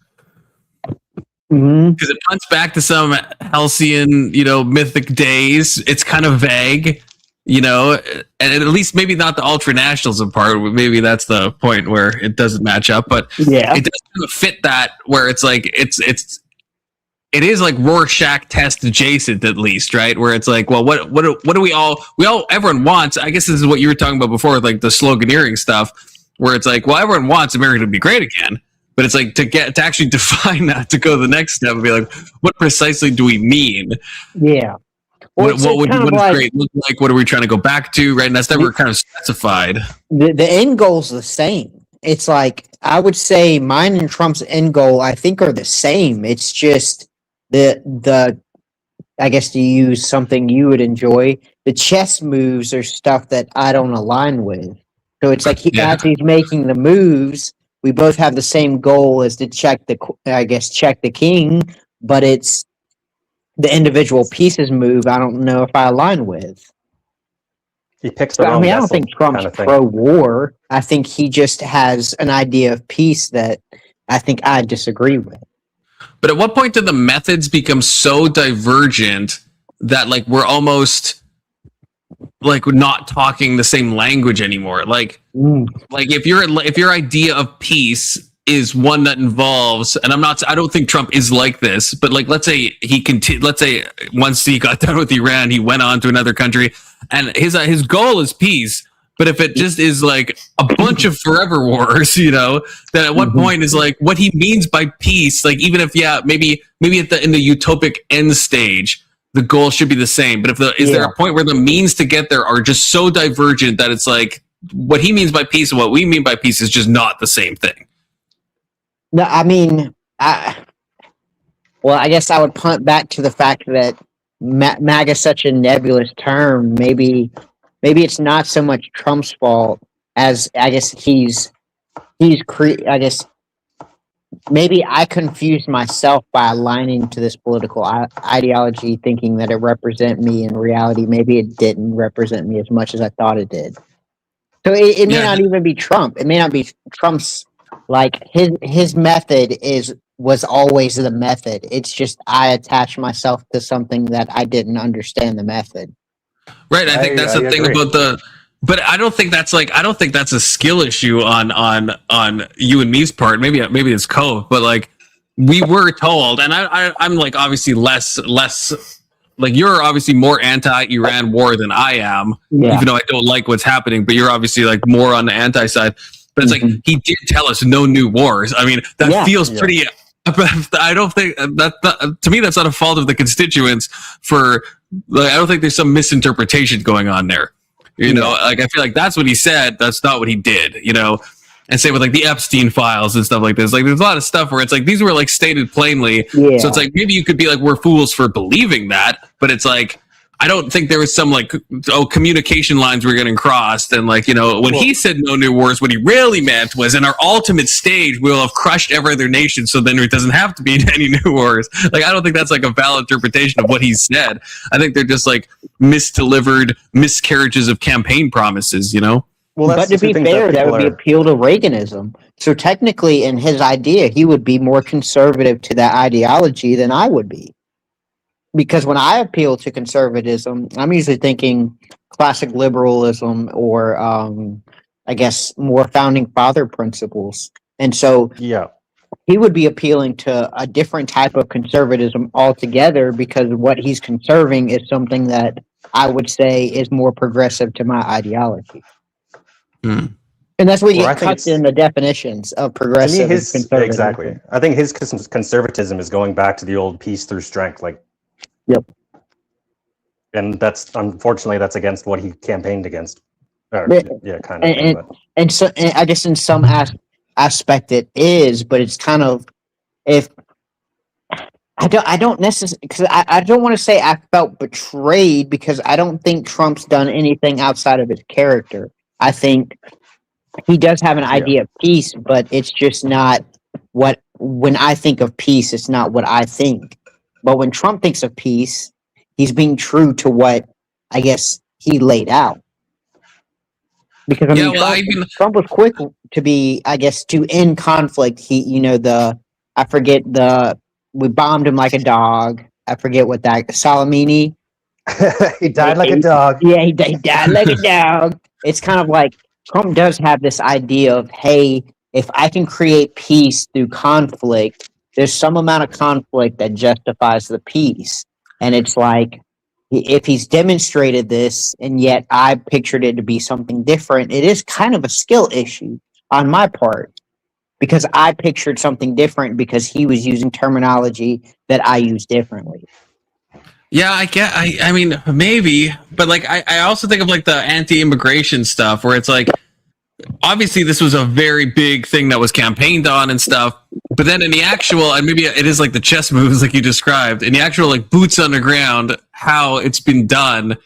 Because it punts back to some halcyon, mythic days. It's kind of vague, and at least maybe not the ultra-nationalism part. Maybe that's the point where it doesn't match up, but it does kind of fit that, where it's like it is like Rorschach test adjacent, at least, right? Where it's like, well, what do everyone wants? I guess this is what you were talking about before, like the sloganeering stuff, where it's like, well, everyone wants America to be great again, but it's like to actually define that, to go to the next step and be like, what precisely do we mean? Yeah. Well, What would kind of what does like great look like? What are we trying to go back to? Right, and that's never kind of specified. the end goal's the same. It's like I would say mine and Trump's end goal I think are the same. It's just the I guess to use something you would enjoy, the chess moves are stuff that I don't align with. So it's like Yeah. as he's making the moves, we both have the same goal as to check check the king, but it's the individual pieces move I don't know if I align with. He picks the I wrong mean, I don't vessel, think Trump's kind of thing. pro-war. I think he just has an idea of peace that I think I disagree with. But at what point do the methods become so divergent that like we're almost like we're not talking the same language anymore? Like if your idea of peace is one that involves, and I don't think Trump is like this, but like let's say once he got done with Iran, he went on to another country, and his goal is peace. But if it just is like a bunch of forever wars, then at what point is like what he means by peace? Like even if maybe in the utopic end stage, the goal should be the same. But is there a point where the means to get there are just so divergent that it's like what he means by peace and what we mean by peace is just not the same thing? No, I mean, I guess I would punt back to the fact that MAGA is such a nebulous term. Maybe it's not so much Trump's fault as I guess I guess maybe I confused myself by aligning to this political ideology, thinking that it represented me. In reality, maybe it didn't represent me as much as I thought it did. So it may not even be Trump. It may not be Trump's. Like his method was always the method. It's just I attached myself to something that I didn't understand the method. Right. I think that's the thing about but I don't think that's a skill issue on you and me's part. Maybe it's Cove, but like we were told, and I'm like obviously less like you're obviously more anti-Iran war than I am, even though I don't like what's happening, but you're obviously like more on the anti side. But it's like he did tell us no new wars. I mean, that feels pretty. I don't think that to me that's not a fault of the constituents. I don't think there's some misinterpretation going on there. Like I feel like that's what he said. That's not what he did. And same with like the Epstein files and stuff like this. Like there's a lot of stuff where it's like these were like stated plainly. Yeah. So it's like maybe you could be like we're fools for believing that, but it's like. I don't think there was some like communication lines were getting crossed, and like when he said no new wars, what he really meant was in our ultimate stage we'll have crushed every other nation, so then it doesn't have to be any new wars. Like I don't think that's like a valid interpretation of what he said. I think they're just like misdelivered miscarriages of campaign promises. Well, but to be fair, that would be appeal to Reaganism. So technically, in his idea, he would be more conservative to that ideology than I would be. Because when I appeal to conservatism, I'm usually thinking classic liberalism or, I guess, more founding father principles. And so he would be appealing to a different type of conservatism altogether because what he's conserving is something that I would say is more progressive to my ideology. And that's where you get cut in the definitions of progressive and conservative. Exactly. I think his conservatism is going back to the old peace through strength, like. Yep. And that's unfortunately that's against what he campaigned against. Kind of. And so I guess in some aspect it is, but it's kind of if I don't necessarily because I don't want to say I felt betrayed because I don't think Trump's done anything outside of his character. I think he does have an idea of peace, but it's just not when I think of peace, it's not what I think. But when Trump thinks of peace, he's being true to what I guess he laid out. Because Trump was quick to be, I guess, to end conflict. We bombed him like a dog. I forget what that Soleimani. He died like a dog. Yeah, he died like a dog. It's kind of like Trump does have this idea of, hey, if I can create peace through conflict, there's some amount of conflict that justifies the peace. And it's like, if he's demonstrated this, and yet I pictured it to be something different, it is kind of a skill issue on my part. Because I pictured something different because he was using terminology that I use differently. Yeah, I mean, maybe, but like, I also think of like the anti-immigration stuff where it's like, obviously this was a very big thing that was campaigned on and stuff, but then in the actual, and maybe it is like the chess moves like you described, in the actual like boots on the ground, how it's been done,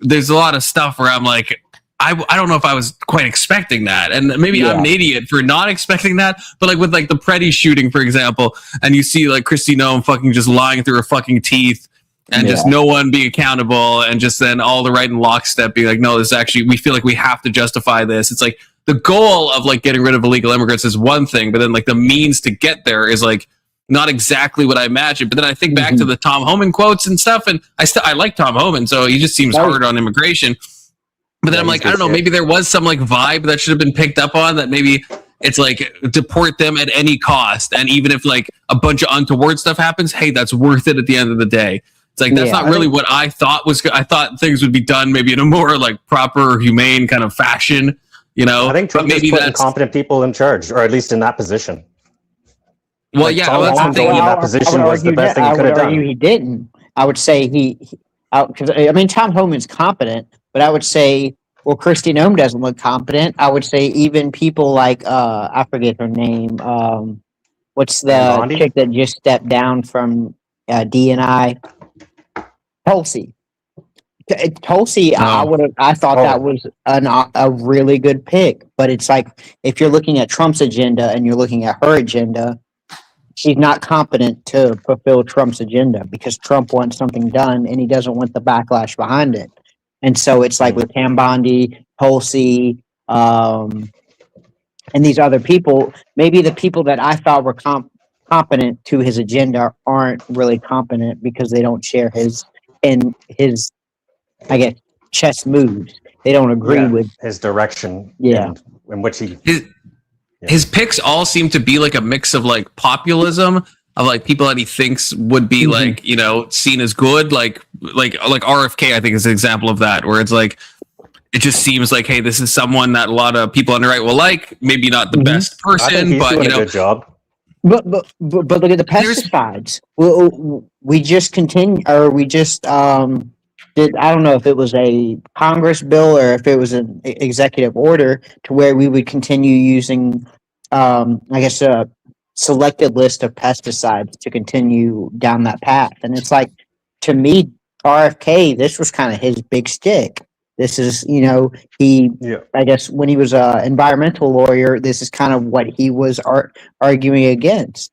there's a lot of stuff where I'm like, I don't know if I was quite expecting that, and maybe I'm an idiot for not expecting that. But like with like the Preddy shooting, for example, and you see like Kristi Noem fucking just lying through her fucking teeth, and just no one being accountable, and just then all the right in lockstep being like, no, this is actually, we feel like we have to justify this. It's like the goal of like getting rid of illegal immigrants is one thing, but then like the means to get there is like not exactly what I imagined. But then I think back to the Tom Homan quotes and stuff, and I like Tom Homan, so he just seems hard on immigration. But then I'm like, I don't know, maybe there was some like vibe that should have been picked up on, that maybe it's like deport them at any cost. And even if like a bunch of untoward stuff happens, hey, that's worth it at the end of the day. It's like, that's not really what I thought was, I thought things would be done maybe in a more like proper, humane kind of fashion, you know? I think Trump maybe just putting competent people in charge, or at least in that position. Well, like, yeah, Tom well, that's the Holland thing. in that position was the best thing he could have done. He didn't. I would say because I mean, Tom Homan's competent, but I would say, well, Kristi Noem doesn't look competent. I would say even people like I forget her name. What's the chick that just stepped down from DNI? Tulsi. Tulsi, I thought that was a really good pick, but it's like if you're looking at Trump's agenda and you're looking at her agenda, she's not competent to fulfill Trump's agenda because Trump wants something done and he doesn't want the backlash behind it. And so it's like with Pam Bondi, Tulsi, and these other people, maybe the people that I thought were competent to his agenda aren't really competent because they don't share his, I guess, chess moves. They don't agree with his direction. Yeah. In which he... His picks all seem to be like a mix of like populism, of like people that he thinks would be like, you know, seen as good, like RFK, I think is an example of that, where it's like, it just seems like, hey, this is someone that a lot of people on the right will like, maybe not the best person, but you know, good job. But look at the pesticides. We just continue, or we just did. I don't know if it was a Congress bill or if it was an executive order to where we would continue using, I guess, a selected list of pesticides to continue down that path. And it's like, to me, RFK, this was kind of his big stick. This is, you know, I guess when he was an environmental lawyer, this is kind of what he was arguing against.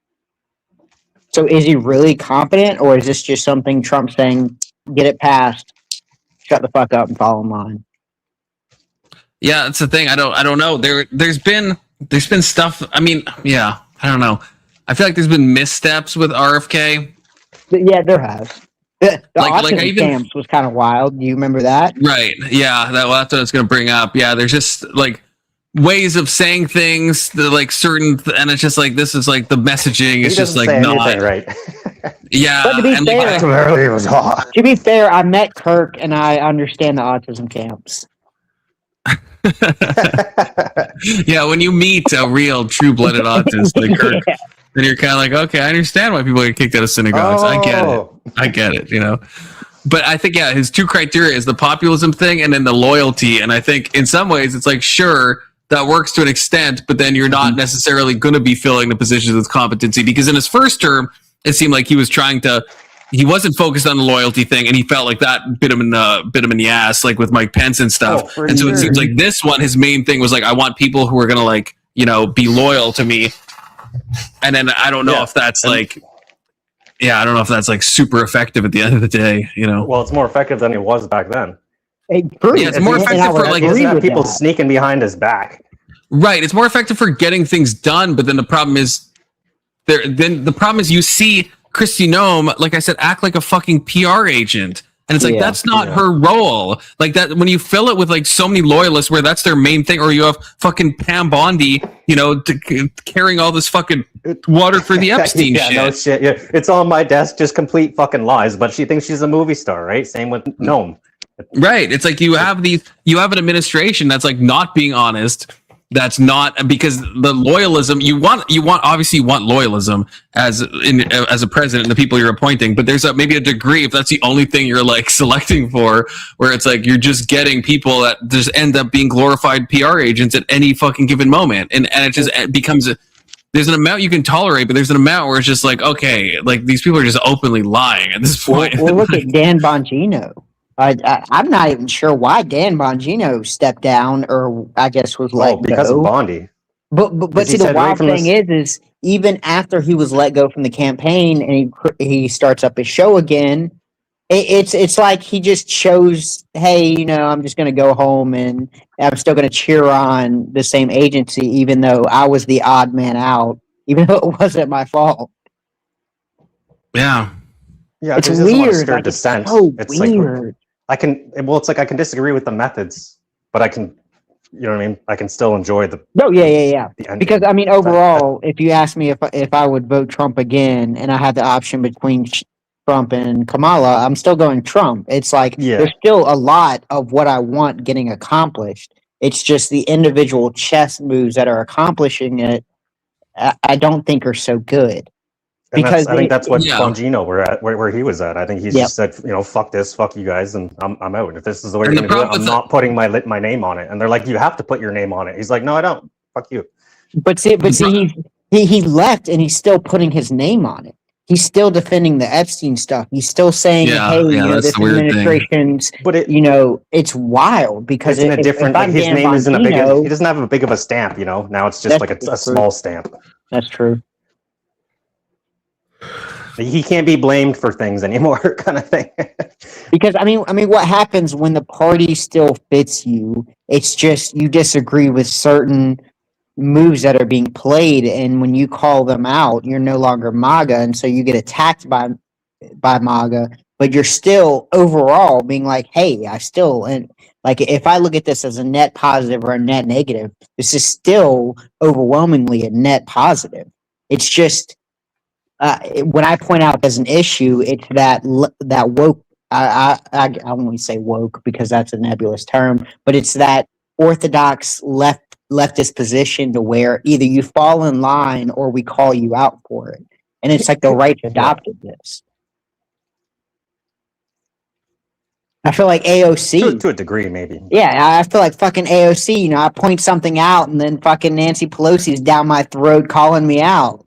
So is he really competent, or is this just something Trump saying, get it passed, shut the fuck up and fall in line? Yeah, that's the thing. I don't know. There's been stuff. I mean, yeah, I don't know. I feel like there's been missteps with RFK. Yeah, there has. The autism like camps was kind of wild. Do you remember that? Right. Yeah. That's what I was going to bring up. Yeah. There's just like ways of saying things that like certain, and it's just like, this is like the messaging is just like not right. Yeah. But to be fair, it was hot. To be fair, I met Kirk and I understand the autism camps. Yeah. When you meet a real true-blooded autist like Kirk, then you're kind of like, okay, I understand why people get kicked out of synagogues. I get it, you know. But I think, yeah, his two criteria is the populism thing and then the loyalty. And I think in some ways it's like, sure, that works to an extent, but then you're not necessarily going to be filling the positions with competency, because in his first term, it seemed like he was he wasn't focused on the loyalty thing, and he felt like that bit him in the ass, like with Mike Pence and stuff. And so it seems like this one, his main thing was like, I want people who are going to like, you know, be loyal to me. And then I don't know if that's like, I don't know if that's like super effective at the end of the day, you know. Well, it's more effective than it was back then. It's more effective for like people sneaking behind his back. Right, it's more effective for getting things done. But then the problem is, you see Kristi Noem, like I said, act like a fucking PR agent. And it's like, that's not her role. Like that, when you fill it with like so many loyalists where that's their main thing, or you have fucking Pam Bondi, you know, carrying all this fucking water for the Epstein shit. No shit. Yeah, it's on my desk, just complete fucking lies. But she thinks she's a movie star, right? Same with Noem. Right. It's like you have an administration that's like not being honest. that's not, because the loyalism obviously you want loyalism as a president and the people you're appointing, but there's maybe a degree, if that's the only thing you're like selecting for, where it's like you're just getting people that just end up being glorified PR agents at any fucking given moment, and it just becomes there's an amount you can tolerate, but there's an amount where it's just like, okay, like these people are just openly lying at this point. Well, look at Dan Bongino. I'm not even sure why Dan Bongino stepped down, or I guess was let because go. of Bondi. But he see, the said wild right from thing is even after he was let go from the campaign and he starts up his show again, it's like he just chose, hey, I'm just going to go home and I'm still going to cheer on the same agency, even though I was the odd man out, even though it wasn't my fault. Yeah. Yeah, It's he doesn't want to weird. stir Like, dissent. it's so It's weird. like I can disagree with the methods, but I can, you know what I mean? I can still enjoy the. No, yeah. The ending. Because I mean, overall, if you ask me if I would vote Trump again, and I had the option between Trump and Kamala, I'm still going Trump. It's like there's still a lot of what I want getting accomplished. It's just the individual chess moves that are accomplishing it. I don't think are so good. And because I think that's what Yeah. Bongino where he was at. I think he just said, fuck this, fuck you guys, and I'm out. If this is the way you're going to do it, I'm not putting my name on it. And they're like, you have to put your name on it. He's like, no, I don't. Fuck you. But see, he left and he's still putting his name on it. He's still defending the Epstein stuff. He's still saying, this administration's, it's wild because it's in a different, like his name isn't he doesn't have a big of a stamp, Now it's just like a small stamp. That's true. He can't be blamed for things anymore, kind of thing. Because I mean, what happens when the party still fits you? It's just you disagree with certain moves that are being played, and when you call them out, you're no longer MAGA, and so you get attacked by MAGA. But you're still overall being like, hey, and like if I look at this as a net positive or a net negative, this is still overwhelmingly a net positive. It's just. When I point out as an issue, it's that woke. I won't say woke because that's a nebulous term, but it's that orthodox leftist position to where either you fall in line or we call you out for it, and it's like the right adopted this. I feel like AOC to a degree, maybe. Yeah, I feel like fucking AOC. I point something out, and then fucking Nancy Pelosi's down my throat calling me out.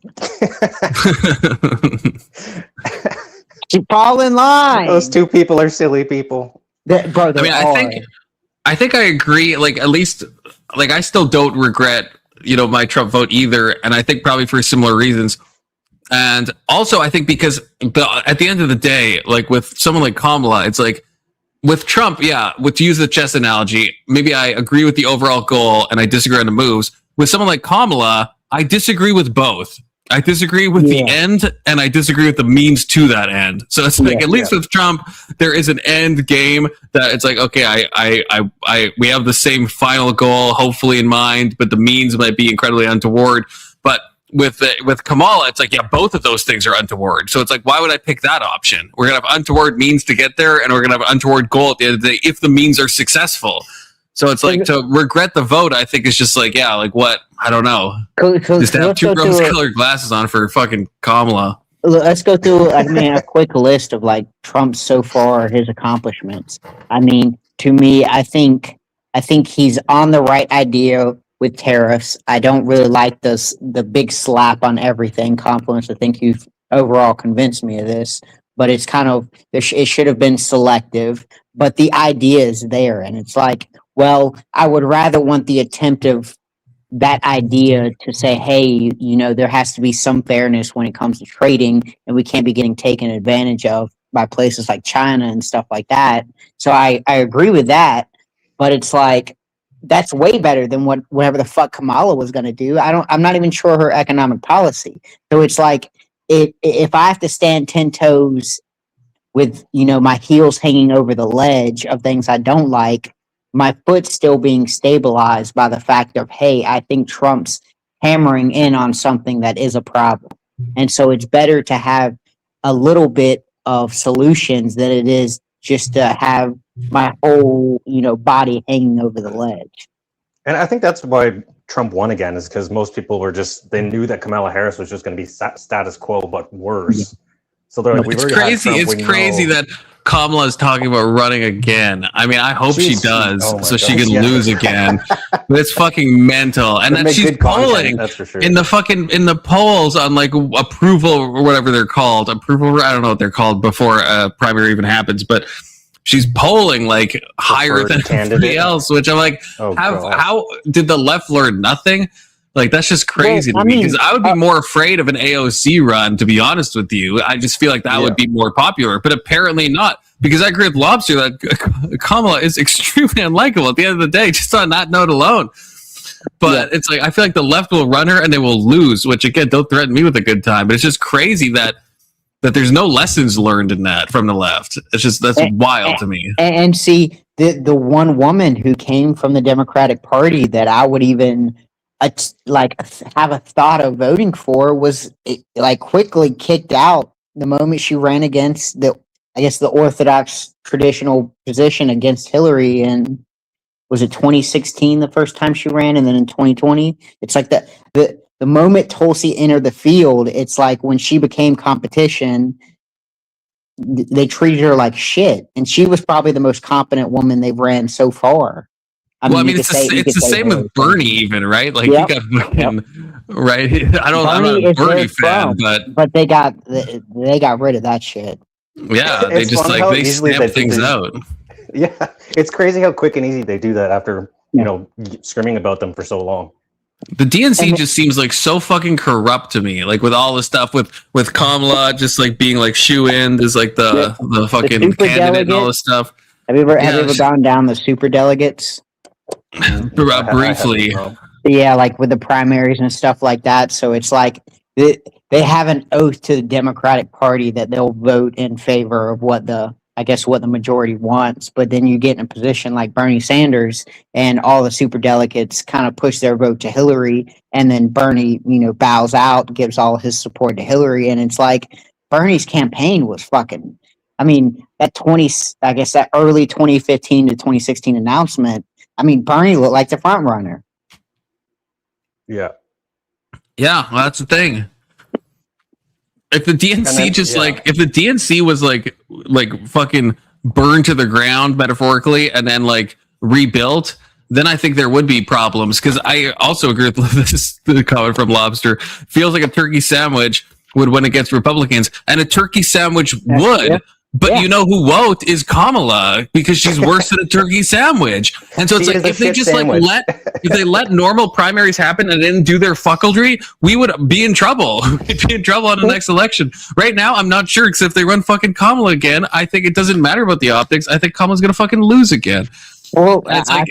She fall in line. Those two people are silly people. I think I agree. Like, at least, like, I still don't regret, my Trump vote either, and I think probably for similar reasons. And also, I think because at the end of the day, like with someone like Kamala, it's like. With Trump, to use the chess analogy, maybe I agree with the overall goal and I disagree on the moves. With someone like Kamala, I disagree with both. I disagree with the end and I disagree with the means to that end. So it's like, at least with Trump, there is an end game that it's like, okay, we have the same final goal, hopefully in mind, but the means might be incredibly untoward. But with Kamala, it's like, both of those things are untoward. So it's like, why would I pick that option? We're going to have untoward means to get there, and we're going to have an untoward goal at the end of the day if the means are successful. So it's like, to regret the vote, I think is just like, like what? I don't know. Just to have two rose-colored glasses on for fucking Kamala. Let's go through, a quick list of like Trump's so far, his accomplishments. I mean, to me, I think he's on the right idea with tariffs. I don't really like the big slap on everything confluence. I think you've overall convinced me of this, but it's kind of, it should have been selective, but the idea is there. And it's like, well, I would rather want the attempt of that idea to say, hey, there has to be some fairness when it comes to trading, and we can't be getting taken advantage of by places like China and stuff like that. So I agree with that, but it's like, that's way better than whatever the fuck Kamala was going to do. I'm not even sure her economic policy. So it's like, if I have to stand 10 toes with, my heels hanging over the ledge of things I don't like, my foot still being stabilized by the fact of, hey, I think Trump's hammering in on something that is a problem. And so it's better to have a little bit of solutions than it is just to have my whole, body hanging over the ledge. And I think that's why Trump won again is because most people were they knew that Kamala Harris was just going to be status quo but worse. So they're like, It's crazy. It's crazy that Kamala is talking about running again. I mean, I hope she does, so she can lose again. But it's fucking mental, and that she's polling that's for sure. in the polls on like approval or whatever they're called. Approval. I don't know what they're called before a primary even happens, but she's polling like higher than everybody else. Which I'm like, how did the left learn nothing? Like, that's just crazy to me, because I would be more afraid of an AOC run, to be honest with you. I just feel like that would be more popular, but apparently not, because I agree with Lobster that Kamala is extremely unlikable at the end of the day, just on that note alone. But it's like, I feel like the left will run her and they will lose, which again, don't threaten me with a good time, but it's just crazy that there's no lessons learned in that from the left. It's just, that's wild to me. And see, the one woman who came from the Democratic Party that I would even have a thought of voting for was like quickly kicked out the moment she ran against the orthodox traditional position against Hillary. And was it 2016 the first time she ran, and then in 2020? It's like the moment Tulsi entered the field, it's like when she became competition, they treated her like shit, and she was probably the most competent woman they've ran so far. I mean, it's the same with Bernie, even, right? Like, he got right. I'm not a Bernie fan, but they got rid of that shit. Yeah, they just they stamp things out. Yeah, it's crazy how quick and easy they do that after screaming about them for so long. The DNC just seems like so fucking corrupt to me. Like, with all the stuff with Kamala just like being like shoe in, there's like the fucking candidate and all this stuff. Have you ever gone down the super delegates? Briefly, yeah, like with the primaries and stuff like that. So it's like they have an oath to the Democratic Party that they'll vote in favor of what the majority wants. But then you get in a position like Bernie Sanders, and all the super delegates kind of push their vote to Hillary, and then Bernie, bows out, gives all his support to Hillary, and it's like Bernie's campaign was fucking. I mean, that early 2015 to 2016 announcement. I mean, Bernie looked like the front runner. Yeah. Yeah, well, that's the thing. If the DNC if the DNC was like fucking burned to the ground metaphorically and then like rebuilt, then I think there would be problems. Because I also agree with the comment from Lobster. Feels like a turkey sandwich would win against Republicans, and a turkey sandwich would. Yeah. But you know who won't is Kamala, because she's worse than a turkey sandwich. And so it's like, if they just if they let normal primaries happen and didn't do their fuckledry, we would be in trouble. We'd be in trouble on the next election. Right now, I'm not sure, because if they run fucking Kamala again, I think it doesn't matter about the optics. I think Kamala's going to fucking lose again. Well, it's like,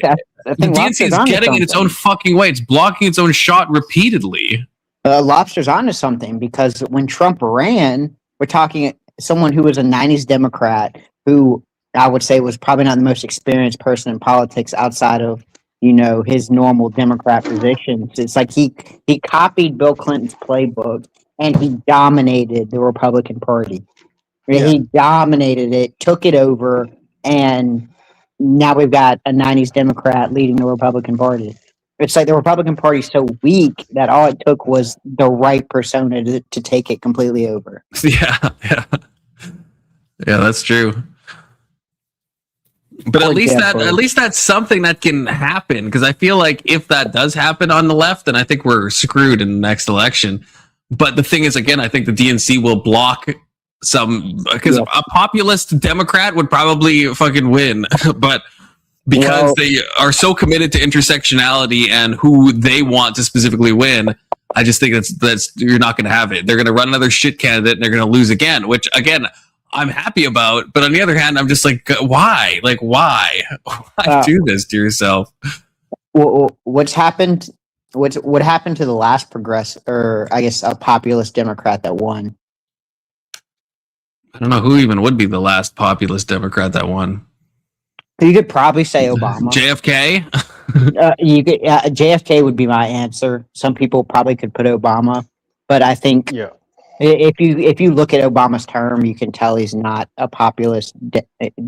the DNC is getting in its own fucking way. It's blocking its own shot repeatedly. Lobster's onto something, because when Trump ran, we're talking someone who was a 90s Democrat, who I would say was probably not the most experienced person in politics outside of, his normal Democrat positions. It's like he copied Bill Clinton's playbook, and he dominated the Republican Party. Yeah. He dominated it, took it over, and now we've got a 90s Democrat leading the Republican Party. It's like the Republican Party is so weak that all it took was the right persona to take it completely over. Yeah, that's true. But at least that's something that can happen, because I feel like if that does happen on the left, then I think we're screwed in the next election. But the thing is, again, I think the DNC will block some, because a populist Democrat would probably fucking win, but because they are so committed to intersectionality and who they want to specifically win, I just think that's you're not going to have it. They're going to run another shit candidate and they're going to lose again, which again, I'm happy about. But on the other hand, I'm just like, why? Like, why do this to yourself? What happened to the last a populist Democrat that won? I don't know who even would be the last populist Democrat that won. You could probably say Obama. JFK? JFK would be my answer. Some people probably could put Obama, but I think if you look at Obama's term, you can tell he's not a populist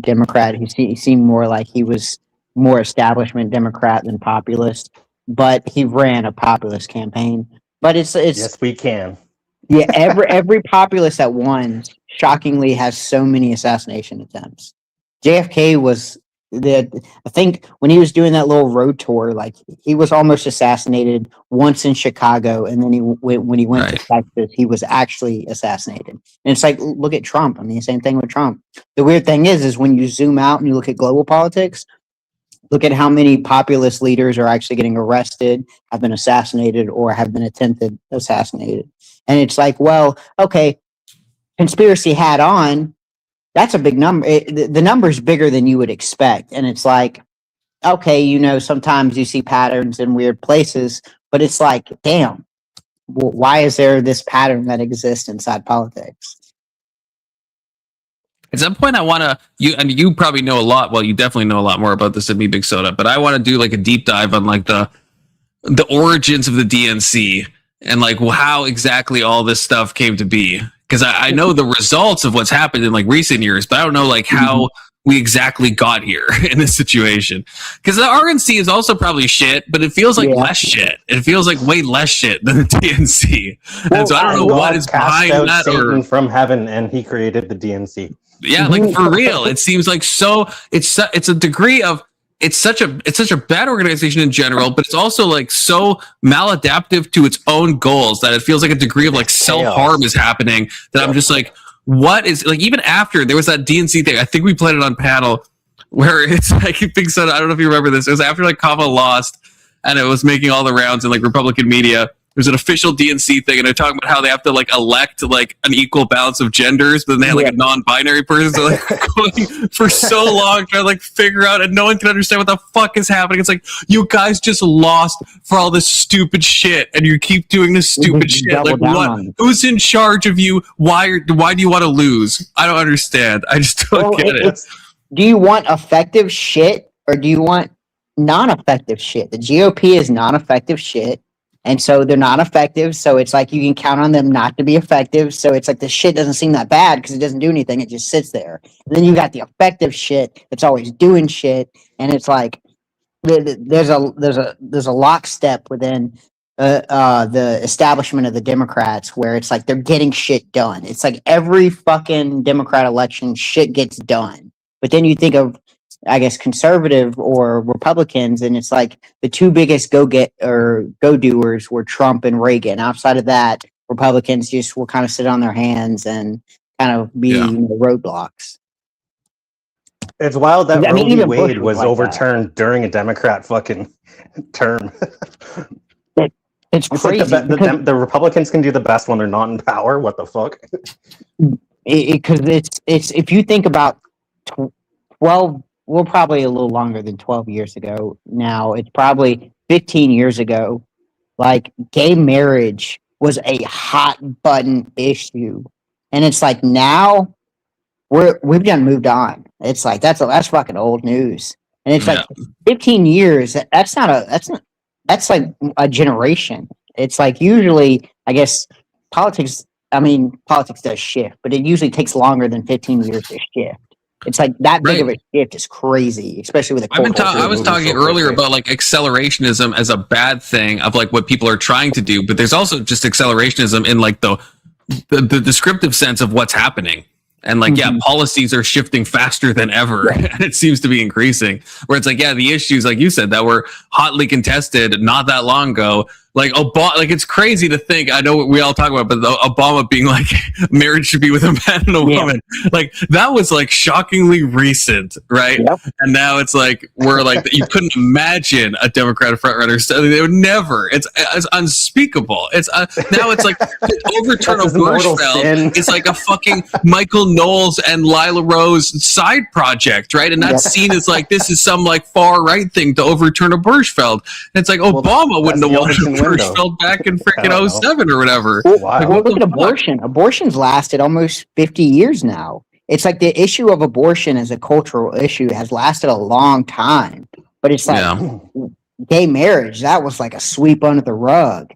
Democrat. He seemed more like he was more establishment Democrat than populist. but he ran a populist campaign. But it's Yes, we can. yeah, every populist that won shockingly has so many assassination attempts. JFK was I think when he was doing that little road tour, like he was almost assassinated once in Chicago, and then when he went to Texas, he was actually assassinated. And it's like, look at Trump. I mean, same thing with Trump. The weird thing is when you zoom out and you look at global politics, look at how many populist leaders are actually getting arrested, have been assassinated, or have been attempted assassinated. And it's like, well, okay, conspiracy hat on. That's a big number. The number's bigger than you would expect. And it's like, okay, sometimes you see patterns in weird places, but it's like, damn, why is there this pattern that exists inside politics? At some point, I want to, you probably know a lot. Well, you definitely know a lot more about this than me, Big Soda, but I want to do like a deep dive on like the origins of the DNC and like how exactly all this stuff came to be. Because I know the results of what's happened in like recent years, but I don't know like how we exactly got here in this situation. Because the RNC is also probably shit, but it feels like less shit. It feels like way less shit than the DNC. And so I don't know what is behind that. Satan from heaven, and he created the DNC. Yeah, like for real. It seems like it's a degree of it's such a bad organization in general, but it's also like so maladaptive to its own goals that it feels like a degree of like self-harm is happening that I'm just like, what is like, even after there was that DNC thing, I think we played it on panel where it's like Big Son, I don't know if you remember this. It was after like Kamala lost and it was making all the rounds in like Republican media. There's an official DNC thing, and they're talking about how they have to like elect like an equal balance of genders, but then they had like a non-binary person. So like going for so long trying to like figure out, and no one can understand what the fuck is happening. It's like, you guys just lost for all this stupid shit, and you keep doing this stupid shit. Like what? Who's in charge of you? Why do you want to lose? I don't understand. I just don't get it. Do you want effective shit or do you want non-effective shit? The GOP is non-effective shit. And so they're not effective. So it's like you can count on them not to be effective. So it's like the shit doesn't seem that bad because it doesn't do anything. It just sits there. And then you got the effective shit that's always doing shit. And it's like there's a lockstep within the establishment of the Democrats where it's like they're getting shit done. It's like every fucking Democrat election shit gets done. But then you think of, I guess, conservative or Republicans, and it's like the two biggest go-doers were Trump and Reagan. Outside of that, Republicans just will kind of sit on their hands and kind of be roadblocks. It's wild that Roe v. Wade was like overturned during a Democrat fucking term. It's crazy. Like the Republicans can do the best when they're not in power. What the fuck? Because it's if you think about 12. Well, probably a little longer than 12 years ago now. It's probably 15 years ago. Like, gay marriage was a hot button issue. And it's like now we've done moved on. It's like that's fucking old news. And it's like 15 years, that's like a generation. It's like usually, I guess, politics does shift, but it usually takes longer than 15 years to shift. It's like that big of a shift is crazy, especially with the I was talking earlier about like accelerationism as a bad thing of like what people are trying to do, but there's also just accelerationism in like the descriptive sense of what's happening. And like, policies are shifting faster than ever. And it seems to be increasing where it's like, the issues, like you said, that were hotly contested not that long ago, like Obama, like it's crazy to think, I know what we all talk about, but Obama being like marriage should be with a man and a woman, like that was like shockingly recent, right? And now it's like, we're like, you couldn't imagine a Democratic frontrunner. They would never, it's unspeakable. It's now it's like overturn a Bushfeld. It's like a fucking Michael Knowles and Lila Rose side project, right? And that's seen as like, this is some like far right thing to overturn a Bushfeld. And it's like, Obama wouldn't have wanted Bushfeld back in freaking 07 or whatever. Like, look at abortion. Abortion's lasted almost 50 years now. It's like the issue of abortion as a cultural issue has lasted a long time. But it's like gay marriage, that was like a sweep under the rug.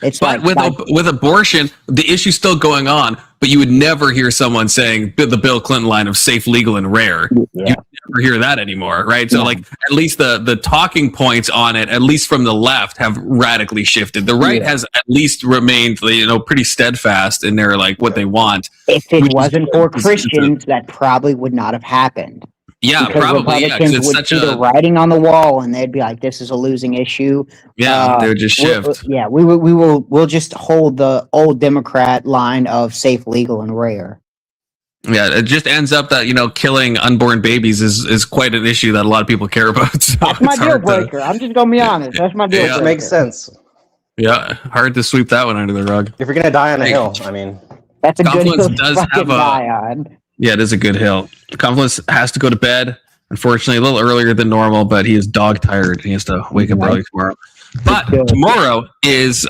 It's but like with abortion, the issue's still going on, but you would never hear someone saying the Bill Clinton line of safe, legal, and rare. You never hear that anymore, right? So No. like at least the talking points on it, at least from the left, have radically shifted. The right has at least remained, pretty steadfast in their like what they want. If it Which is wasn't good, for because it's a- Christians, that probably would not have happened. Yeah, Because probably. Yeah, because Republicans it's would such see the a writing on the wall and they'd be like, "This is a losing issue." they would just shift. We'll just hold the old Democrat line of safe, legal, and rare. Yeah, it just ends up that killing unborn babies is quite an issue that a lot of people care about. So That's my it's deal hard to- breaker. I'm just gonna be honest. That's my deal Yeah. breaker. It makes sense. Yeah, hard to sweep that one under the rug. If you're gonna die on a Hey. hill, I mean, That's a good Confluence hill to does fucking have a- die on. Yeah, it is a good hill. Confluence has to go to bed, unfortunately, a little earlier than normal, but he is dog tired. He has to wake up early tomorrow. But tomorrow is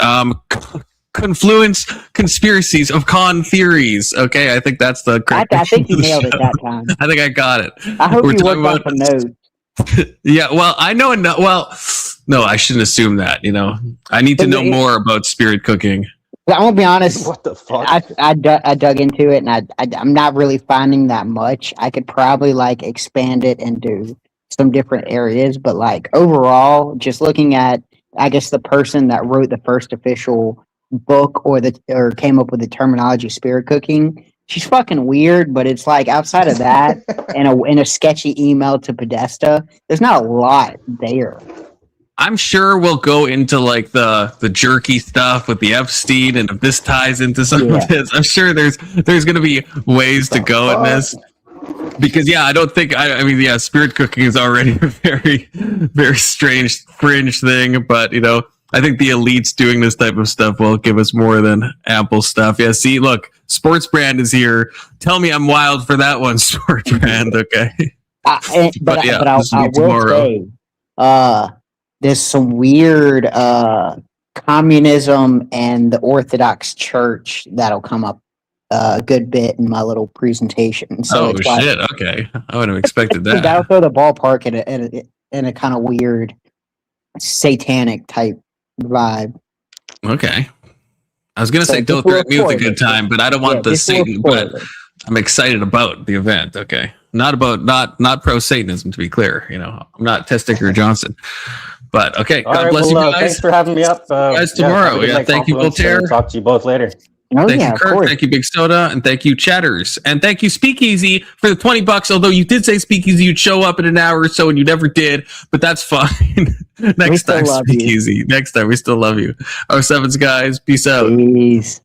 Confluence Conspiracies of Con Theories. Okay, I think that's the correct I think you name of the nailed it show. that time. I think I got it. I hope We're you talking worked on about- some notes. Yeah, well, I know enough. Well, no, I shouldn't assume that. I need to know more about spirit cooking. I'm gonna be honest. what the fuck? I dug into it, and I'm not really finding that much. I could probably like expand it and do some different areas, but like overall, just looking at, I guess, the person that wrote the first official book or came up with the terminology spirit cooking, she's fucking weird. But it's like outside of that, in a sketchy email to Podesta, there's not a lot there. I'm sure we'll go into like the jerky stuff with the Epstein, and if this ties into some of this, I'm sure there's going to be ways to go in this. Because I don't think I mean spirit cooking is already a very very strange fringe thing, but I think the elites doing this type of stuff will give us more than ample stuff. Yeah, see, look, Sports Brand is here. Tell me I'm wild for that one, Sports Brand. Okay, But I this will be will tomorrow. say, there's some weird communism and the Orthodox Church that'll come up a good bit in my little presentation. So Oh it's like, shit! Okay, I would have expected that. that'll throw the ballpark in a kind of weird satanic type vibe. Okay, I was gonna So say don't just a threaten me with a little good time, but I don't want the just a little Satan. But spoiler. I'm excited about the event. Okay, not pro Satanism, to be clear. I'm not Testicker Johnson. But okay, All God right, bless well, you guys. thanks for having me up. Guys, tomorrow. have a good Yeah, night, thank you, Confluence, Voltaire. and Talk to you both later. Oh Thank yeah, you, of Kirk. course. Thank you, Big Soda, and thank you, Chatters, and thank you, Speakeasy, for the $20. Although you did say Speakeasy, you'd show up in an hour or so, and you never did, but that's fine. Next still time, love you. Speakeasy. Next time, we still love you. 07s, guys. Peace out. Peace.